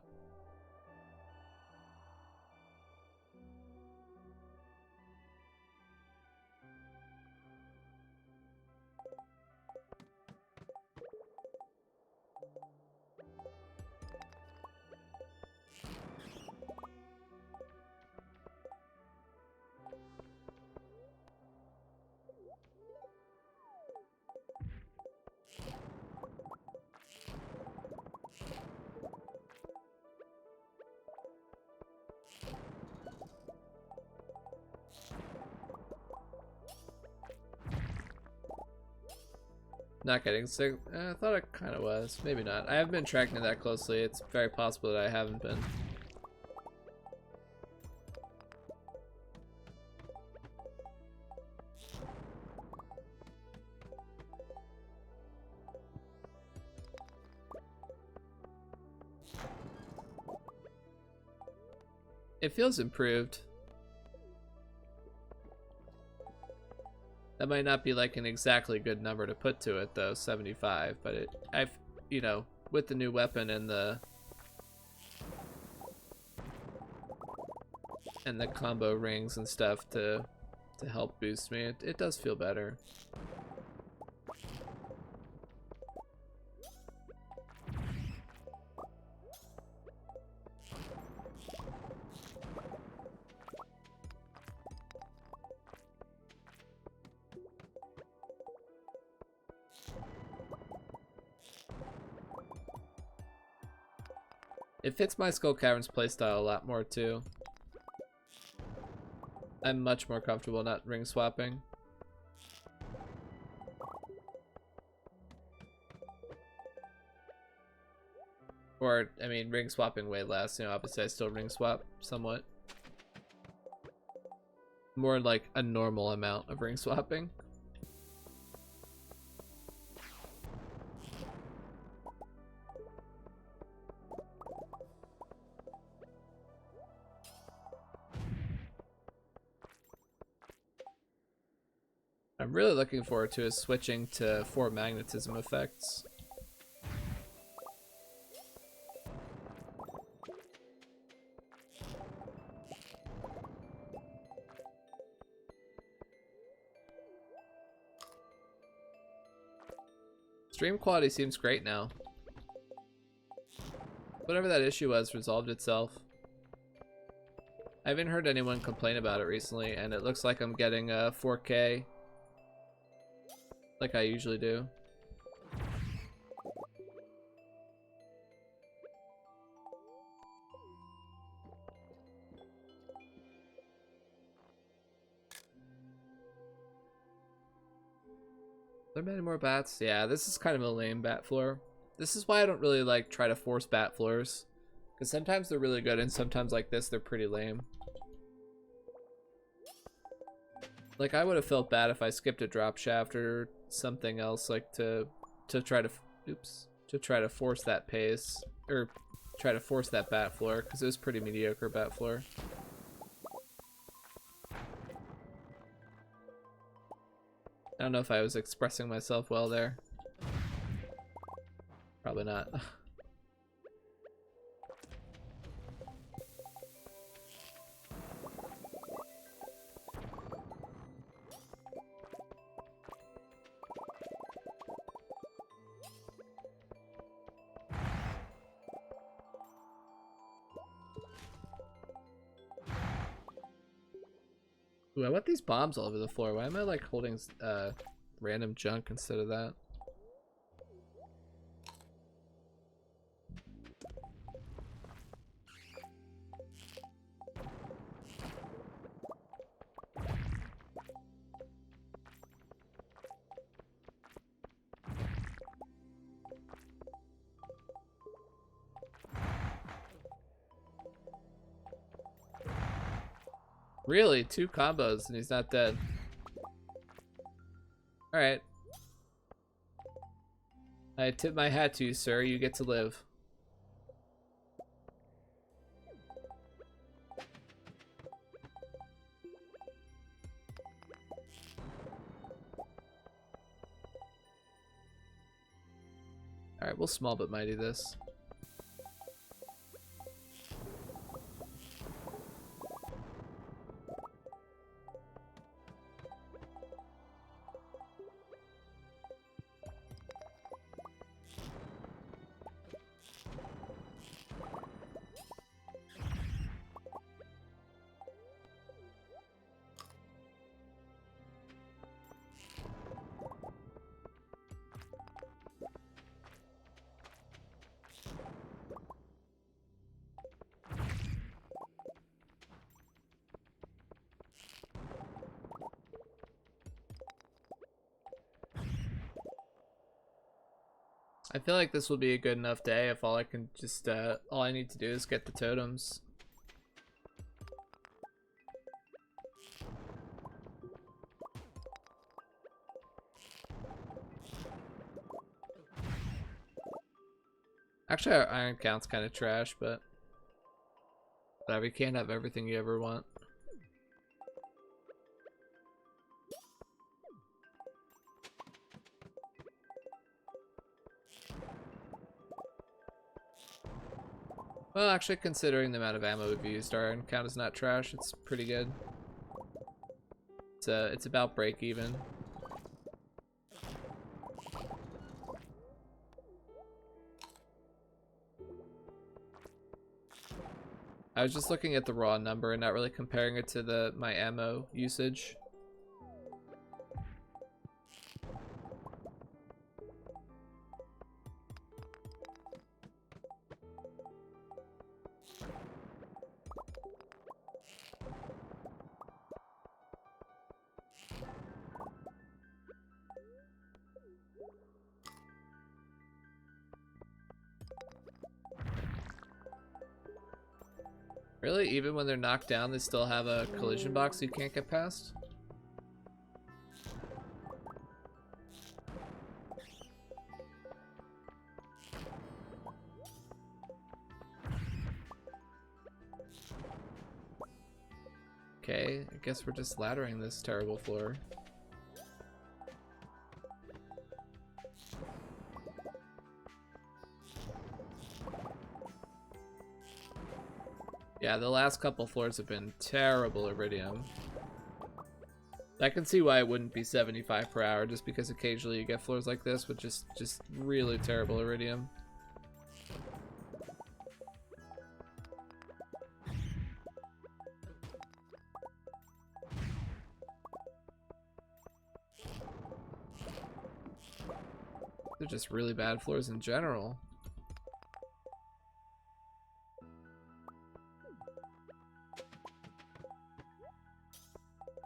Not getting sick. I thought it kind of was. Maybe not. I haven't been tracking it that closely. It's very possible that I haven't been. It feels improved. That might not be like an exactly good number to put to it though, 75, but you know, with the new weapon and the combo rings and stuff to help boost me, it does feel better. It fits my Skull Caverns playstyle a lot more too. I'm much more comfortable not ring swapping. Or, I mean, ring swapping way less. You know, obviously I still ring swap somewhat. More like a normal amount of ring swapping. I'm really looking forward to is switching to 4 magnetism effects. Stream quality seems great now. Whatever that issue was resolved itself. I haven't heard anyone complain about it recently, and it looks like I'm getting a 4K like I usually do. Are there many more bats? Yeah, this is kind of a lame bat floor. This is why I don't really like try to force bat floors, because sometimes they're really good and sometimes like this they're pretty lame. Like I would have felt bad if I skipped a drop shaft or something else, like to try to force that pace, or try to force that bat floor, because it was pretty mediocre bat floor. I don't know if I was expressing myself well there. Probably not. Ooh, I want these bombs all over the floor. Why am I like holding random junk instead of that? Really? 2 combos and he's not dead. Alright. I tip my hat to you, sir. You get to live. Alright, we'll small but mighty this. I feel like this will be a good enough day if all I can just, all I need to do is get the totems. Actually, our iron count's kind of trash, but whatever, you can't have everything you ever want. Well, actually, considering the amount of ammo we've used, our iron count is not trash. It's pretty good. It's about break even. I was just looking at the raw number and not really comparing it to my ammo usage. Really? Even when they're knocked down, they still have a collision box you can't get past? Okay, I guess we're just laddering this terrible floor. Yeah, the last couple floors have been terrible Iridium. I can see why it wouldn't be 75 per hour, just because occasionally you get floors like this with just really terrible Iridium. They're just really bad floors in general.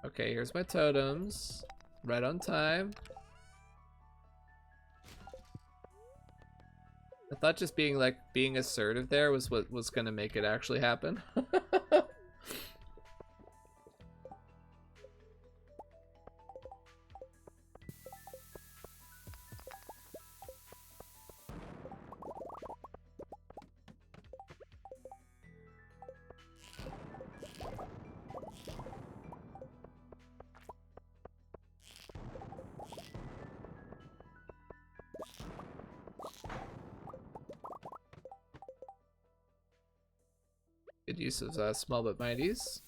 Okay, here's my totems. Right on time. I thought just being assertive there was what was gonna make it actually happen. Good use of small but mighties.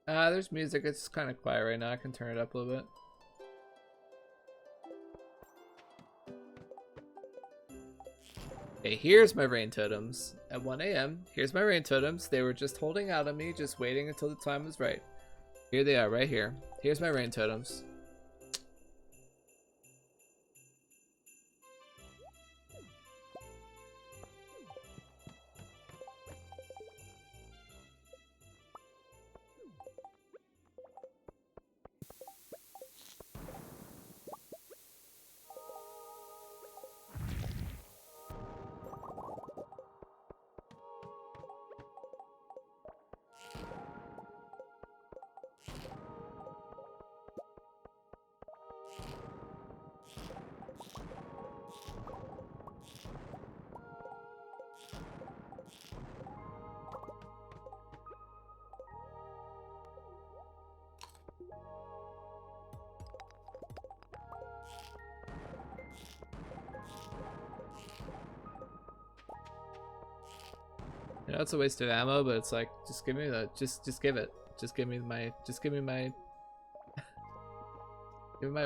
There's music. It's kind of quiet right now. I can turn it up a little bit. Okay, here's my rain totems. At 1 a.m., here's my rain totems. They were just holding out on me, just waiting until the time was right. Here they are, right here. Here's my rain totems. You know, it's a waste of ammo, but it's like, just give me the, just give it. Just give me my, give me my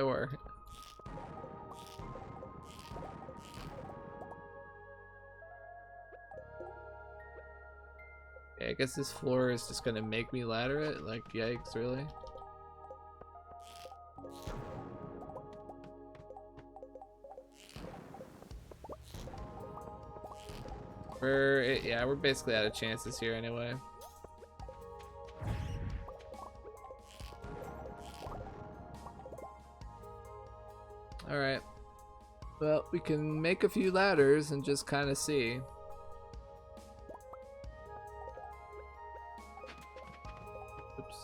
ore. Okay, I guess this floor is just gonna make me ladder it, like, yikes, really? We're basically out of chances here anyway. Alright. Well, we can make a few ladders and just kind of see. Oops.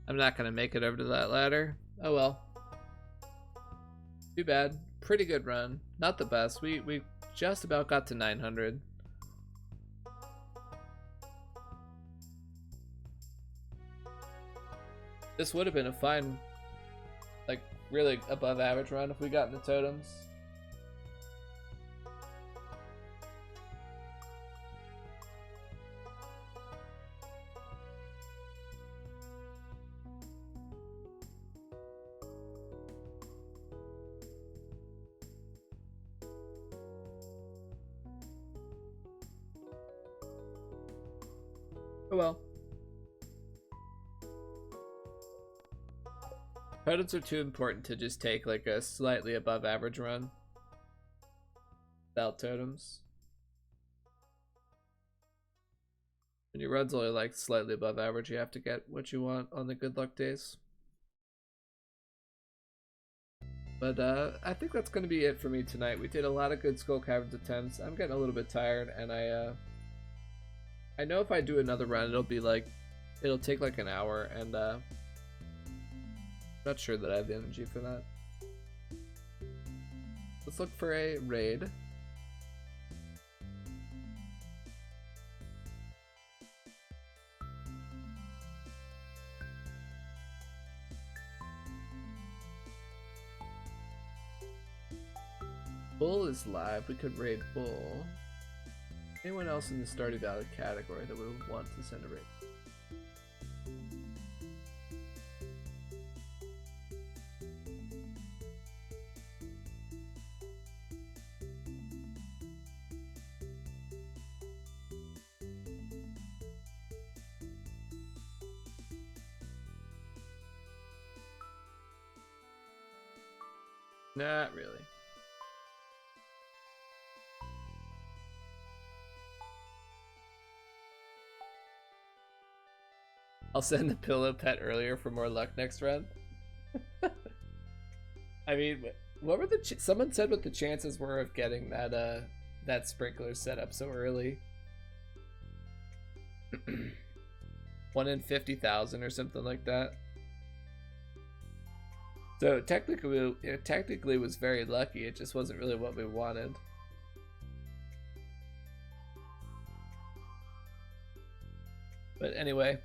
I'm not gonna make it over to that ladder. Oh well. Too bad. Pretty good run. Not the best. We just about got to 900. This would have been a fine, like, really above average run if we got the totems. Oh well. Totems are too important to just take like a slightly above average run without totems. When your run's only like slightly above average, you have to get what you want on the good luck days. But I think that's going to be it for me tonight. We did a lot of good Skull Caverns attempts. I'm getting a little bit tired, and I know if I do another run, it'll take like an hour, and not sure that I have the energy for that. Let's look for a raid. Bull is live. We could raid Bull. Anyone else in the Stardew Valley category that we would want to send a raid? Not really. I'll send the pillow pet earlier for more luck next round. I mean, what were someone said what the chances were of getting that sprinkler set up so early? 1 in 50,000 or something like that. So technically it was very lucky. It just wasn't really what we wanted. But anyway,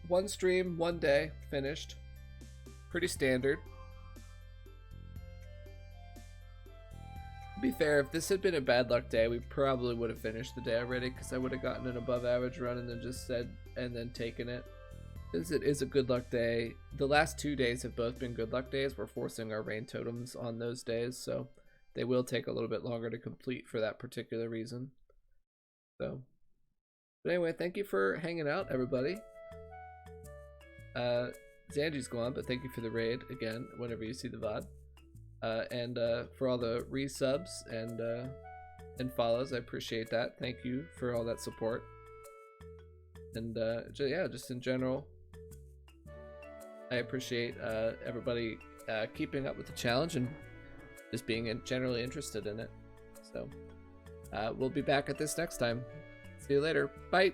one stream, one day, finished. Pretty standard. To be fair, if this had been a bad luck day, we probably would have finished the day already, because I would have gotten an above average run and then taken it. Since it is a good luck day, the last 2 days have both been good luck days. We're forcing our rain totems on those days, so they will take a little bit longer to complete for that particular reason. So, but anyway, thank you for hanging out, everybody. Zanji's gone, but thank you for the raid again whenever you see the VOD. And for all the resubs and follows, I appreciate that. Thank you for all that support. And yeah, just in general, I appreciate everybody keeping up with the challenge and just being generally interested in it. So we'll be back at this next time. See you later. Bye.